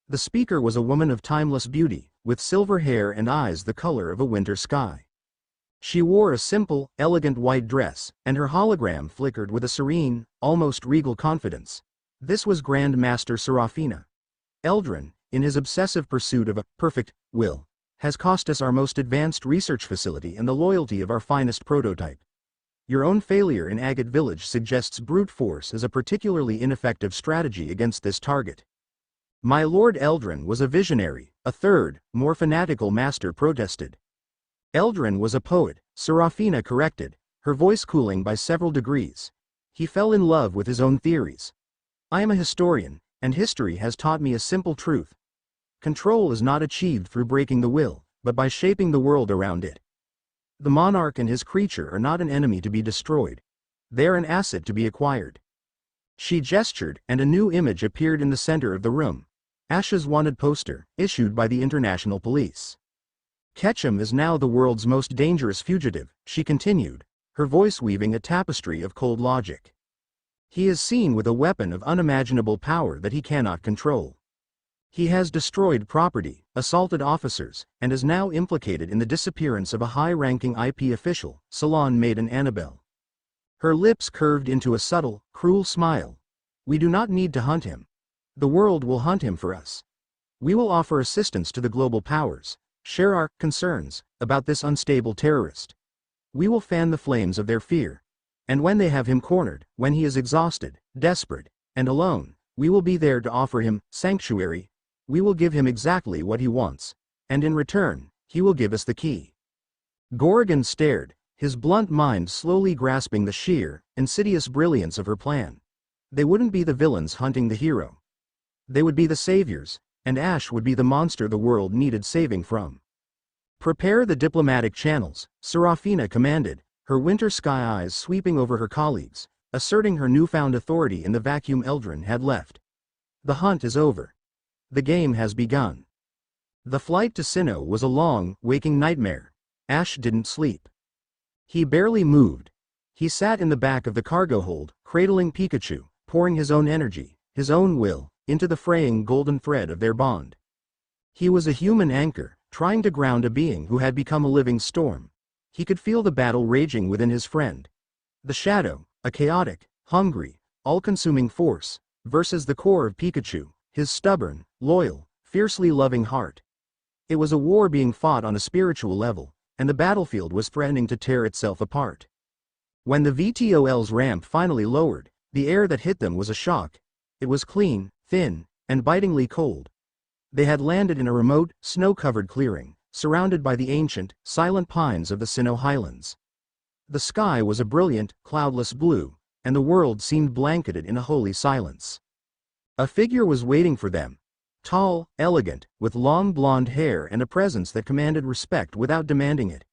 The speaker was a woman of timeless beauty, with silver hair and eyes the color of a winter sky. She wore a simple, elegant white dress, and her hologram flickered with a serene, almost regal confidence. This was Grand Master Serafina. Eldrin, in his obsessive pursuit of a perfect will, has cost us our most advanced research facility and the loyalty of our finest prototype. Your own failure in Agate Village suggests brute force as a particularly ineffective strategy against this target. My Lord Eldrin was a visionary, a third, more fanatical master protested. Eldrin was a poet, Serafina corrected, her voice cooling by several degrees. He fell in love with his own theories. I am a historian, and history has taught me a simple truth. Control is not achieved through breaking the will, but by shaping the world around it. The monarch and his creature are not an enemy to be destroyed. They're an asset to be acquired. She gestured, and a new image appeared in the center of the room. Ash's wanted poster, issued by the International Police. Ketchum is now the world's most dangerous fugitive, she continued, her voice weaving a tapestry of cold logic. He is seen with a weapon of unimaginable power that he cannot control. He has destroyed property, assaulted officers, and is now implicated in the disappearance of a high-ranking IP official, Salon Maiden Annabelle. Her lips curved into a subtle, cruel smile. We do not need to hunt him. The world will hunt him for us. We will offer assistance to the global powers, share our concerns about this unstable terrorist. We will fan the flames of their fear. And when they have him cornered, when he is exhausted, desperate, and alone, we will be there to offer him sanctuary. We will give him exactly what he wants, and in return, he will give us the key. Gorrigan stared, his blunt mind slowly grasping the sheer, insidious brilliance of her plan. They wouldn't be the villains hunting the hero. They would be the saviors, and Ash would be the monster the world needed saving from. Prepare the diplomatic channels, Serafina commanded, her winter sky eyes sweeping over her colleagues, asserting her newfound authority in the vacuum Eldrin had left. The hunt is over. The game has begun. The flight to Sinnoh was a long, waking nightmare. Ash didn't sleep. He barely moved. He sat in the back of the cargo hold, cradling Pikachu, pouring his own energy, his own will, into the fraying golden thread of their bond. He was a human anchor, trying to ground a being who had become a living storm. He could feel the battle raging within his friend. The shadow, a chaotic, hungry, all-consuming force, versus the core of Pikachu, his stubborn, loyal, fiercely loving heart. It was a war being fought on a spiritual level, and the battlefield was threatening to tear itself apart. When the VTOL's ramp finally lowered, the air that hit them was a shock. It was clean, thin, and bitingly cold. They had landed in a remote, snow-covered clearing, surrounded by the ancient, silent pines of the Sinnoh Highlands. The sky was a brilliant, cloudless blue, and the world seemed blanketed in a holy silence. A figure was waiting for them. Tall, elegant, with long blonde hair and a presence that commanded respect without demanding it.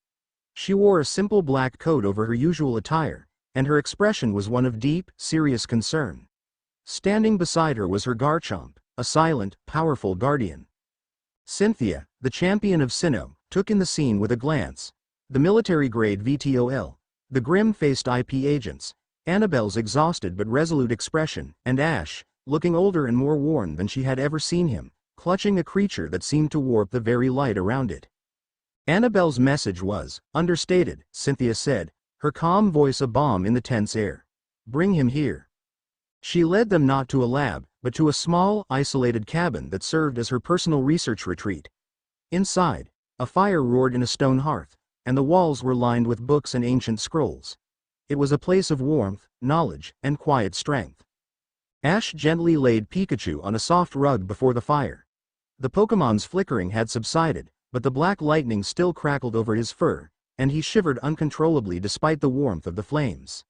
She wore a simple black coat over her usual attire, and her expression was one of deep, serious concern. Standing beside her was her Garchomp, a silent, powerful guardian. Cynthia, the champion of Sinnoh, took in the scene with a glance. The military-grade VTOL, the grim-faced IP agents, Annabelle's exhausted but resolute expression, and Ash, looking older and more worn than she had ever seen him, clutching a creature that seemed to warp the very light around it. Annabelle's message was understated, Cynthia said, her calm voice a balm in the tense air. Bring him here. She led them not to a lab, but to a small, isolated cabin that served as her personal research retreat. Inside, a fire roared in a stone hearth, and the walls were lined with books and ancient scrolls. It was a place of warmth, knowledge, and quiet strength. Ash gently laid Pikachu on a soft rug before the fire. The Pokemon's flickering had subsided, but the black lightning still crackled over his fur, and he shivered uncontrollably despite the warmth of the flames.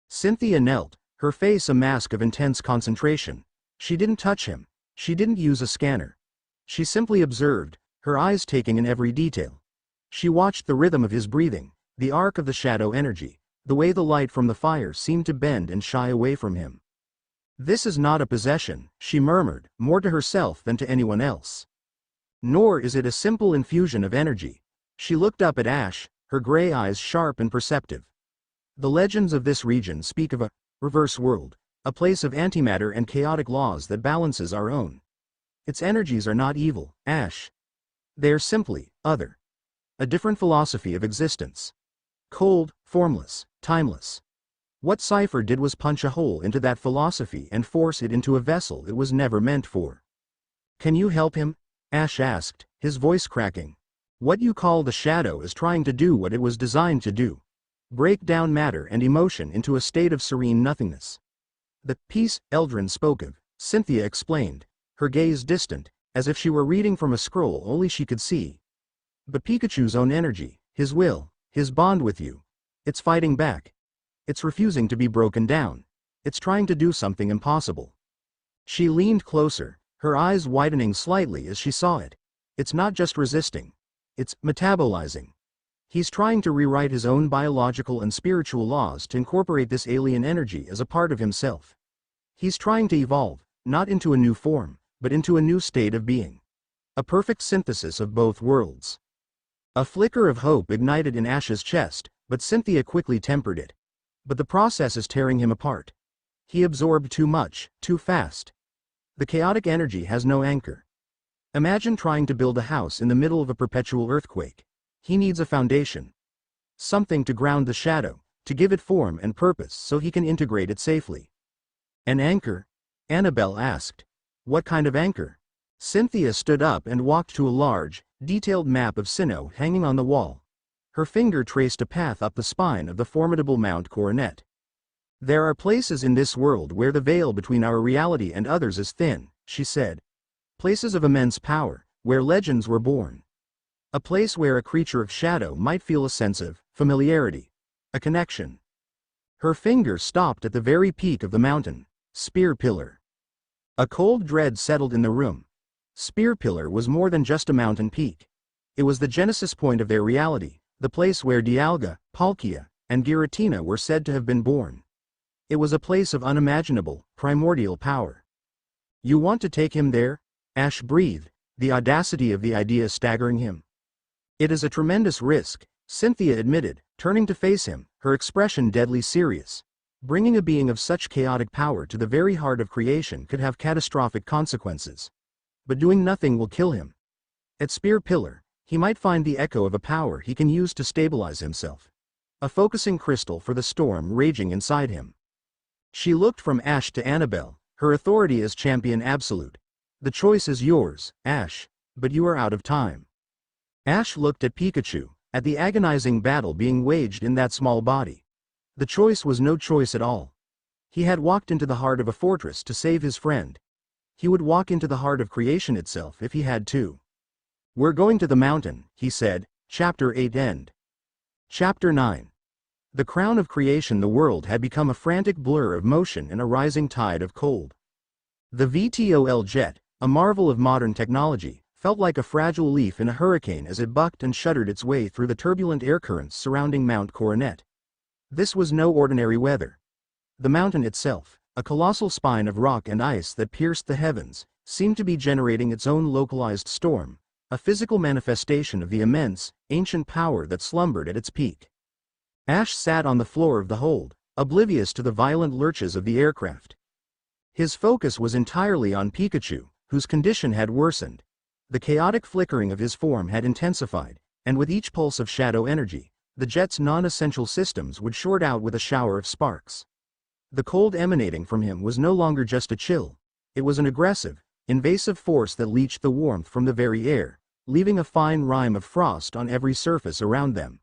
Cynthia knelt, her face a mask of intense concentration. She didn't touch him. She didn't use a scanner. She simply observed, her eyes taking in every detail. She watched the rhythm of his breathing, the arc of the shadow energy, the way the light from the fire seemed to bend and shy away from him. This is not a possession, she murmured, more to herself than to anyone else. Nor is it a simple infusion of energy. She looked up at Ash, her gray eyes sharp and perceptive. The legends of this region speak of a reverse world, a place of antimatter and chaotic laws that balances our own. Its energies are not evil, Ash. They are simply other. A different philosophy of existence. Cold, formless, timeless. What Cypher did was punch a hole into that philosophy and force it into a vessel it was never meant for. Can you help him? Ash asked, his voice cracking. What you call the shadow is trying to do what it was designed to do. Break down matter and emotion into a state of serene nothingness. The peace Eldrin spoke of, Cynthia explained, her gaze distant, as if she were reading from a scroll only she could see. But Pikachu's own energy, his will, his bond with you, it's fighting back. It's refusing to be broken down. It's trying to do something impossible. She leaned closer, her eyes widening slightly as she saw it. It's not just resisting. It's metabolizing. He's trying to rewrite his own biological and spiritual laws to incorporate this alien energy as a part of himself. He's trying to evolve, not into a new form, but into a new state of being. A perfect synthesis of both worlds. A flicker of hope ignited in Ash's chest, but Cynthia quickly tempered it. But the process is tearing him apart. He absorbed too much, too fast. The chaotic energy has no anchor. Imagine trying to build a house in the middle of a perpetual earthquake. He needs a foundation. Something to ground the shadow, to give it form and purpose so he can integrate it safely. An anchor? Annabelle asked. What kind of anchor? Cynthia stood up and walked to a large, detailed map of Sinnoh hanging on the wall. Her finger traced a path up the spine of the formidable Mount Coronet. There are places in this world where the veil between our reality and others is thin, she said. Places of immense power, where legends were born. A place where a creature of shadow might feel a sense of familiarity, a connection. Her finger stopped at the very peak of the mountain, Spear Pillar. A cold dread settled in the room. Spear Pillar was more than just a mountain peak. It was the genesis point of their reality, the place where Dialga, Palkia, and Giratina were said to have been born. It was a place of unimaginable, primordial power. You want to take him there? Ash breathed, the audacity of the idea staggering him. It is a tremendous risk, Cynthia admitted, turning to face him, her expression deadly serious. Bringing a being of such chaotic power to the very heart of creation could have catastrophic consequences. But doing nothing will kill him. At Spear Pillar, He might find the echo of a power he can use to stabilize himself. A focusing crystal for the storm raging inside him. She looked from Ash to Annabelle, her authority as champion absolute. The choice is yours, Ash, but you are out of time. Ash looked at Pikachu, at the agonizing battle being waged in that small body. The choice was no choice at all. He had walked into the heart of a fortress to save his friend. He would walk into the heart of creation itself if he had to. We're going to the mountain, he said. Chapter 8 End. Chapter 9. The crown of creation. The world had become a frantic blur of motion and a rising tide of cold. The VTOL jet, a marvel of modern technology, felt like a fragile leaf in a hurricane as it bucked and shuddered its way through the turbulent air currents surrounding Mount Coronet. This was no ordinary weather. The mountain itself, a colossal spine of rock and ice that pierced the heavens, seemed to be generating its own localized storm, a physical manifestation of the immense, ancient power that slumbered at its peak. Ash sat on the floor of the hold, oblivious to the violent lurches of the aircraft. His focus was entirely on Pikachu, whose condition had worsened. The chaotic flickering of his form had intensified, and with each pulse of shadow energy, the jet's non-essential systems would short out with a shower of sparks. The cold emanating from him was no longer just a chill. It was an aggressive, invasive force that leached the warmth from the very air, leaving a fine rime of frost on every surface around them.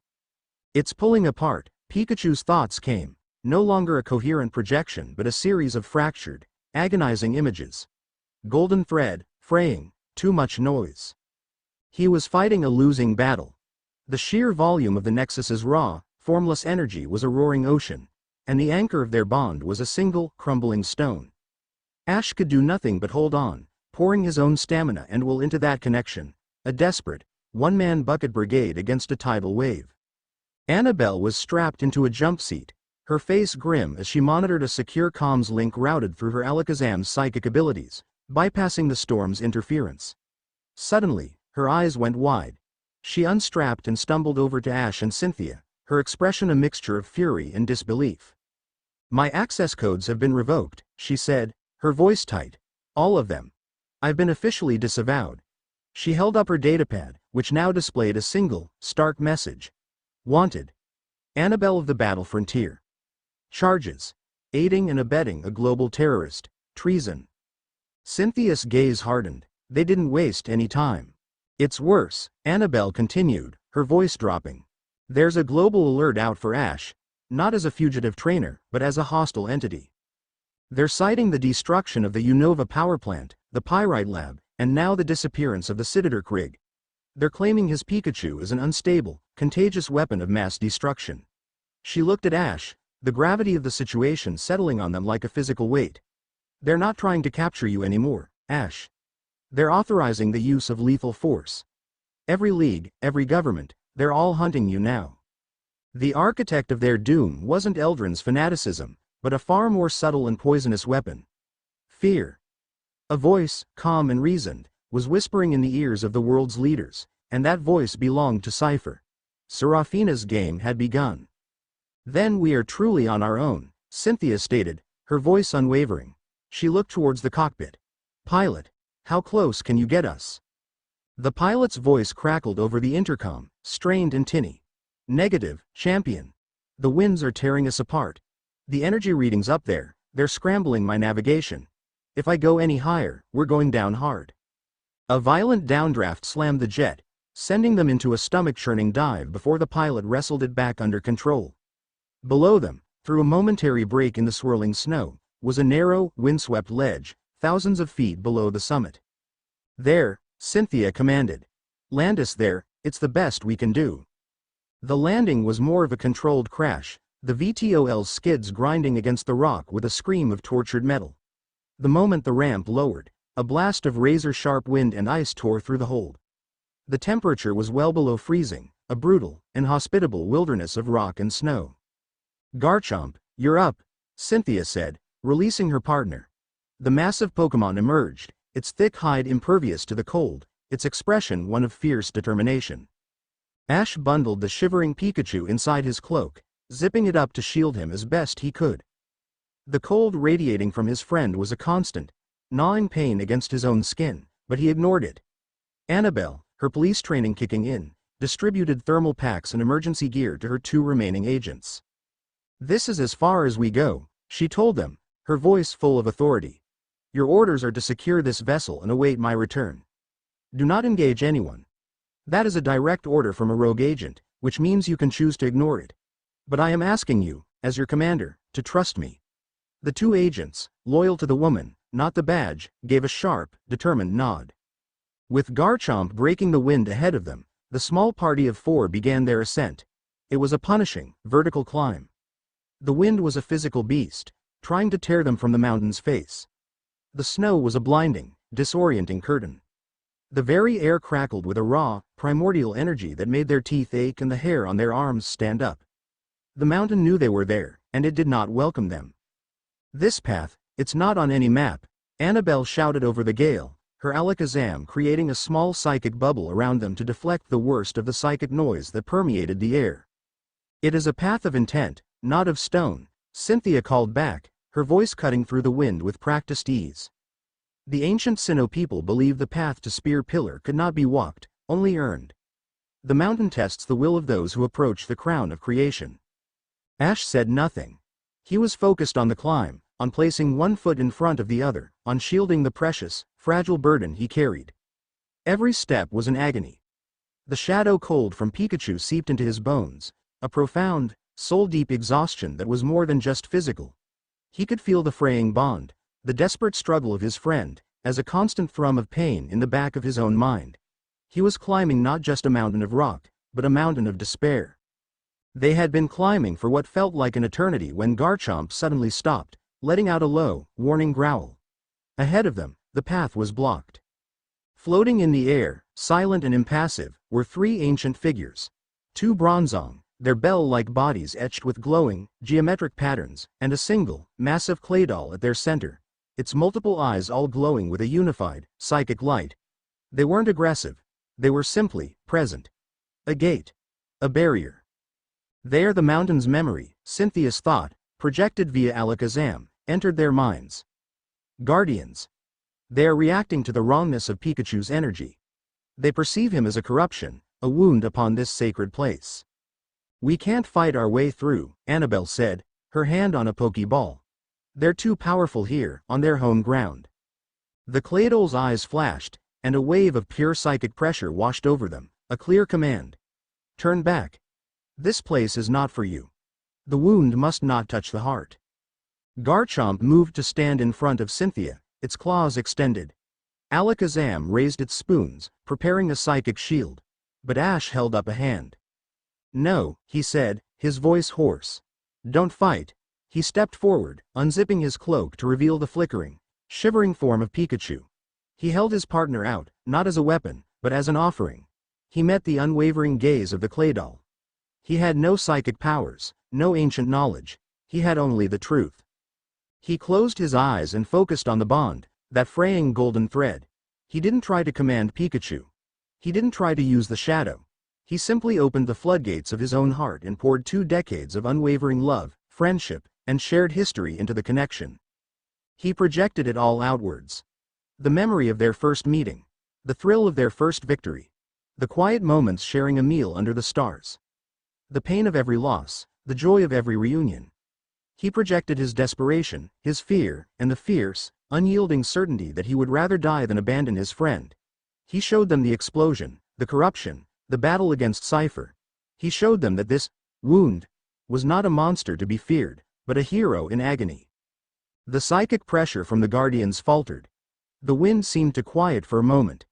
It's pulling apart, Pikachu's thoughts came, no longer a coherent projection but a series of fractured, agonizing images. Golden thread, fraying, too much noise. He was fighting a losing battle. The sheer volume of the Nexus's raw, formless energy was a roaring ocean, and the anchor of their bond was a single, crumbling stone. Ash could do nothing but hold on, pouring his own stamina and will into that connection, a desperate, one-man bucket brigade against a tidal wave. Annabelle was strapped into a jump seat, her face grim as she monitored a secure comms link routed through her Alakazam's psychic abilities, bypassing the storm's interference. Suddenly, her eyes went wide. She unstrapped and stumbled over to Ash and Cynthia, her expression a mixture of fury and disbelief. My access codes have been revoked, she said, her voice tight. All of them. I've been officially disavowed. She held up her datapad, which now displayed a single, stark message. Wanted. Annabelle of the Battle Frontier. Charges. Aiding and abetting a global terrorist. Treason. Cynthia's gaze hardened. They didn't waste any time. It's worse, Annabelle continued, her voice dropping. There's a global alert out for Ash, not as a fugitive trainer, but as a hostile entity. They're citing the destruction of the Unova power plant, the Pyrite lab, and now the disappearance of the Citator Krig. They're claiming his Pikachu is an unstable, contagious weapon of mass destruction. She looked at Ash, the gravity of the situation settling on them like a physical weight. They're not trying to capture you anymore, Ash. They're authorizing the use of lethal force. Every league, every government, they're all hunting you now. The architect of their doom wasn't Eldrin's fanaticism, but a far more subtle and poisonous weapon. Fear. A voice, calm and reasoned, was whispering in the ears of the world's leaders, and that voice belonged to Cypher. Seraphina's game had begun. Then we are truly on our own, Cynthia stated, her voice unwavering. She looked towards the cockpit. Pilot, how close can you get us? The pilot's voice crackled over the intercom, strained and tinny. Negative, champion. The winds are tearing us apart. The energy readings up there, they're scrambling my navigation. If I go any higher, we're going down hard. A violent downdraft slammed the jet, sending them into a stomach-churning dive before the pilot wrestled it back under control. Below them, through a momentary break in the swirling snow, was a narrow, windswept ledge, thousands of feet below the summit. There, Cynthia commanded. Land us there, it's the best we can do. The landing was more of a controlled crash, the VTOL's skids grinding against the rock with a scream of tortured metal. The moment the ramp lowered, a blast of razor-sharp wind and ice tore through the hold. The temperature was well below freezing, a brutal, inhospitable wilderness of rock and snow. Garchomp, you're up, Cynthia said, releasing her partner. The massive Pokémon emerged, its thick hide impervious to the cold, its expression one of fierce determination. Ash bundled the shivering Pikachu inside his cloak, zipping it up to shield him as best he could. The cold radiating from his friend was a constant, gnawing pain against his own skin, but he ignored it. Annabelle, her police training kicking in, distributed thermal packs and emergency gear to her 2 remaining agents. "This is as far as we go," she told them, her voice full of authority. "Your orders are to secure this vessel and await my return. Do not engage anyone. That is a direct order from a rogue agent, which means you can choose to ignore it. But I am asking you, as your commander, to trust me." The 2 agents, loyal to the woman, not the badge, gave a sharp, determined nod. With Garchomp breaking the wind ahead of them, the small party of 4 began their ascent. It was a punishing, vertical climb. The wind was a physical beast, trying to tear them from the mountain's face. The snow was a blinding, disorienting curtain. The very air crackled with a raw, primordial energy that made their teeth ache and the hair on their arms stand up. The mountain knew they were there, and it did not welcome them. "This path, it's not on any map," Annabelle shouted over the gale, her alakazam creating a small psychic bubble around them to deflect the worst of the psychic noise that permeated the air. "It is a path of intent, not of stone," Cynthia called back, her voice cutting through the wind with practiced ease. The ancient Sinnoh people believed the path to Spear Pillar could not be walked, only earned. The mountain tests the will of those who approach the crown of creation. Ash said nothing. He was focused on the climb, on placing one foot in front of the other, on shielding the precious, fragile burden he carried. Every step was an agony. The shadow cold from Pikachu seeped into his bones, a profound, soul-deep exhaustion that was more than just physical. He could feel the fraying bond, the desperate struggle of his friend, as a constant thrum of pain in the back of his own mind. He was climbing not just a mountain of rock, but a mountain of despair. They had been climbing for what felt like an eternity when Garchomp suddenly stopped, letting out a low, warning growl. Ahead of them, the path was blocked. Floating in the air, silent and impassive, were 3 ancient figures. 2 Bronzong, their bell-like bodies etched with glowing, geometric patterns, and a single, massive clay doll at their center, its multiple eyes all glowing with a unified, psychic light. They weren't aggressive. They were simply present. A gate. A barrier. There the mountain's memory, Cynthia's thought, projected via Alakazam, entered their minds. Guardians. They are reacting to the wrongness of Pikachu's energy. They perceive him as a corruption, a wound upon this sacred place. "We can't fight our way through," Annabelle said, her hand on a Pokeball. "They're too powerful here, on their home ground." The Claydol's eyes flashed, and a wave of pure psychic pressure washed over them, a clear command. "Turn back. This place is not for you. The wound must not touch the heart." Garchomp moved to stand in front of Cynthia, its claws extended. Alakazam raised its spoons, preparing a psychic shield. But Ash held up a hand. "No," he said, his voice hoarse. "Don't fight." He stepped forward, unzipping his cloak to reveal the flickering, shivering form of Pikachu. He held his partner out, not as a weapon, but as an offering. He met the unwavering gaze of the Claydol. He had no psychic powers, no ancient knowledge. He had only the truth. He closed his eyes and focused on the bond, that fraying golden thread. He didn't try to command Pikachu. He didn't try to use the shadow. He simply opened the floodgates of his own heart and poured 2 decades of unwavering love, friendship, and shared history into the connection. He projected it all outwards. The memory of their first meeting. The thrill of their first victory. The quiet moments sharing a meal under the stars. The pain of every loss, the joy of every reunion. He projected his desperation, his fear, and the fierce, unyielding certainty that he would rather die than abandon his friend. He showed them the explosion, the corruption, the battle against Cypher. He showed them that this wound was not a monster to be feared, but a hero in agony. The psychic pressure from the Guardians faltered. The wind seemed to quiet for a moment.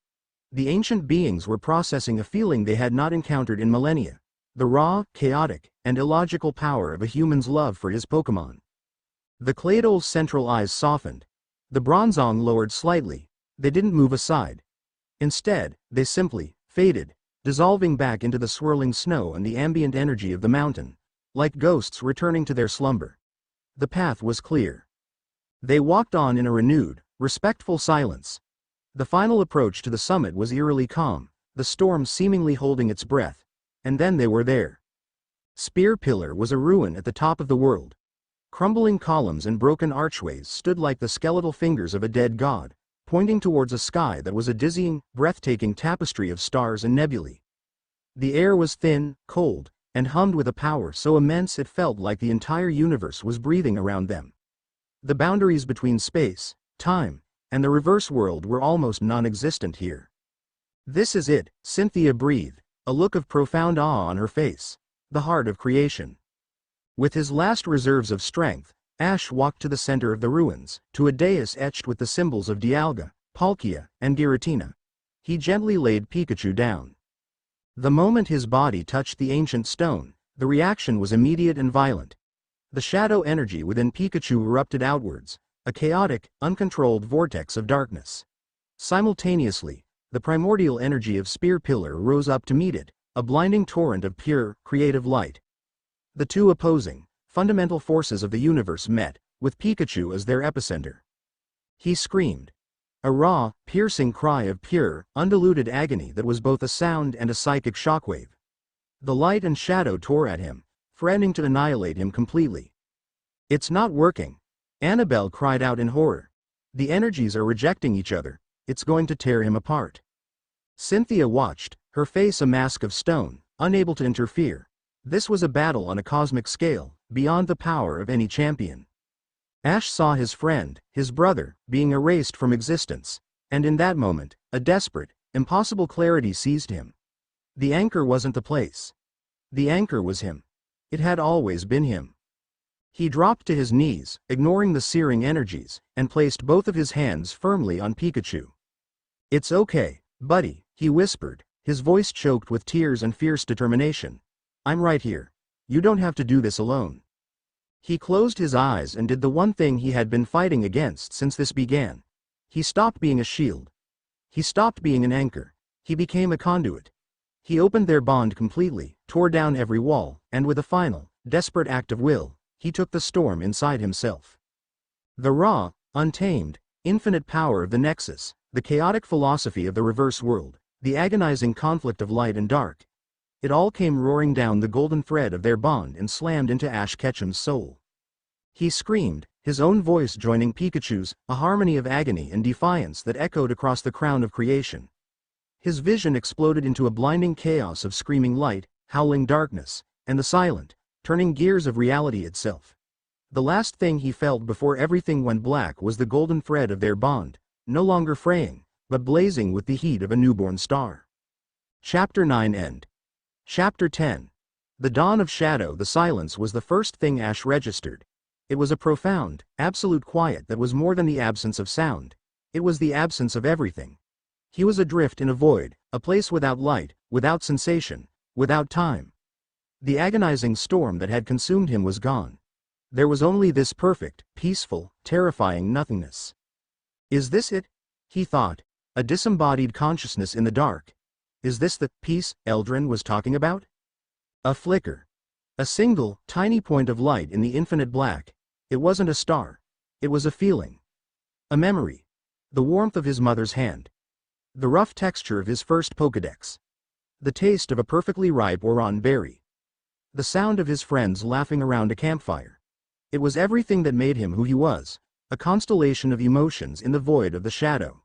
The ancient beings were processing a feeling they had not encountered in millennia. The raw, chaotic, and illogical power of a human's love for his Pokémon. The Claydol's central eyes softened. The Bronzong lowered slightly. They didn't move aside. Instead, they simply faded, dissolving back into the swirling snow and the ambient energy of the mountain, like ghosts returning to their slumber. The path was clear. They walked on in a renewed, respectful silence. The final approach to the summit was eerily calm, the storm seemingly holding its breath. And then they were there. Spear Pillar was a ruin at the top of the world. Crumbling columns and broken archways stood like the skeletal fingers of a dead god, pointing towards a sky that was a dizzying, breathtaking tapestry of stars and nebulae. The air was thin, cold, and hummed with a power so immense it felt like the entire universe was breathing around them. The boundaries between space, time, and the reverse world were almost non-existent here. "This is it," Cynthia breathed, a look of profound awe on her face. The heart of creation. With his last reserves of strength, Ash walked to the center of the ruins, to a dais etched with the symbols of Dialga, Palkia, and Giratina. He gently laid Pikachu down. The moment his body touched the ancient stone, the reaction was immediate and violent. The shadow energy within Pikachu erupted outwards, a chaotic, uncontrolled vortex of darkness. Simultaneously, the primordial energy of Spear Pillar rose up to meet it, a blinding torrent of pure, creative light. The two opposing, fundamental forces of the universe met, with Pikachu as their epicenter. He screamed. A raw, piercing cry of pure, undiluted agony that was both a sound and a psychic shockwave. The light and shadow tore at him, threatening to annihilate him completely. "It's not working," Annabelle cried out in horror. "The energies are rejecting each other, it's going to tear him apart." Cynthia watched, her face a mask of stone, unable to interfere. This was a battle on a cosmic scale, beyond the power of any champion. Ash saw his friend, his brother, being erased from existence, and in that moment, a desperate, impossible clarity seized him. The anchor wasn't the place. The anchor was him. It had always been him. He dropped to his knees, ignoring the searing energies, and placed both of his hands firmly on Pikachu. "It's okay, buddy," he whispered, his voice choked with tears and fierce determination. "I'm right here. You don't have to do this alone." He closed his eyes and did the one thing he had been fighting against since this began. He stopped being a shield. He stopped being an anchor. He became a conduit. He opened their bond completely, tore down every wall, and with a final, desperate act of will, he took the storm inside himself. The raw, untamed, infinite power of the Nexus, the chaotic philosophy of the reverse world, the agonizing conflict of light and dark. It all came roaring down the golden thread of their bond and slammed into Ash Ketchum's soul. He screamed, his own voice joining Pikachu's, a harmony of agony and defiance that echoed across the crown of creation. His vision exploded into a blinding chaos of screaming light, howling darkness, and the silent, turning gears of reality itself. The last thing he felt before everything went black was the golden thread of their bond, no longer fraying, but blazing with the heat of a newborn star. Chapter 9 End. Chapter 10. The Dawn of Shadow. The silence was the first thing Ash registered. It was a profound, absolute quiet that was more than the absence of sound. It was the absence of everything. He was adrift in a void, a place without light, without sensation, without time. The agonizing storm that had consumed him was gone. There was only this perfect, peaceful, terrifying nothingness. "Is this it?" he thought, a disembodied consciousness in the dark. Is this the peace Eldrin was talking about? A flicker. A single, tiny point of light in the infinite black. It wasn't a star. It was a feeling. A memory. The warmth of his mother's hand. The rough texture of his first Pokédex. The taste of a perfectly ripe Oran berry. The sound of his friends laughing around a campfire. It was everything that made him who he was, a constellation of emotions in the void of the shadow.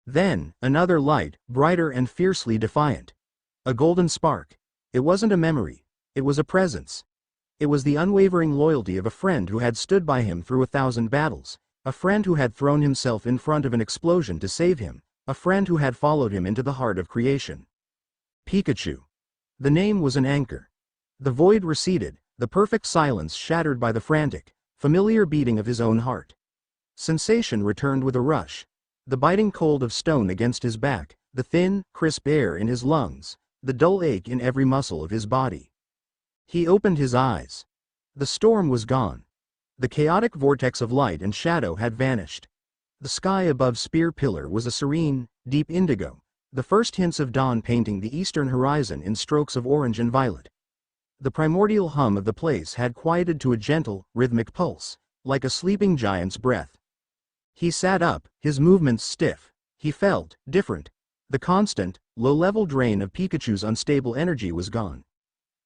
Then, another light, brighter and fiercely defiant. A golden spark. It wasn't a memory. It was a presence. It was the unwavering loyalty of a friend who had stood by him through 1,000 battles, a friend who had thrown himself in front of an explosion to save him, a friend who had followed him into the heart of creation. Pikachu. The name was an anchor. The void receded, the perfect silence shattered by the frantic, familiar beating of his own heart. Sensation returned with a rush. The biting cold of stone against his back, the thin, crisp air in his lungs, the dull ache in every muscle of his body. He opened his eyes. The storm was gone. The chaotic vortex of light and shadow had vanished. The sky above Spear Pillar was a serene, deep indigo, the first hints of dawn painting the eastern horizon in strokes of orange and violet. The primordial hum of the place had quieted to a gentle, rhythmic pulse, like a sleeping giant's breath. He sat up, his movements stiff. He felt different. The constant, low-level drain of Pikachu's unstable energy was gone.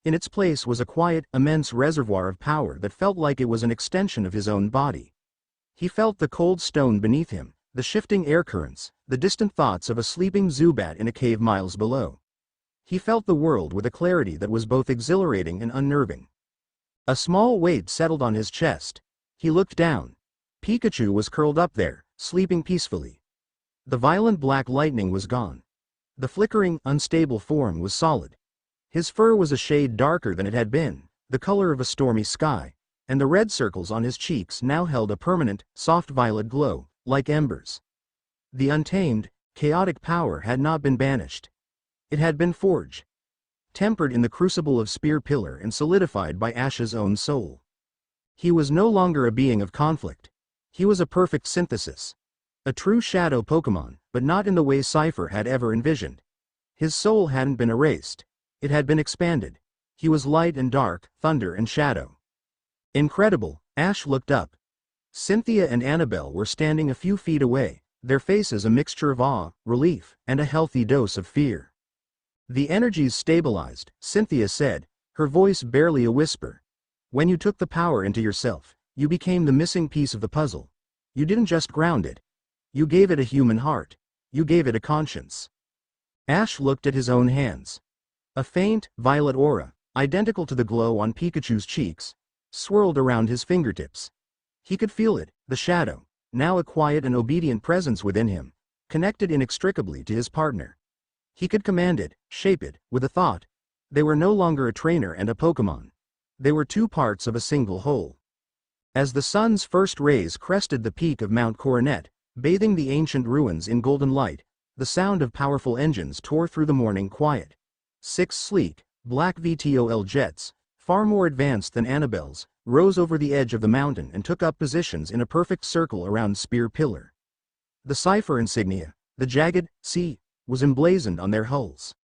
In its place was a quiet, immense reservoir of power that felt like it was an extension of his own body. He felt the cold stone beneath him, the shifting air currents, the distant thoughts of a sleeping Zubat in a cave miles below. He felt the world with a clarity that was both exhilarating and unnerving. A small weight settled on his chest. He looked down. Pikachu was curled up there, sleeping peacefully. The violent black lightning was gone. The flickering, unstable form was solid. His fur was a shade darker than it had been, the color of a stormy sky, and the red circles on his cheeks now held a permanent, soft violet glow, like embers. The untamed, chaotic power had not been banished. It had been forged, tempered in the crucible of Spear Pillar and solidified by Ash's own soul. He was no longer a being of conflict. He was a perfect synthesis. A true shadow Pokémon, but not in the way Cypher had ever envisioned. His soul hadn't been erased. It had been expanded. He was light and dark, thunder and shadow. Incredible, Ash looked up. Cynthia and Annabelle were standing a few feet away, their faces a mixture of awe, relief, and a healthy dose of fear. The energies stabilized, Cynthia said, her voice barely a whisper. When you took the power into yourself, you became the missing piece of the puzzle. You didn't just ground it. You gave it a human heart. You gave it a conscience. Ash looked at his own hands. A faint, violet aura, identical to the glow on Pikachu's cheeks, swirled around his fingertips. He could feel it, the shadow, now a quiet and obedient presence within him, connected inextricably to his partner. He could command it, shape it, with a thought. They were no longer a trainer and a Pokémon. They were two parts of a single whole. As the sun's first rays crested the peak of Mount Coronet, bathing the ancient ruins in golden light, the sound of powerful engines tore through the morning quiet. 6 sleek, black VTOL jets, far more advanced than Annabelle's, rose over the edge of the mountain and took up positions in a perfect circle around Spear Pillar. The Cypher insignia, the jagged C, was emblazoned on their hulls.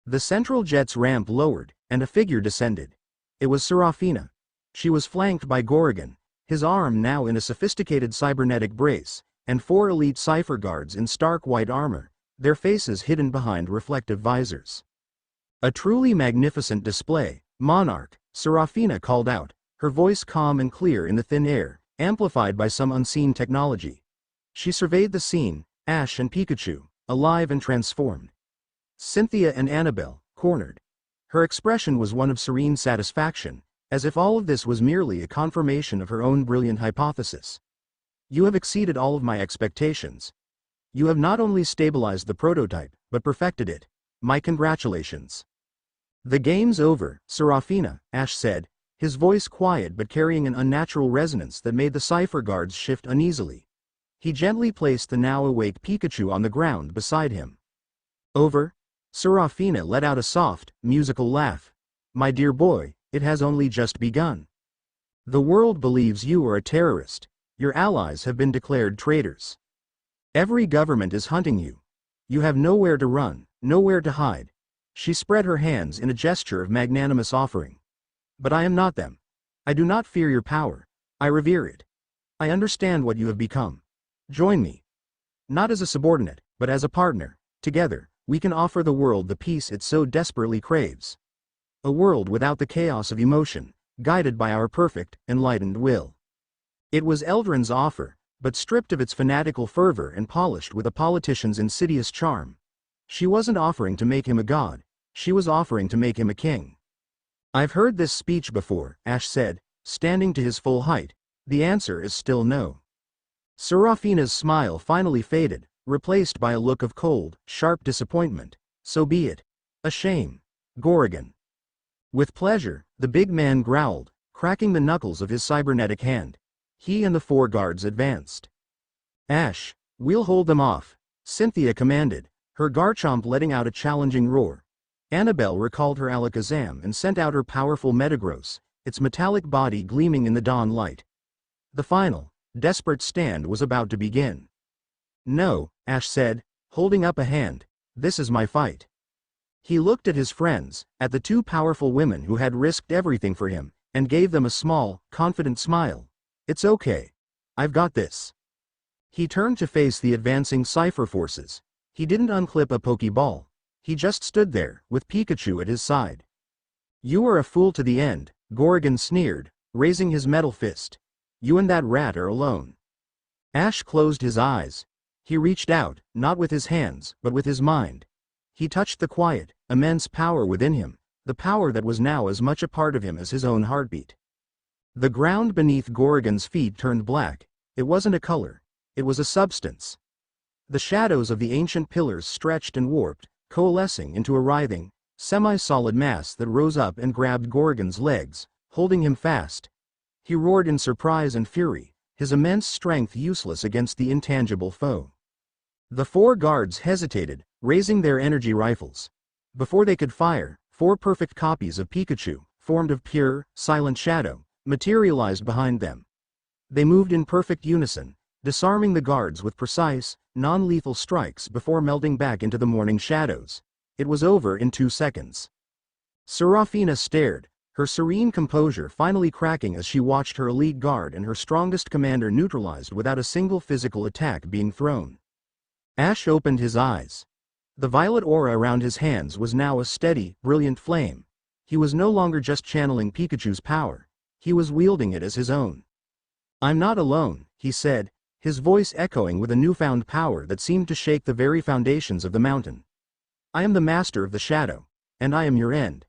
The central jet's ramp lowered, and a figure descended. It was Serafina. She was flanked by Gorrigan, his arm now in a sophisticated cybernetic brace, and 4 elite Cypher guards in stark white armor, their faces hidden behind reflective visors. A truly magnificent display, Monarch, Serafina called out, her voice calm and clear in the thin air, amplified by some unseen technology. She surveyed the scene, Ash and Pikachu, alive and transformed. Cynthia and Annabelle, cornered. Her expression was one of serene satisfaction, as if all of this was merely a confirmation of her own brilliant hypothesis. You have exceeded all of my expectations. You have not only stabilized the prototype, but perfected it. My congratulations. The game's over, Serafina, Ash said, his voice quiet but carrying an unnatural resonance that made the Cypher guards shift uneasily. He gently placed the now awake Pikachu on the ground beside him. Over? Serafina let out a soft, musical laugh. My dear boy, it has only just begun. The world believes you are a terrorist. Your allies have been declared traitors. Every government is hunting you. You have nowhere to run, nowhere to hide. She spread her hands in a gesture of magnanimous offering. But I am not them. I do not fear your power. I revere it. I understand what you have become. Join me. Not as a subordinate, but as a partner. Together, we can offer the world the peace it so desperately craves. A world without the chaos of emotion, guided by our perfect, enlightened will. It was Eldrin's offer, but stripped of its fanatical fervor and polished with a politician's insidious charm. She wasn't offering to make him a god, she was offering to make him a king. I've heard this speech before, Ash said, standing to his full height. The answer is still no. Serafina's smile finally faded, replaced by a look of cold, sharp disappointment. So be it. A shame. Gorrigan. With pleasure, the big man growled, cracking the knuckles of his cybernetic hand. He and the 4 guards advanced. Ash, we'll hold them off, Cynthia commanded, her Garchomp letting out a challenging roar. Annabelle recalled her Alakazam and sent out her powerful Metagross, its metallic body gleaming in the dawn light. The final, desperate stand was about to begin. No, Ash said, holding up a hand, this is my fight. He looked at his friends, at the 2 powerful women who had risked everything for him, and gave them a small, confident smile. It's okay. I've got this. He turned to face the advancing Cypher forces. He didn't unclip a Pokeball. He just stood there, with Pikachu at his side. You are a fool to the end, Gorrigan sneered, raising his metal fist. You and that rat are alone. Ash closed his eyes, He reached out, not with his hands, but with his mind. He touched the quiet, immense power within him, the power that was now as much a part of him as his own heartbeat. The ground beneath Gorgon's feet turned black. It wasn't a color. It was a substance. The shadows of the ancient pillars stretched and warped, coalescing into a writhing, semi-solid mass that rose up and grabbed Gorgon's legs, holding him fast. He roared in surprise and fury, his immense strength useless against the intangible foe. The 4 guards hesitated, raising their energy rifles. Before they could fire, 4 perfect copies of Pikachu, formed of pure, silent shadow, materialized behind them. They moved in perfect unison, disarming the guards with precise, non-lethal strikes before melting back into the morning shadows. It was over in 2 seconds. Serafina stared, her serene composure finally cracking as she watched her elite guard and her strongest commander neutralized without a single physical attack being thrown. Ash opened his eyes. The violet aura around his hands was now a steady, brilliant flame. He was no longer just channeling Pikachu's power. He was wielding it as his own. "I'm not alone," he said, his voice echoing with a newfound power that seemed to shake the very foundations of the mountain. "I am the master of the shadow, and I am your end."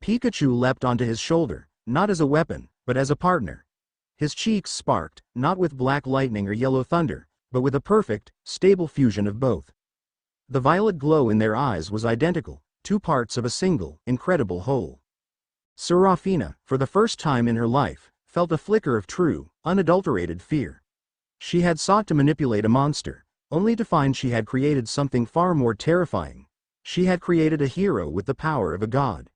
Pikachu leapt onto his shoulder, not as a weapon, but as a partner. His cheeks sparked, not with black lightning or yellow thunder, but with a perfect, stable fusion of both. The violet glow in their eyes was identical, 2 parts of a single, incredible whole. Serafina, for the first time in her life, felt a flicker of true, unadulterated fear. She had sought to manipulate a monster, only to find she had created something far more terrifying. She had created a hero with the power of a god.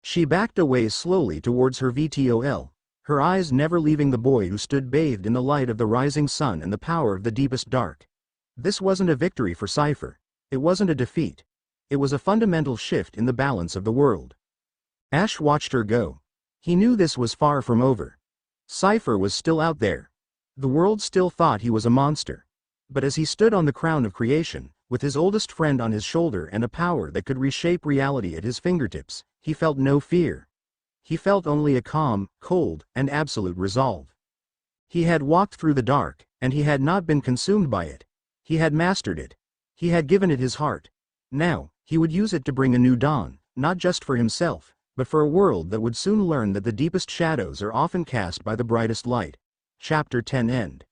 She backed away slowly towards her VTOL, her eyes never leaving the boy who stood bathed in the light of the rising sun and the power of the deepest dark. This wasn't a victory for Cypher. It wasn't a defeat. It was a fundamental shift in the balance of the world. Ash watched her go. He knew this was far from over. Cypher was still out there. The world still thought he was a monster. But as he stood on the crown of creation, with his oldest friend on his shoulder and a power that could reshape reality at his fingertips, he felt no fear. He felt only a calm, cold, and absolute resolve. He had walked through the dark, and he had not been consumed by it. He had mastered it. He had given it his heart. Now, he would use it to bring a new dawn, not just for himself, but for a world that would soon learn that the deepest shadows are often cast by the brightest light. Chapter 10 End.